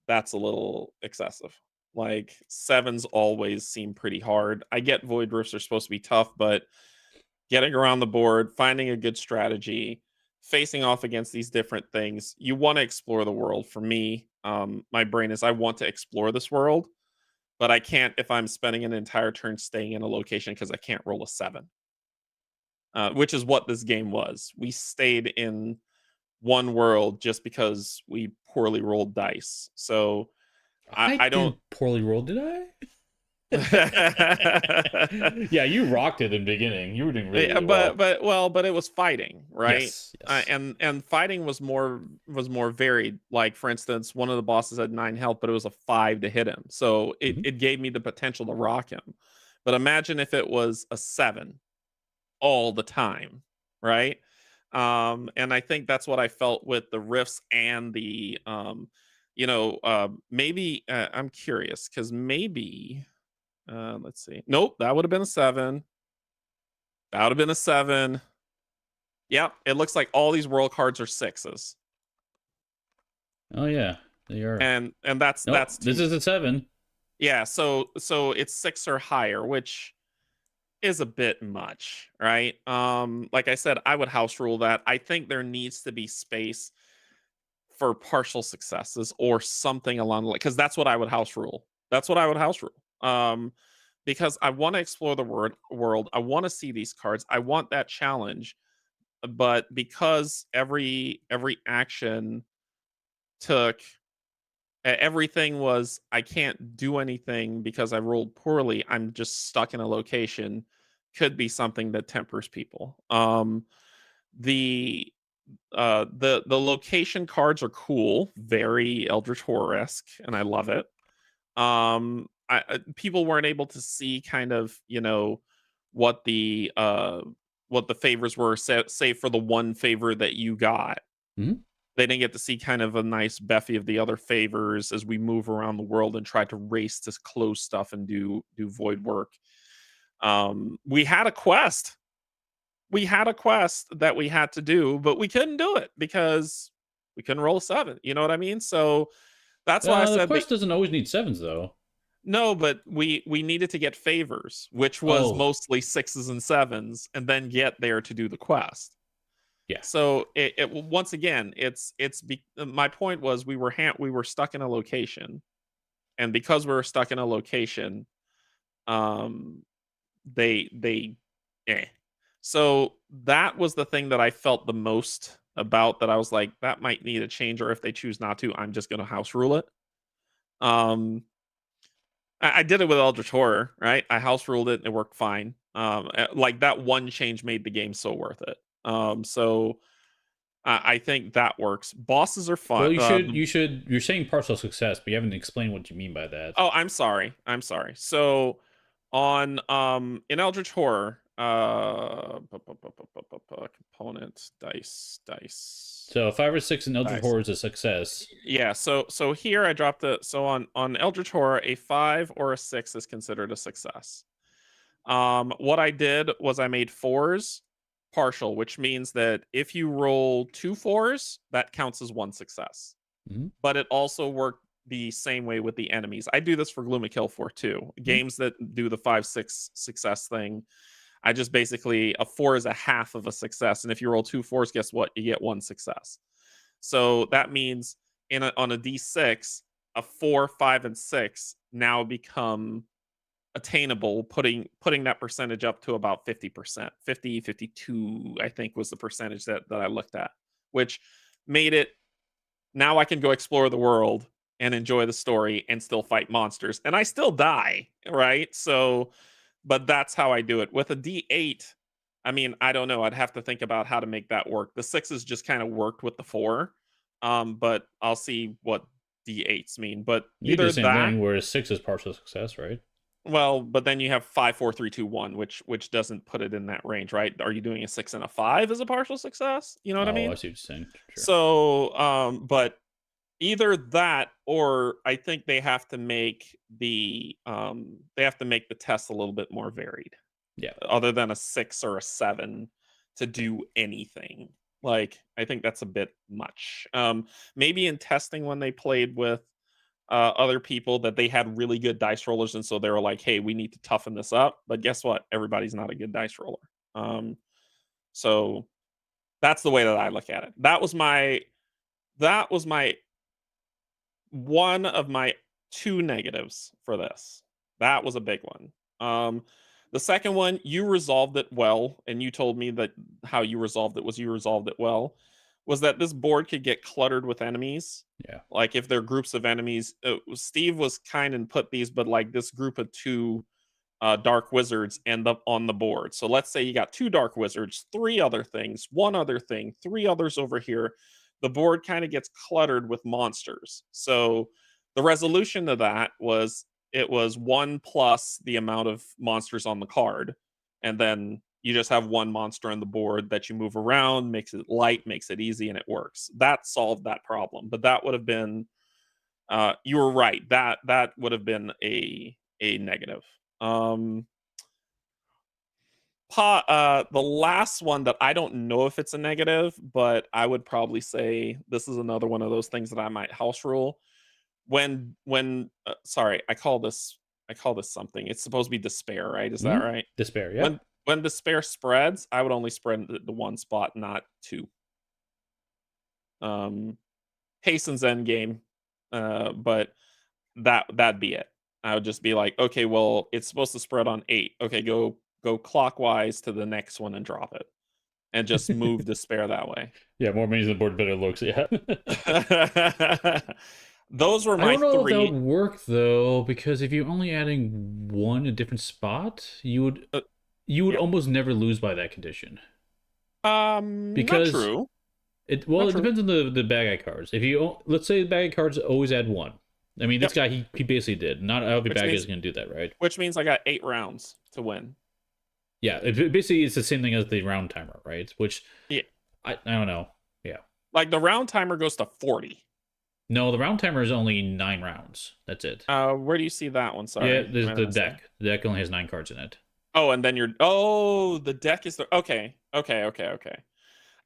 that's a little excessive. Like, sevens always seem pretty hard. I get void rifts are supposed to be tough, but getting around the board, finding a good strategy, facing off against these different things, you want to explore the world. For me, my brain is I want to explore this world, but I can't if I'm spending an entire turn staying in a location because I can't roll a 7. Which is what this game was. We stayed in one world just because we poorly rolled dice. So I don't. didn't poorly roll, did I? Yeah, you rocked it in the beginning. You were doing really, really well. But it was fighting, right? Yes. Yes. And fighting was more varied. Like, for instance, one of the bosses had 9 health, but it was a 5 to hit him, so it gave me the potential to rock him. But imagine if it was a 7, all the time, right? And I think that's what I felt with the rifts and the maybe I'm curious because maybe let's see. Nope, that would have been a 7. That would have been a 7. Yep, it looks like all these world cards are 6s. Oh yeah, they are. And that's Nope, this too. is a 7. Yeah, so it's 6 or higher, which is a bit much, right? Like I said, I would house rule that. I think there needs to be space for partial successes or something along the line, because that's what I would house rule. That's what I would house rule. Because I want to explore the world. I want to see these cards. I want that challenge. But because every action took everything was I can't do anything because I rolled poorly. I'm just stuck in a location. Could be something that tempers people. The the location cards are cool, very Eldritch Horror-esque, and I love it. People weren't able to see kind of what the uh what the favors were, say for the one favor that you got. Mhm. They didn't get to see kind of a nice beffy of the other favors as we move around the world and try to race to close stuff and do void work. We had a quest. We had a quest that we had to do, but we couldn't do it because we couldn't roll a 7. You know what I mean? So that's why I The said quest doesn't always need 7s though. no, but we needed to get favors, which was Oh mostly 6s and 7s, and then get there to do the quest. yeah. So once again, my point was we were stuck in a location, and because we were stuck in a location, um, they eh. So that was the thing that I felt the most about, that I was like, that might need a change, or if they choose not to, I'm just gonna house rule it. Um, I did it with Eldritch Horror, right? I house ruled it and it worked fine. Like that one change made the game so worth it. So I think that works. Bosses are fun. Well, you're saying partial success, but you haven't explained what you mean by that. Oh, I'm sorry. I'm sorry. So on in Eldritch Horror, component So 5 or 6 in Eldritch dice. Horror is a success. Yeah. So here I dropped the so on Eldritch Horror, a 5 or a 6 is considered a success. What I did was I made 4s partial, which means that if you roll 2 4s, that counts as one success. Mhm. But it also worked the same way with the enemies. I do this for Gloomy Kill for too. Mhm. Games that do the 5 6 success thing, I just basically a 4 is a half of a success, and if you roll 2 4s, guess what? You get one success. So that means on a d6, a 4, 5, and 6 now become attainable, putting that percentage up to about 50%. 50, 52, I think was the percentage that I looked at, which made it now I can go explore the world and enjoy the story and still fight monsters. And I still die, right? So, but that's how I do it. With a D8, I mean, I don't know. I'd have to think about how to make that work. The 6s just kind of worked with the 4. But I'll see what D8s mean. But You do the either same that, thing, whereas 6 is partial success, right? well, but then you have 5 4 3 2 1, which doesn't put it in that range, right? Are you doing a 6 and a 5 as a partial success? You know what I Oh, I mean? see what you're saying. Sure. So, but either that, or I think they have to make the test a little bit more varied, Yeah. other than a 6 or a 7 to do anything. Like, I think that's a bit much. Maybe in testing when they played with other people, that they had really good dice rollers, and so they were like, "Hey, we need to toughen this up." But guess what? Everybody's not a good dice roller. So that's the way that I look at it. That was my one of my 2 negatives for this. That was a big one. The second one, you resolved it well, and you told me that how you resolved it was you resolved it well, was that this board could get cluttered with enemies. Yeah. Like if there are groups of enemies, Steve was kind and put these, but like this group of 2 dark wizards end up on the board. So let's say you got 2 dark wizards, 3 other things, 1 other thing, 3 others over here. The board kind of gets cluttered with monsters. So the resolution to that was it was 1 plus the amount of monsters on the card. And then You just have one monster on the board that you move around, makes it light, makes it easy, and it works. That solved that problem. But that would have been you were right. That would have been a negative. Um the last one that I don't know if it's a negative, but I would probably say this is another one of those things that I might house rule. Sorry, I call this something. It's supposed to be despair, right? Is that Hmm. right? Despair. When Yep. when despair spreads, I would only spread the one spot, not two. Um Hastens endgame. But that'd be it. I would just be like, okay, well, it's supposed to spread on 8. Okay, go clockwise to the next one and drop it. And just move despair that way. Yeah, more minis on the board, better looks. Yeah. Those were I my don't know if that would 3. work though, because if you're only adding one in a different spot, Uh, you would yeah. almost never lose by that condition. Not Because true. well, Not it true. depends on the bad guy cards. If you let's say the bad guy cards always add one. I mean, this Yep. guy he basically did. Not every Which bad guy is means going to do that, right? which means I got 8 rounds to win. Yeah, basically it's the same thing as the round timer, right? Which Yeah. I don't know. Yeah. Like the round timer goes to 40. No, the round timer is only 9 rounds. That's it. Where do you see that one? Yeah, Sorry. there's Where did the I say? deck. The deck only has 9 cards in it. Oh, and then the deck is the okay. Okay, okay, okay.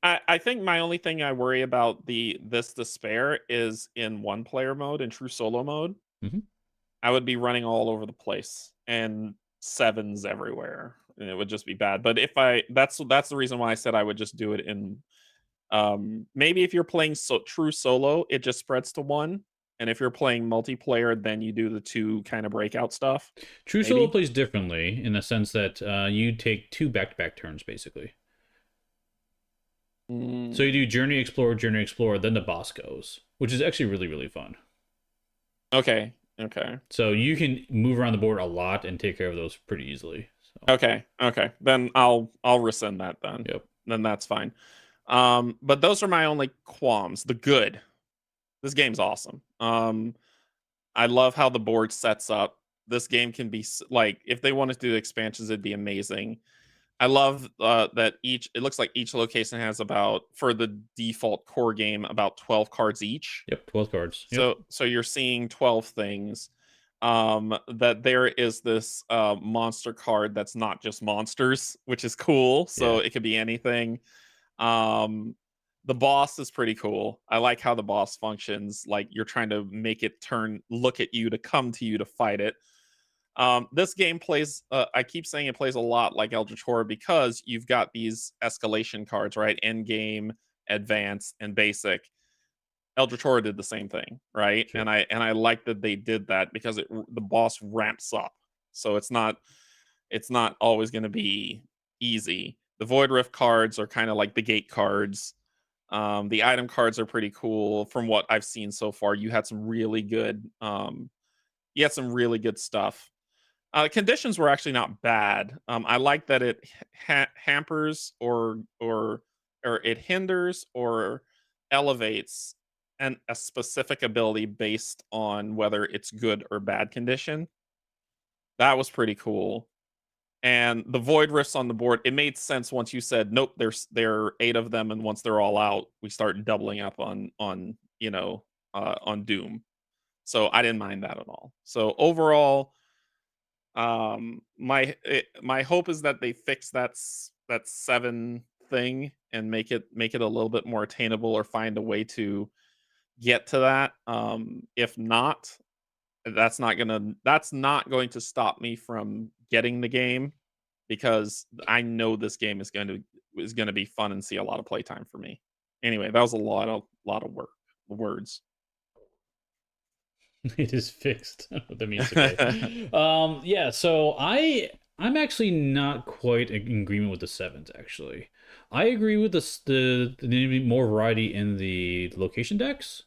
I think my only thing I worry about this despair is in one player mode, in true solo mode. Hmm. I would be running all over the place and sevens everywhere. And it would just be bad. But if I that's the reason why I said I would just do it in maybe if you're playing true solo, it just spreads to 1. And if you're playing multiplayer, then you do the 2 kind of breakout stuff. True Solo Maybe. plays differently in the sense that you take 2 back-to-back turns, basically. So you Mm, do Journey Explorer, then the boss goes, which is actually really, really fun. okay. Okay. So you can move around the board a lot and take care of those pretty easily. So, Okay, okay. Then I'll rescind that then. yep. Then that's fine. But those are my only qualms. The good. This game's awesome. I love how the board sets up. This game can be like if they wanted to do expansions, it'd be amazing. I love that it looks like each location has about for the default core game about 12 cards each. Yep, 12 cards. Yep. So you're seeing 12 things. That there is this monster card that's not just monsters, which is cool. So Yeah. it could be anything. Um the boss is pretty cool. I like how the boss functions. Like you're trying to make it look at you to come to you to fight it. This game plays I keep saying it plays a lot like Eldritch Horror because you've got these escalation cards, right? End game, advanced, and basic. Eldritch Horror did the same thing, right? Sure. And I like that they did that because the boss ramps up. So it's not always going to be easy. The Void Rift cards are kind of like the gate cards. The item cards are pretty cool from what I've seen so far. You had some really good stuff. Conditions were actually not bad. I like that it hampers or it hinders or elevates a specific ability based on whether it's good or bad condition. That was pretty cool. And the void rifts on the board, it made sense once you said, nope, there are 8 of them, and once they're all out, we start doubling up on Doom. So I didn't mind that at all. So overall, my hope is that they fix that 7 thing and make it a little bit more attainable or find a way to get to that. If not, that's not going to stop me from getting the game because I know this game is going to be fun and see a lot of playtime for me. Anyway, that was a lot of words. It is fixed. What that means, okay. Yeah, so I'm actually not quite in agreement with the sevens, actually. I agree with the need more variety in the location decks.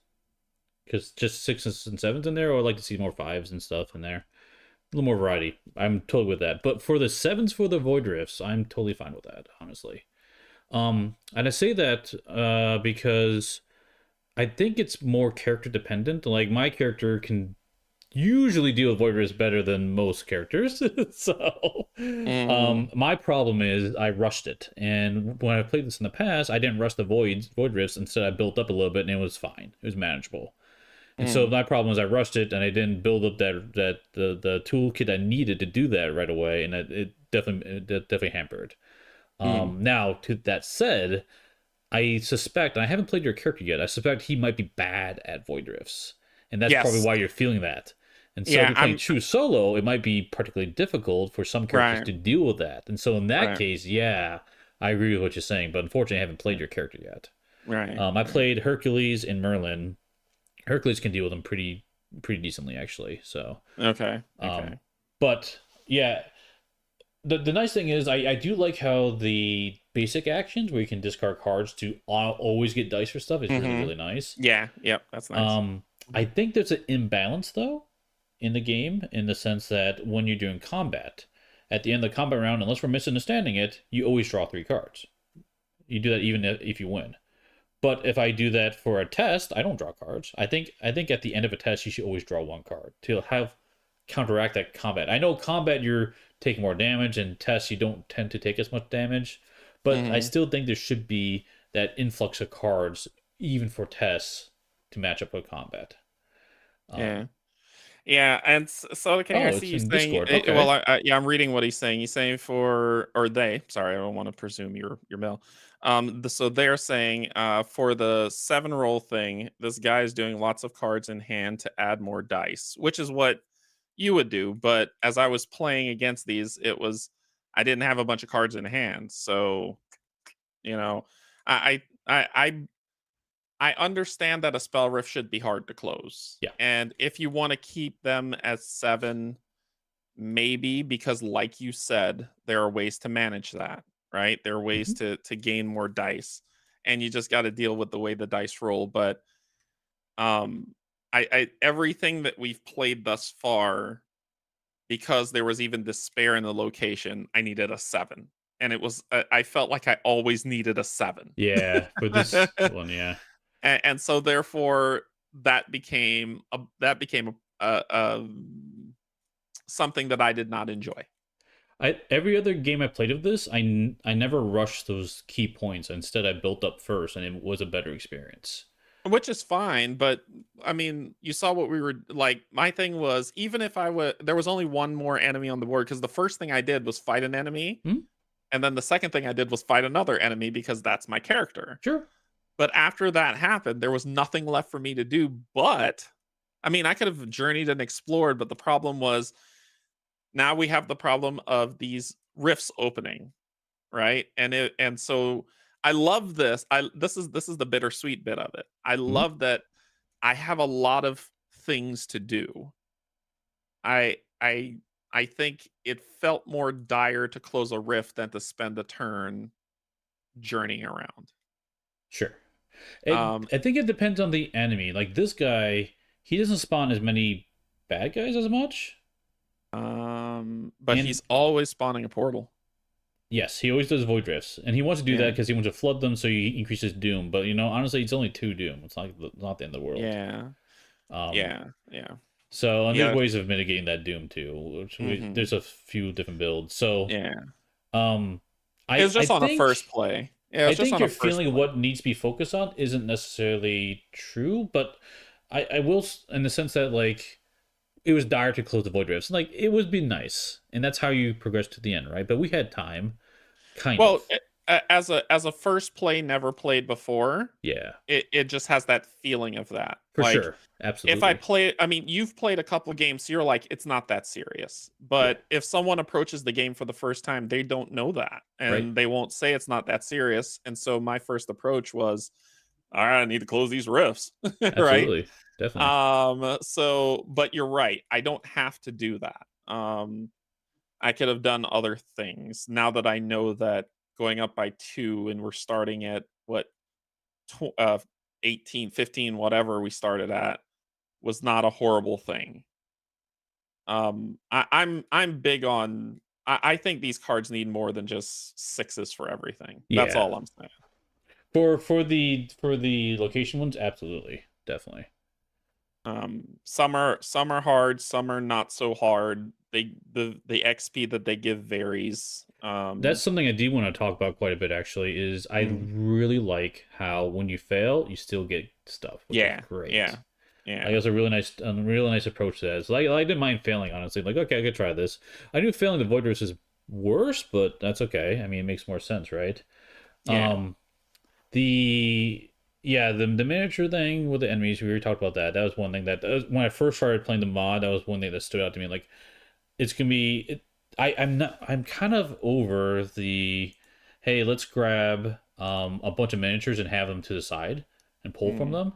Because just sixes and sevens in there, or I'd like to see more fives and stuff in there. A little more variety. I'm totally with that. But for the sevens for the void rifts, I'm totally fine with that, honestly. And I say that because I think it's more character dependent. Like my character can usually deal with void rifts better than most characters. So, Mm, my problem is I rushed it, and when I played this in the past, I didn't rush the void rifts. Instead, I built up a little bit, and it was fine. It was manageable. And so mm, my problem was I rushed it, and I didn't build up the toolkit I needed to do that right away, and it definitely hampered. mm. Now, to that said, I suspect, and I haven't played your character yet, I suspect he might be bad at void rifts. And that's probably Yes. why you're feeling that. And so if Yeah, you're playing I'm true solo, it might be particularly difficult for some characters right. to deal with that. And so in that Right. case, yeah, I agree with what you're saying. But unfortunately, I haven't played your character yet. Right. I Right. played Hercules and Merlin. Hercules can deal with them pretty decently, actually. So, Okay. um, Okay. but yeah, the nice thing is I do like how the basic actions where you can discard cards to always get dice for stuff is really Mm-hmm. really nice. Yeah. Yep. That's nice. I think there's an imbalance though in the game in the sense that when you're doing combat, at the end of the combat round, unless we're misunderstanding it, you always draw 3 cards. You do that even if you win. But if I do that for a test, I don't draw cards. I think at the end of a test, you should always draw 1 card to have counteract that combat. I know combat you're taking more damage, and tests you don't tend to take as much damage, but I Mm-hmm. still think there should be that influx of cards even for tests to match up with combat. Yeah. Um, Yeah, and so okay, I oh, see it's you in saying. Discord. Okay. Well, yeah, I'm reading what he's saying. He's saying for or they. Sorry, I don't want to presume your mail. So they're saying for the 7 roll thing, this guy is doing lots of cards in hand to add more dice, which is what you would do. But as I was playing against these, it was I didn't have a bunch of cards in hand, so you know, I understand that a spell rift should be hard to close. Yeah. And if you want to keep them as 7, maybe because like you said, there are ways to manage that, right? There are ways Hmm. to gain more dice. And you just got to deal with the way the dice roll, but um I everything that we've played thus far because there was even despair in the location, I needed a 7. And it was I felt like I always needed a 7. Yeah, for this one, yeah. And so therefore that became something that I did not enjoy, Every other game I played of this, I never rushed those key points. Instead, I built up first, and it was a better experience. which is fine. But I mean, you saw what we were like. My thing was even if there was only one more enemy on the board because the first thing I did was fight an enemy, Hmm? and then the second thing I did was fight another enemy because that's my character. Sure. But after that happened, there was nothing left for me to do. But I mean, I could have journeyed and explored, but the problem was now we have the problem of these rifts opening, right? And so I love this. This is the bittersweet bit of it. I Hmm? love that I have a lot of things to do. I I I think it felt more dire to close a rift than to spend a turn journeying around. Sure. Um I think it depends on the enemy. Like this guy, he doesn't spawn as many bad guys as much. but And he's always spawning a portal. yes, he always does void drifts, and he wants to do that Yeah. because he wants to flood them so he increases doom. But honestly, it's only 2 doom. It's not the end of the world. Yeah. Um, Yeah. Yeah. so and there's Yeah. ways of mitigating that doom too. Mhm. There's a few different builds. So Yeah. um, It was I just on a first think play. Yeah, it I was just think on a your first feeling of play. what needs to be focused on isn't necessarily true, but I will in the sense that like it was dire to close the void rifts. Like it would be nice, and that's how you progress to the end, right? But we had time, kind of. Well, as a first play never played before, Yeah, it just has that feeling of that. for Like sure, if I absolutely. play I mean, you've played a couple games, so you're like, it's not that serious. Yeah, But if someone approaches the game for the first time, they don't know that. right. And they won't say it's not that serious. And so my first approach was, all right, I need to close these rifts. Right. Absolutely, definitely. So but you're right. I don't have to do that. I could have done other things now that I know that going up by 2 and we're starting at what 18, 15, whatever we started at was not a horrible thing. I'm big on I think these cards need more than just sixes for everything. That's Yeah, all I'm saying. for the location ones, absolutely, definitely. Some are hard, some are not so hard. The XP that they give varies. That's something I do want to talk about quite a bit. Actually, is I Mm, really like how when you fail, you still get stuff, which is yeah, great. yeah, yeah, Like that's a really nice approach to that. It's like I didn't mind failing, honestly. Like, okay, I could try this. I knew failing the void race is worse, but that's okay. I mean, it makes more sense, right? yeah. Um, the yeah, the miniature thing with the enemies, we already talked about that. That was one thing that was, when I first started playing the mod, that was one thing that stood out to me. Like, it's gonna be I'm kind of over the hey, let's grab a bunch of miniatures and have them to the side and pull from Mm, them,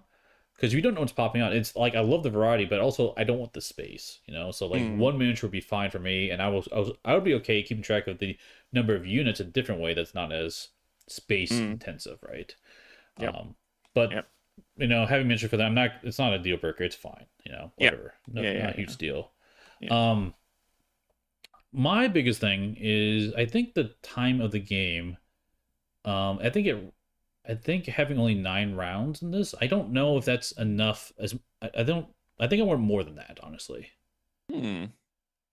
because you don't know what's popping out. It's like I love the variety, but also I don't want the space, you know. So like mm, one miniature would be fine for me, and I would be okay keeping track of the number of units a different way that's not as space mm. intensive, right? Yep, But yep, you know, having miniature for them, not it's not a deal breaker. It's fine, you know, yep, whatever, yeah, not yeah, a huge yeah, deal. yeah. Um, my biggest thing is I think the time of the game. I think it. I think having only 9 rounds in this, I don't know if that's enough. I don't. I think I want more than that, honestly. Hmm.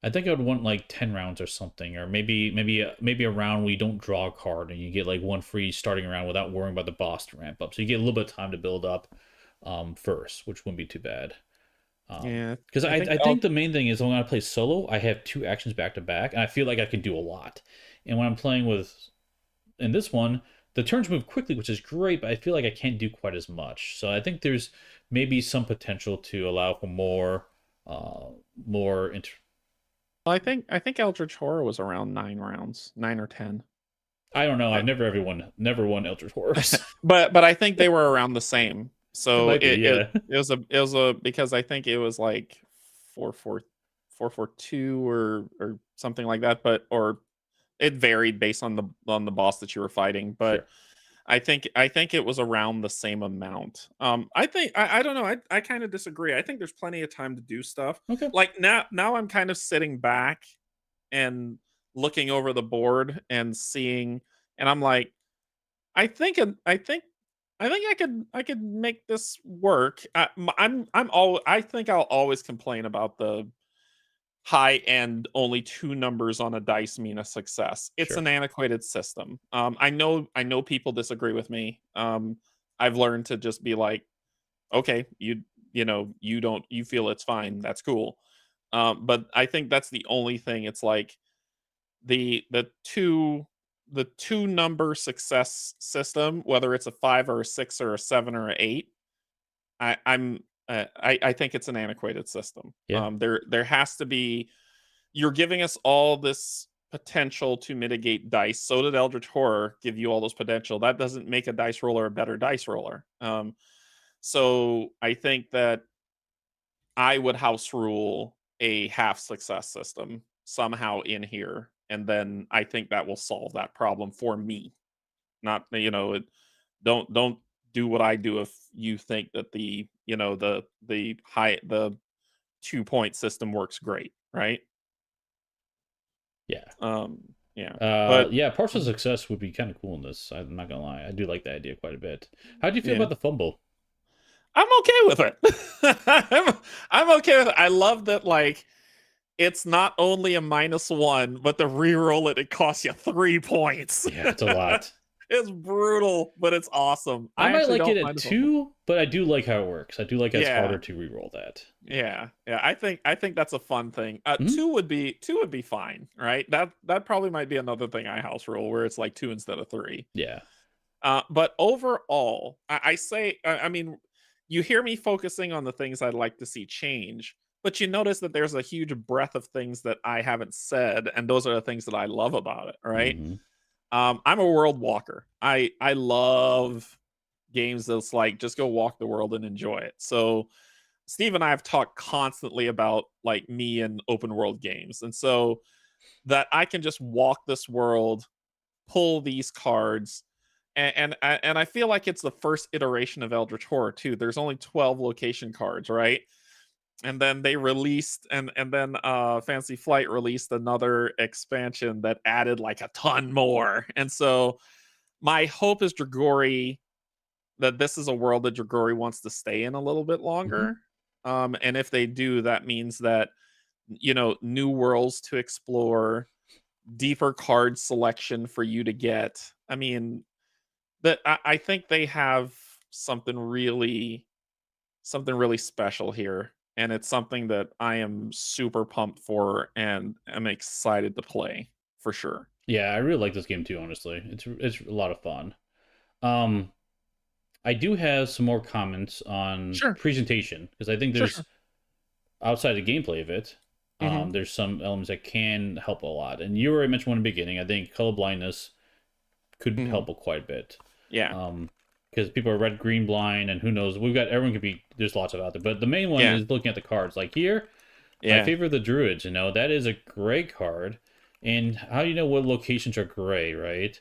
I think I would want like 10 rounds or something, or maybe a round where you don't draw a card and you get like one free starting round without worrying about the boss to ramp up. So you get a little bit of time to build up, first, which wouldn't be too bad. Yeah, Because I think I I'll. think the main thing is when I play solo, I have 2 actions back to back, and I feel like I can do a lot. And when I'm playing with in this one, the turns move quickly, which is great, but I feel like I can't do quite as much. So I think there's maybe some potential to allow for uh, more. I think Eldritch Horror was around 9 rounds, 9 or 10. I don't know. I, I've never won Eldritch Horrors. but I think they were around the same. It So might be, it it yeah, it was a because I think it was like 4-4-2 or something like that, but or it varied based on the boss that you were fighting, but sure, I think it was around the same amount. I don't know. I kind of disagree. I think there's plenty of time to do stuff. okay, Like now I'm kind of sitting back and looking over the board and seeing, and I'm like, I think I think I could make this work. I'm all I think I'll always complain about the high end only 2 numbers on a dice mean a success. It's sure, an antiquated system. I know people disagree with me. I've learned to just be like, okay, you feel it's fine. That's cool. But I think that's the only thing. It's like the two number success system, whether it's a 5 or a 6 or a 7 or a 8. I think it's an antiquated system. yeah, There has to be. You're giving us all this potential to mitigate dice. So did Eldritch Horror give you all those potential. That doesn't make a dice roller a better dice roller. So I think that I would house rule a half success system somehow in here, and then I think that will solve that problem for me. Not don't do what I do if you think that the 2 point system works great, right? yeah. Yeah, but Yeah, partial mm, success would be kind of cool in this. I'm not gonna lie. I do like the idea quite a bit. How do you feel yeah, about the fumble? I'm okay with it. I'm okay with it. I love that, like, it's not only a -1, but to reroll it, it costs you 3 points. Yeah, it's a lot. It's brutal, but it's awesome. I I might actually like it don't at mind the fumble. 2, but I do like how it works. I do like how it's Yeah, harder to re-roll that. yeah. I think that's a fun thing. Hmm. 2 would be fine, right? That probably might be another thing I house rule where it's like 2 instead of 3. Yeah, But overall, I mean, you hear me focusing on the things I'd like to see change, but you notice that there's a huge breadth of things that I haven't said, and those are the things that I love about it, right? hmm, I'm a world walker. I love games that's like just go walk the world and enjoy it. So Steve and I have talked constantly about like me and open world games, and so that I can just walk this world, pull these cards, and I feel like it's the first iteration of Eldritch Horror too. There's only 12 location cards, right? And then they released, and then Fantasy Flight released another expansion that added like a ton more. And so my hope is Dragori that this is a world that Dragori wants to stay in a little bit hmm. longer. And if they do, that means that, new worlds to explore, deeper card selection for you to get. I mean, that I think they have something really something really special here, and it's something that I am super pumped for and am excited to play for sure. Yeah, I really like this game too. Honestly, it's a lot of fun. Um, I do have some more comments on Sure, presentation because I think sure, sure. there's outside the gameplay of it, Hmm. there's some elements that can help a lot. And you already mentioned one in the beginning. I think color blindness could Hmm. help quite a bit. Yeah, Because people are red green blind, and who knows? We've got everyone could be. There's lots of out there, but the main one yeah, is looking at the cards. Like here, my yeah. favorite, the druids. That is a gray card, and how do you know what locations are gray, right?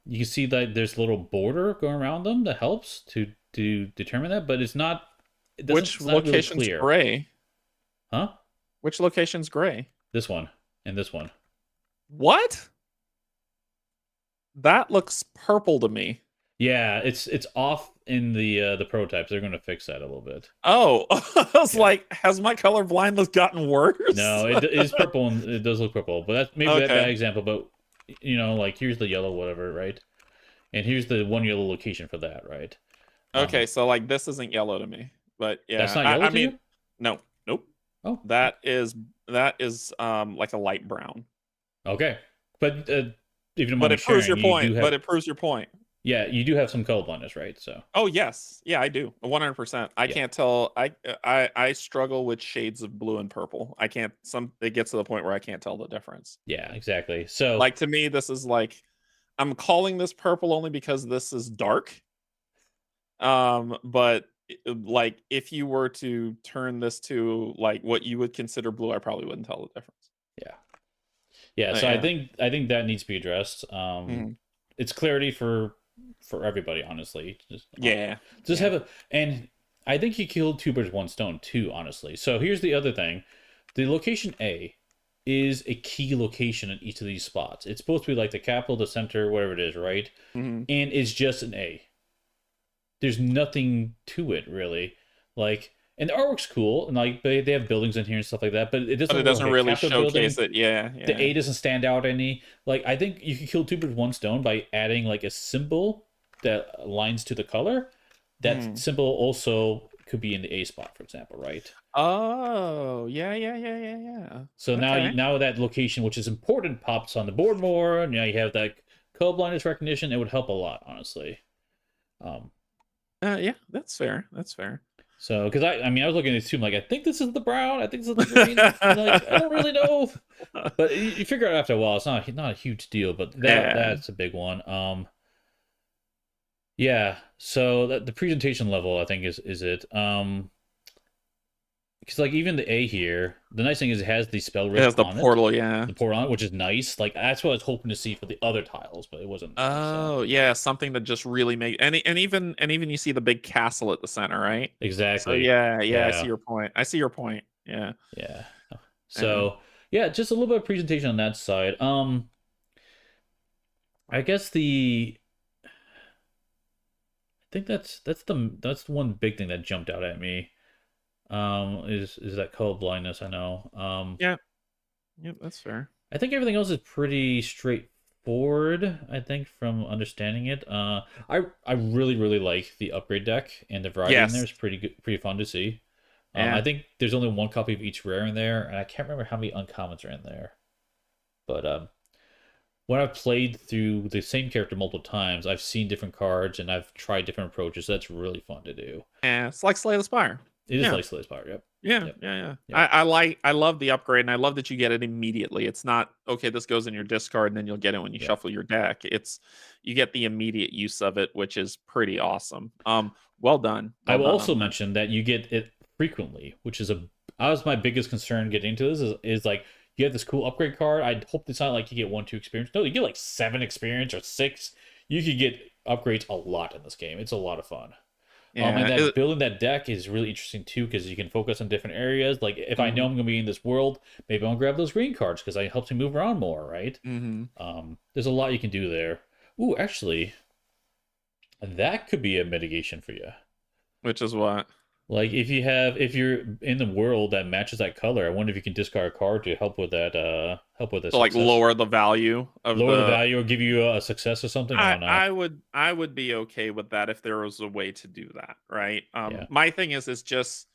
You can see that there's a little border going around them that helps to determine that, but it's not. It doesn't. Which It's not really location's clear, gray? huh? Which location's gray? This one and this one. What? That looks purple to me. Yeah, it's off in the prototypes. They're going to fix that a little bit. Oh, I was Yeah. like, has my color blindness gotten worse? No, it is purple and it does look purple, but that's maybe that bad Okay. example. But like here's the yellow, whatever, right? And here's the one yellow location for that, right? Okay, Um, so like this isn't yellow to me. But that's yeah, not I, yellow I to mean, you? no, nope. Oh, That is like a light brown. okay. But if you don't mind But me it proves your sharing, you do point. have But it proves your point. yeah, you do have some color blindness, right? So Oh yes, yeah, I do. 100%. I yeah, can't tell. I struggle with shades of blue and purple. I can't. Some it gets to the point where I can't tell the difference. yeah, exactly. So Like to me, this is like I'm calling this purple only because this is dark. But like if you were to turn this to like what you would consider blue, I probably wouldn't tell the difference. yeah, yeah. So I Yeah. think I think that needs to be addressed. Mhm. It's clarity for everybody, honestly. Yeah. Just Yeah. have a and I think he killed two birds with one stone too, honestly. So here's the other thing: the location A is a key location in each of these spots. It's supposed to be like the capital, the center, whatever it is, right? Mhm. And it's just an A. There's nothing to it really. Like, and the artwork's cool, and like they have buildings in here and stuff like that, but it But doesn't it look doesn't like a really Capitol showcase building. it. Yeah. The Yeah. A doesn't stand out any. Like, I think you could kill two birds with one stone by adding like a symbol that aligns to the color. That Mhm. symbol also could be in the A spot, for example, right? Oh, yeah, yeah, yeah, yeah, yeah. So Okay. now that location, which is important, pops on the board more. And now you have that colorblindness recognition. It would help a lot, honestly. Um, Yeah, that's fair. That's fair. so because I mean I was looking at this too, I'm like I think this is the brown, I think this is the green. Like I don't really know, but you figure it out after a while. It's not a huge deal, but Yeah. that's a big one. Yeah. So that the presentation level, I think is it. Because like even the A here, the nice thing is it has the spell It risk has the on it, portal, yeah. the port on it, which is nice. Like that's what I was hoping to see for the other tiles, but it wasn't there. So Oh, yeah, something that just really make and even you see the big castle at the center, right? So exactly. yeah, yeah, I see Yeah. your point. I see your point. Yeah. Yeah. Yeah. So yeah, just a little bit of presentation on that side. I guess I think that's one big thing that jumped out at me. Is that color blindness? I know. Yeah. Yep, that's fair. I think everything else is pretty straightforward. I think from understanding it. I really like the upgrade deck and the variety in there Yes. is pretty good, pretty fun to see. I Yeah. think there's only one copy of each rare in there, and I can't remember how many uncommons are in there. But when I've played through the same character multiple times, I've seen different cards and I've tried different approaches. So that's really fun to do. Yeah, it's like Slay the Spire. It is Yeah. like Slay Spire. Yep. Yeah, Yep. yeah, yeah. Yep. I love the upgrade, and I love that you get it immediately. It's not okay. This goes in your discard, and then you'll get it when you Yeah. shuffle your deck. It's you get the immediate use of it, which is pretty awesome. Well done, I well will done on also that. mention that you get it frequently, which is a that was my biggest concern getting into this is like you have this cool upgrade card. I hope it's not like you get 1, 2 experience. No, you get like 7 experience or 6. You could get upgrades a lot in this game. It's a lot of fun. And Yeah, that building that deck is really interesting too because you can focus on different areas. Like if I know mhm, I'm gonna be in this world, maybe I'll grab those green cards because it helps me move around more, right? mhm. There's a lot you can do there. Ooh, actually, that could be a mitigation for you. Which is what? Like if you're in the world that matches that color, I wonder if you can discard a card to help with that To like success. lower the value of Lower the the. value or give you a success or something. I don't know. I would be okay with that if there was a way to do that, right? Yeah. My thing is just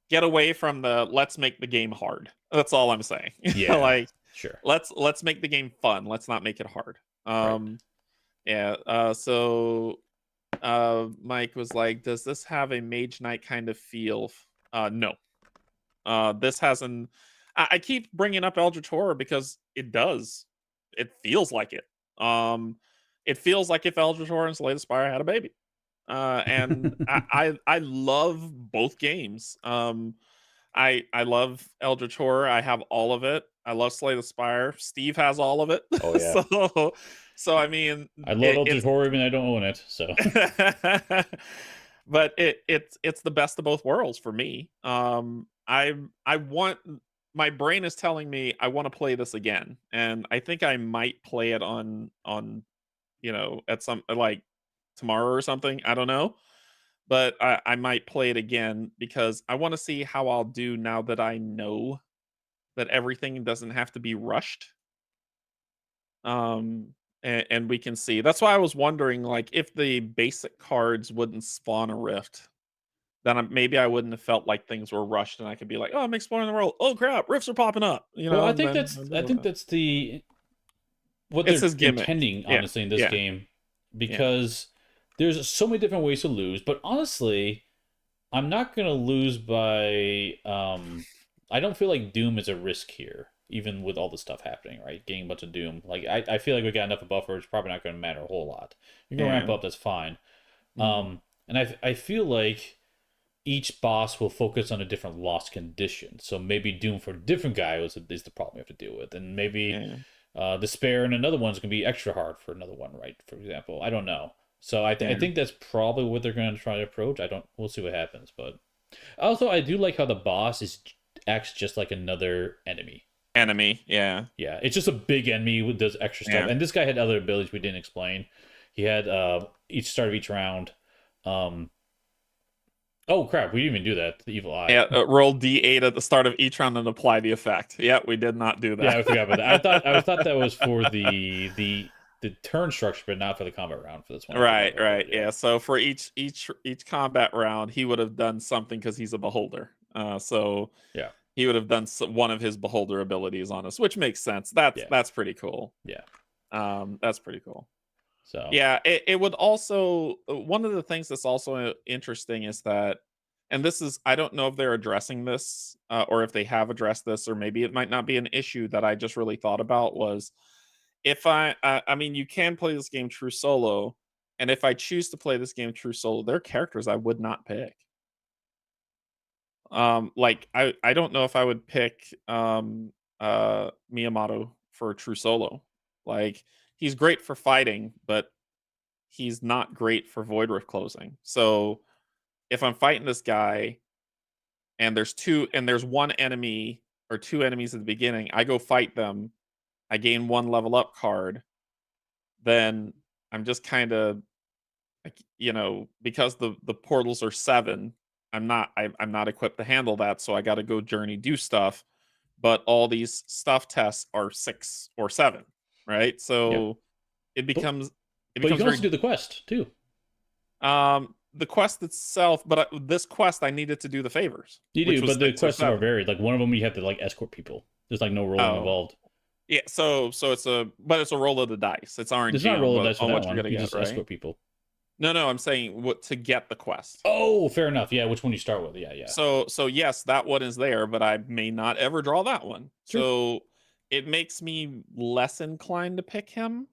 get away from the let's make the game hard. That's all I'm saying. Yeah. Like Sure. let's make the game fun. Let's not make it hard. Right. Yeah. So Mike was like, does this have a Mage Knight kind of feel? No. This hasn't. I keep bringing up Eldritch Horror because it does. It feels like it. It feels like if Eldritch Horror and Slay the Spire had a baby. And I love both games. I love Eldritch Horror. I have all of it. I love Slay the Spire. Steve has all of it. Oh yeah. So I mean, I love Eldritch it's Horror even though I don't own it. So but it's the best of both worlds for me. I want my brain is telling me I want to play this again, and I think I might play it on at some like tomorrow or something. I don't know, but I might play it again because I want to see how I'll do now that I know that everything doesn't have to be rushed. And we can see. That's why I was wondering, like, if the basic cards wouldn't spawn a rift, then maybe I wouldn't have felt like things were rushed, and I could be like, "Oh, I'm exploring the world. Oh crap, rifts are popping up," well, and then I'd be I able think to- that's the what it's they're his gimmick. intending Yeah, honestly in this yeah, game yeah, because there's so many different ways to lose, but honestly, I'm not gonna lose by I don't feel like Doom is a risk here, even with all the stuff happening, right? Getting a bunch of Doom. Like I feel like we got enough of buffer, it's probably not gonna matter a whole lot. You're gonna ramp yeah. up, that's fine. Mhm. And I feel like each boss will focus on a different loss condition. So maybe Doom for a different guy is the problem you have to deal with. And maybe Yeah, Despair and another one's going to be extra hard for another one, right? For example. I don't know. So I yeah. think that's probably what they're going to try to approach. We'll see what happens. But also, I do like how the boss acts just like another enemy. Enemy. Yeah, Yeah, it's just a big enemy who does extra stuff. yeah. And this guy had other abilities we didn't explain. He had each start of each round. Um, oh crap, we didn't even do that. The evil eye. Yeah, roll D8 at the start of each round and apply the effect. Yeah, we did not do Yeah, that. I forgot about that. I thought that was for the turn structure, but not for the combat round for this one. I forgot Right, about that. right. Yeah, Yeah. So for each combat round, he would have done something because he's a beholder. So yeah, he would have done one of his beholder abilities on us, which makes sense. That's yeah, that's pretty cool. yeah. That's pretty cool. So Yeah, it would also one of the things that's also interesting is that, and this is I don't know if they're addressing this or if they have addressed this, or maybe it might not be an issue that I just really thought about was if I mean you can play this game true solo, and if I choose to play this game true solo, there are characters I would not pick. Like I don't know if I would pick Miyamoto for a true solo. Like he's great for fighting, but he's not great for void rift closing. So if I'm fighting this guy and there's one enemy or two enemies at the beginning, I go fight them, I gain one level up card, then I'm just kind of like, because the portals are 7, I'm not equipped to handle that, so I got to go journey do stuff, but all these stuff tests are 6 or 7, right? yep. So it But becomes it but you becomes can also very do the quest too. the quest itself, but this quest I needed to do the favors, You which do, was but the 6 or quests are 7. varied. Like one of them, you have to like escort people. There's like no rolling Oh, involved. yeah. So it's a roll of the dice. It's There's RNG not roll of dice for on that what you're one. gonna You get, just right? escort people. No, I'm saying what to get the quest. Oh, fair enough. Yeah, which one you start with? Yeah, yeah. So yes, that one is there, but I may not ever draw that one. Sure. So it makes me less inclined to pick him,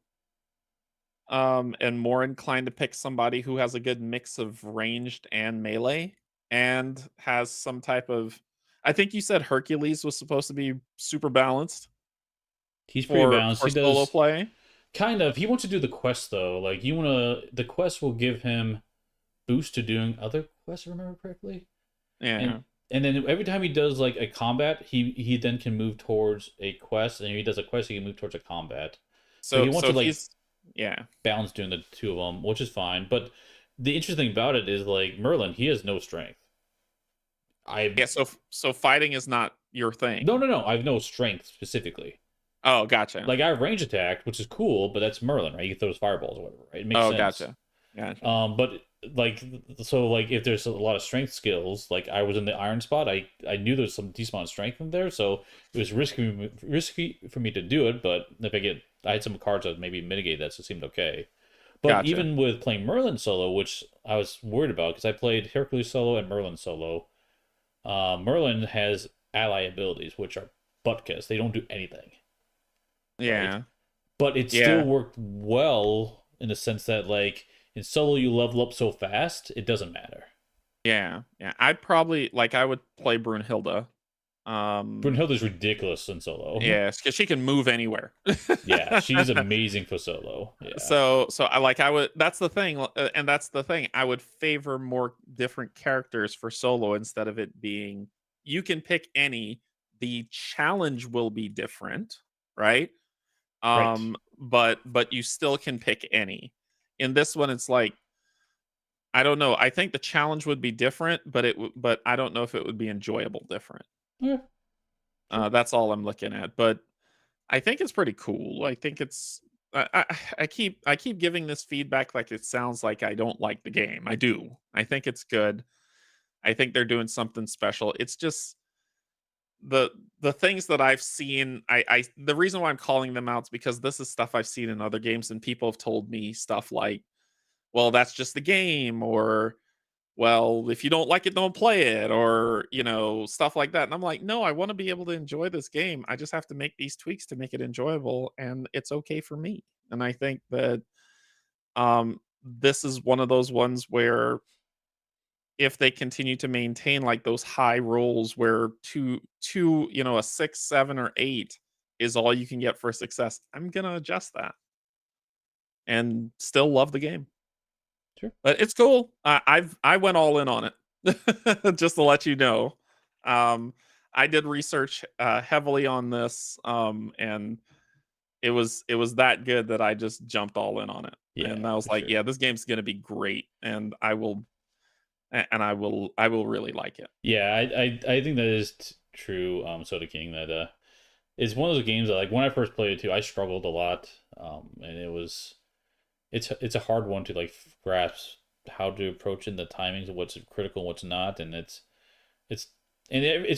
and more inclined to pick somebody who has a good mix of ranged and melee, and has some type of. I think you said Hercules was supposed to be super balanced He's pretty balanced. for He solo does play. kind of. He wants to do the quest though. Like you wanna. The quest will give him boost to doing other quests. If I remember correctly. Yeah. And then every time he does like a combat, he then can move towards a quest, and if he does a quest, he can move towards a combat. So he wants So to like he's yeah. balance doing the two of them, which is fine. But the interesting thing about it is like Merlin, he has no strength. I Yeah, so fighting is not your no thing. no no. I have no strength specifically. Oh, gotcha. Like I have range attack, which is cool, but that's Merlin, right? You can throw his fireballs or whatever, right? It makes Oh, sense. gotcha. Gotcha. But like so like if there's a lot of strength skills, like I was in the iron spot, I knew there's some decent amount of strength in there, so it was risky for me to do it. But if I had some cards that maybe mitigate that, so it seemed okay. But Gotcha. even with playing Merlin solo, which I was worried about because I played Hercules solo and Merlin solo, Merlin has ally abilities which are butt kiss. They don't do anything, right? Yeah. But it still Yeah. worked well in the sense that like in solo you level up so fast it doesn't matter. Yeah. Yeah. I would play Brunhilde. Um Brunhilde is ridiculous in solo. yes, because she can move anywhere. Yeah, she's amazing for solo. Yeah, So I would that's the thing, and that's the thing. I would favor more different characters for solo instead of it being you can pick any. The challenge will be different, right? right. But you still can pick any. In this one, it's like I don't know. I think the challenge would be different, but I don't know if it would be enjoyable different. Yeah, sure. That's all I'm looking at. But I think it's pretty cool. I think it's I keep giving this feedback like it sounds like I don't like the game. I do. I think it's good. I think they're doing something special. It's just the the things that I've seen. I the reason why I'm calling them out is because this is stuff I've seen in other games, and people have told me stuff like, "Well, that's just the game," or well, if you don't like it, don't play it, or stuff like that. And I'm like, no, I want to be able to enjoy this game. I just have to make these tweaks to make it enjoyable, and it's okay for me. And I think that this is one of those ones where if they continue to maintain like those high rolls where a 6, 7, or 8 is all you can get for success, I'm gonna adjust that and still love the game. Sure. But it's cool. I went all in on it, just to let you know. Um, I did research heavily on this, and it was that good that I just jumped all in on it, and Yeah, I was for like, sure. yeah, this game's gonna be great, and I will really like it. Yeah, I think that is true. Soda King, that it's one of those games that like when I first played it too, I struggled a lot. And it's a hard one to like grasp how to approach in the timings of what's critical and what's not, and it's it's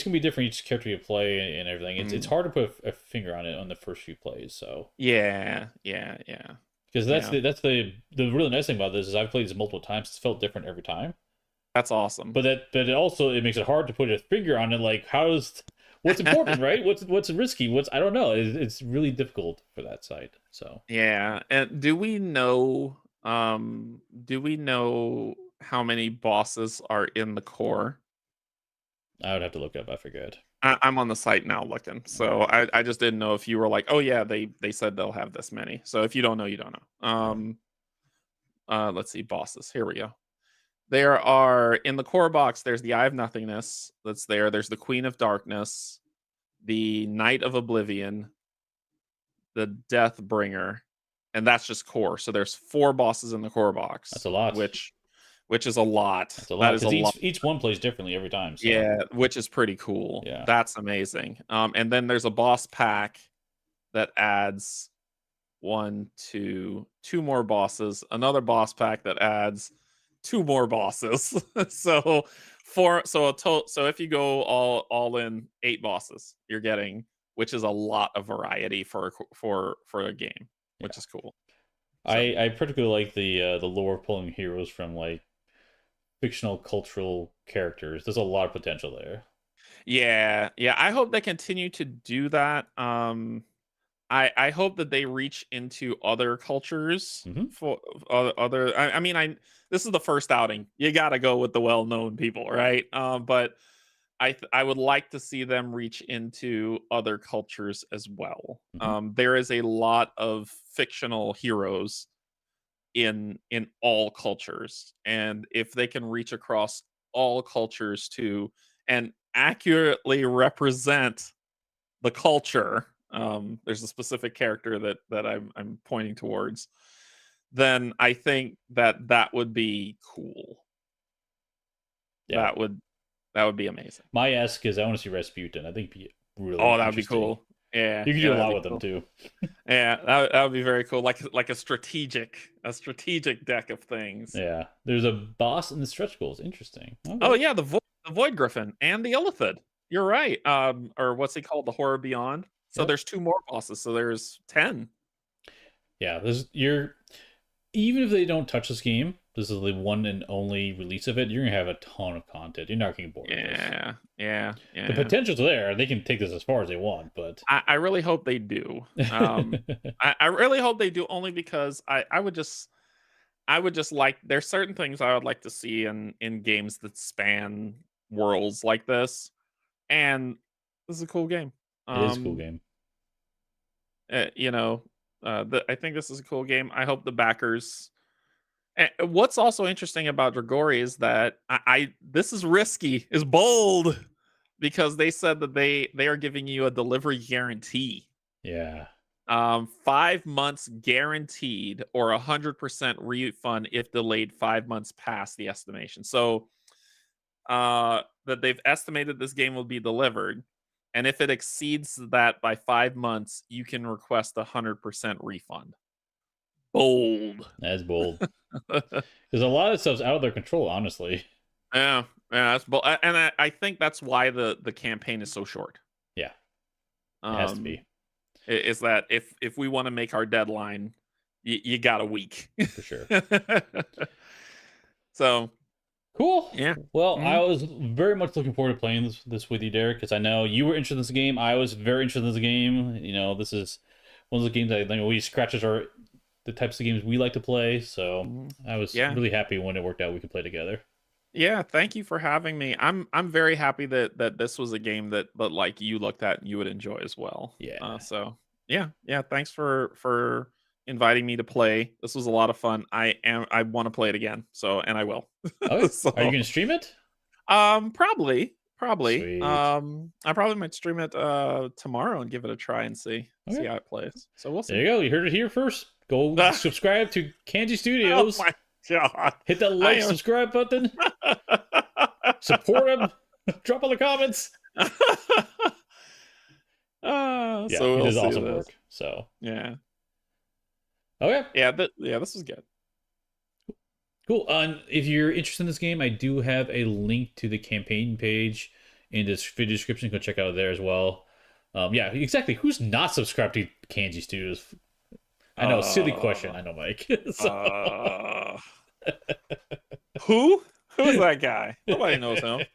gonna be different each character you play and everything. It's Mm. hard to put a finger on it on the first few plays. So Yeah, yeah, yeah, because yeah. that's the really nice thing about this is I've played this multiple times. It's felt different every time, That's awesome. but it also it makes it hard to put a finger on it. Like how's what's important, right? What's risky? What's I don't know. It's really difficult for that side. So Yeah, and do we know how many bosses are in the core? I would have to look up. I forget. I'm on the site now looking, so Okay. I just didn't know if you were like, "Oh, yeah, they said they'll have this many." So if you don't know, you don't know. Yeah. Let's see, bosses. Here we go. There are in the core box, there's the Eye of Nothingness that's there. There's the Queen of Darkness, the Knight of Oblivion, the Death Bringer, and that's just core. So there's 4 bosses in the core That's box, a lot. which is a lot. That's a That lot is a because lot. each one plays differently every time. So Yeah, which is pretty cool. yeah. That's amazing. And then there's a boss pack that adds 1, 2, 2 more bosses, another boss pack that adds 2 more bosses. So so if you go all in 8 bosses, you're getting, which is a lot of variety for a game, which Yeah. is cool. So I particularly like the lore pulling heroes from like fictional cultural characters. There's a lot of potential there. yeah, yeah, I hope they continue to do that. I hope that they reach into other cultures Hmm. for other. I mean, this is the first outing. You got to go with the well-known people, right? But I would like to see them reach into other cultures as well. Hmm. There is a lot of fictional heroes in all cultures, and if they can reach across all cultures to and accurately represent the culture, there's a specific character that I'm pointing towards, then I think that would be cool. Yeah. That would That would be amazing. My ask is I want to see Rasputin. I think it'd be really Oh, that would be interesting. cool. Yeah, You can yeah, do a that'd lot be with them cool. too. Yeah, that would be very cool. Like a strategic deck of things. Yeah, there's a boss in the stretch goals. Interesting. Oh Okay. yeah, the Void Griffin and the Illithid. You're right. Or what's he called? The Horror Beyond. So Yep. there's 2 more bosses. So there's 10. Yeah. Even if they don't touch this game, this is the one and only release of it. You're gonna have a ton of content. You're not gonna get bored of this. Yeah, yeah, The yeah. potential's there. They can take this as far as they want, but I really hope they do. I really hope they do only because I would just like there's certain things I would like to see in games that span worlds like this, and this is a cool game. it is a cool Um, game. you know, I think this is a cool game. I hope the backers. What's also interesting about Dragori is that this is risky, is bold, because they said that they are giving you a delivery guarantee. Yeah. 5 months guaranteed or 100% refund if delayed 5 months past the estimation. So that they've estimated this game will be delivered. And if it exceeds that by 5 months, you can request 100% refund. Bold. That's bold. Because a lot of stuff's out of their control, honestly. Yeah, yeah, that's bold. And I think that's why the campaign is so short. Yeah. It has to be. Is that if we want to make our deadline, you got a week. For sure. So Cool. yeah. Well, I Mhm. was very much looking forward to playing this with you, Derek, because I know you were interested in this game. I was very interested in this game. This is one of the games I think we scratches are the types of games we like to play. So Mhm. I was Yeah. really happy when it worked out. We could play together. Yeah, thank you for having me. I'm very happy that this was a game that like you looked at and you would enjoy as well. Yeah. So yeah, thanks for inviting me to play. This was a lot of fun. I want to play it again. So and I will. Okay. Are you So gonna stream it? probably. Sweet. I probably might stream it tomorrow and give it a try and see Okay. how it plays. So we'll There see. you go. You heard it here first. Go subscribe to Canje Oh Studios. my god. Hit that I like, am subscribe button. Support them. Drop all the comments. Yeah, So he we'll does see awesome this. work. So Yeah. okay. Yeah, this was good. Cool. If you're interested in this game, I do have a link to the campaign page in this video description. Go check out there as well. Yeah, exactly. Who's not subscribed to Canje Studios? I know, silly question. I know, Mike. So, Uh, who? Who's that guy? Nobody knows him.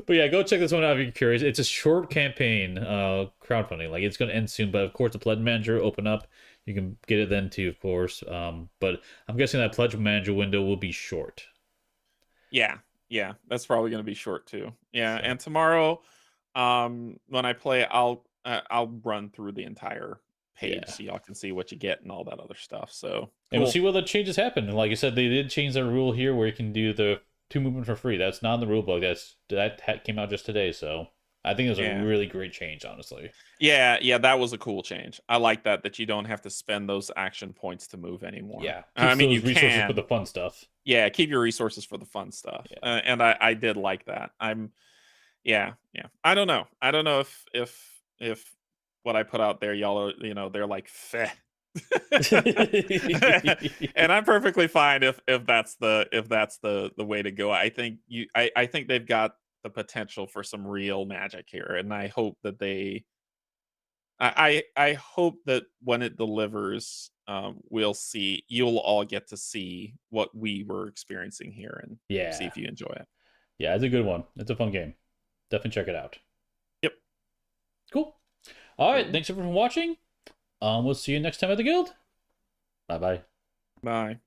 but yeah, go check this one out if you're curious. It's a short campaign, crowdfunding. Like it's going to end soon, but of course the pledge manager will open up. You can get it then too, of course. But I'm guessing that pledge manager window will be short. Yeah, that's probably going to be short too. Yeah, So and tomorrow, when I play, I'll run through the entire page yeah. so y'all can see what you get and all that other stuff. So And we'll cool. see what the changes happen. And like I said, they did change the rule here where you can do the 2 movement for free. That's not in the rule book. That came out just today. So I think it was a Yeah. really great change, honestly. Yeah, that was a cool change. I like that you don't have to spend those action points to move anymore. Yeah, I keeps mean, those you resources for can. the fun stuff. Yeah, keep your resources for the fun stuff. Yeah. And I did like that. Yeah. I don't know. I don't know if what I put out there, y'all are, they're like, "Feh." And I'm perfectly fine if that's the way to go. I think they've got the potential for some real magic here, and I hope that I hope that when it delivers, you'll all get to see what we were experiencing here and see Yeah. if you enjoy it. Yeah, it's a good one. It's a fun game. Definitely check it out. Yep. Cool. All right. Cool. Thanks everyone for watching. We'll see you next time at the guild. Bye bye. Bye.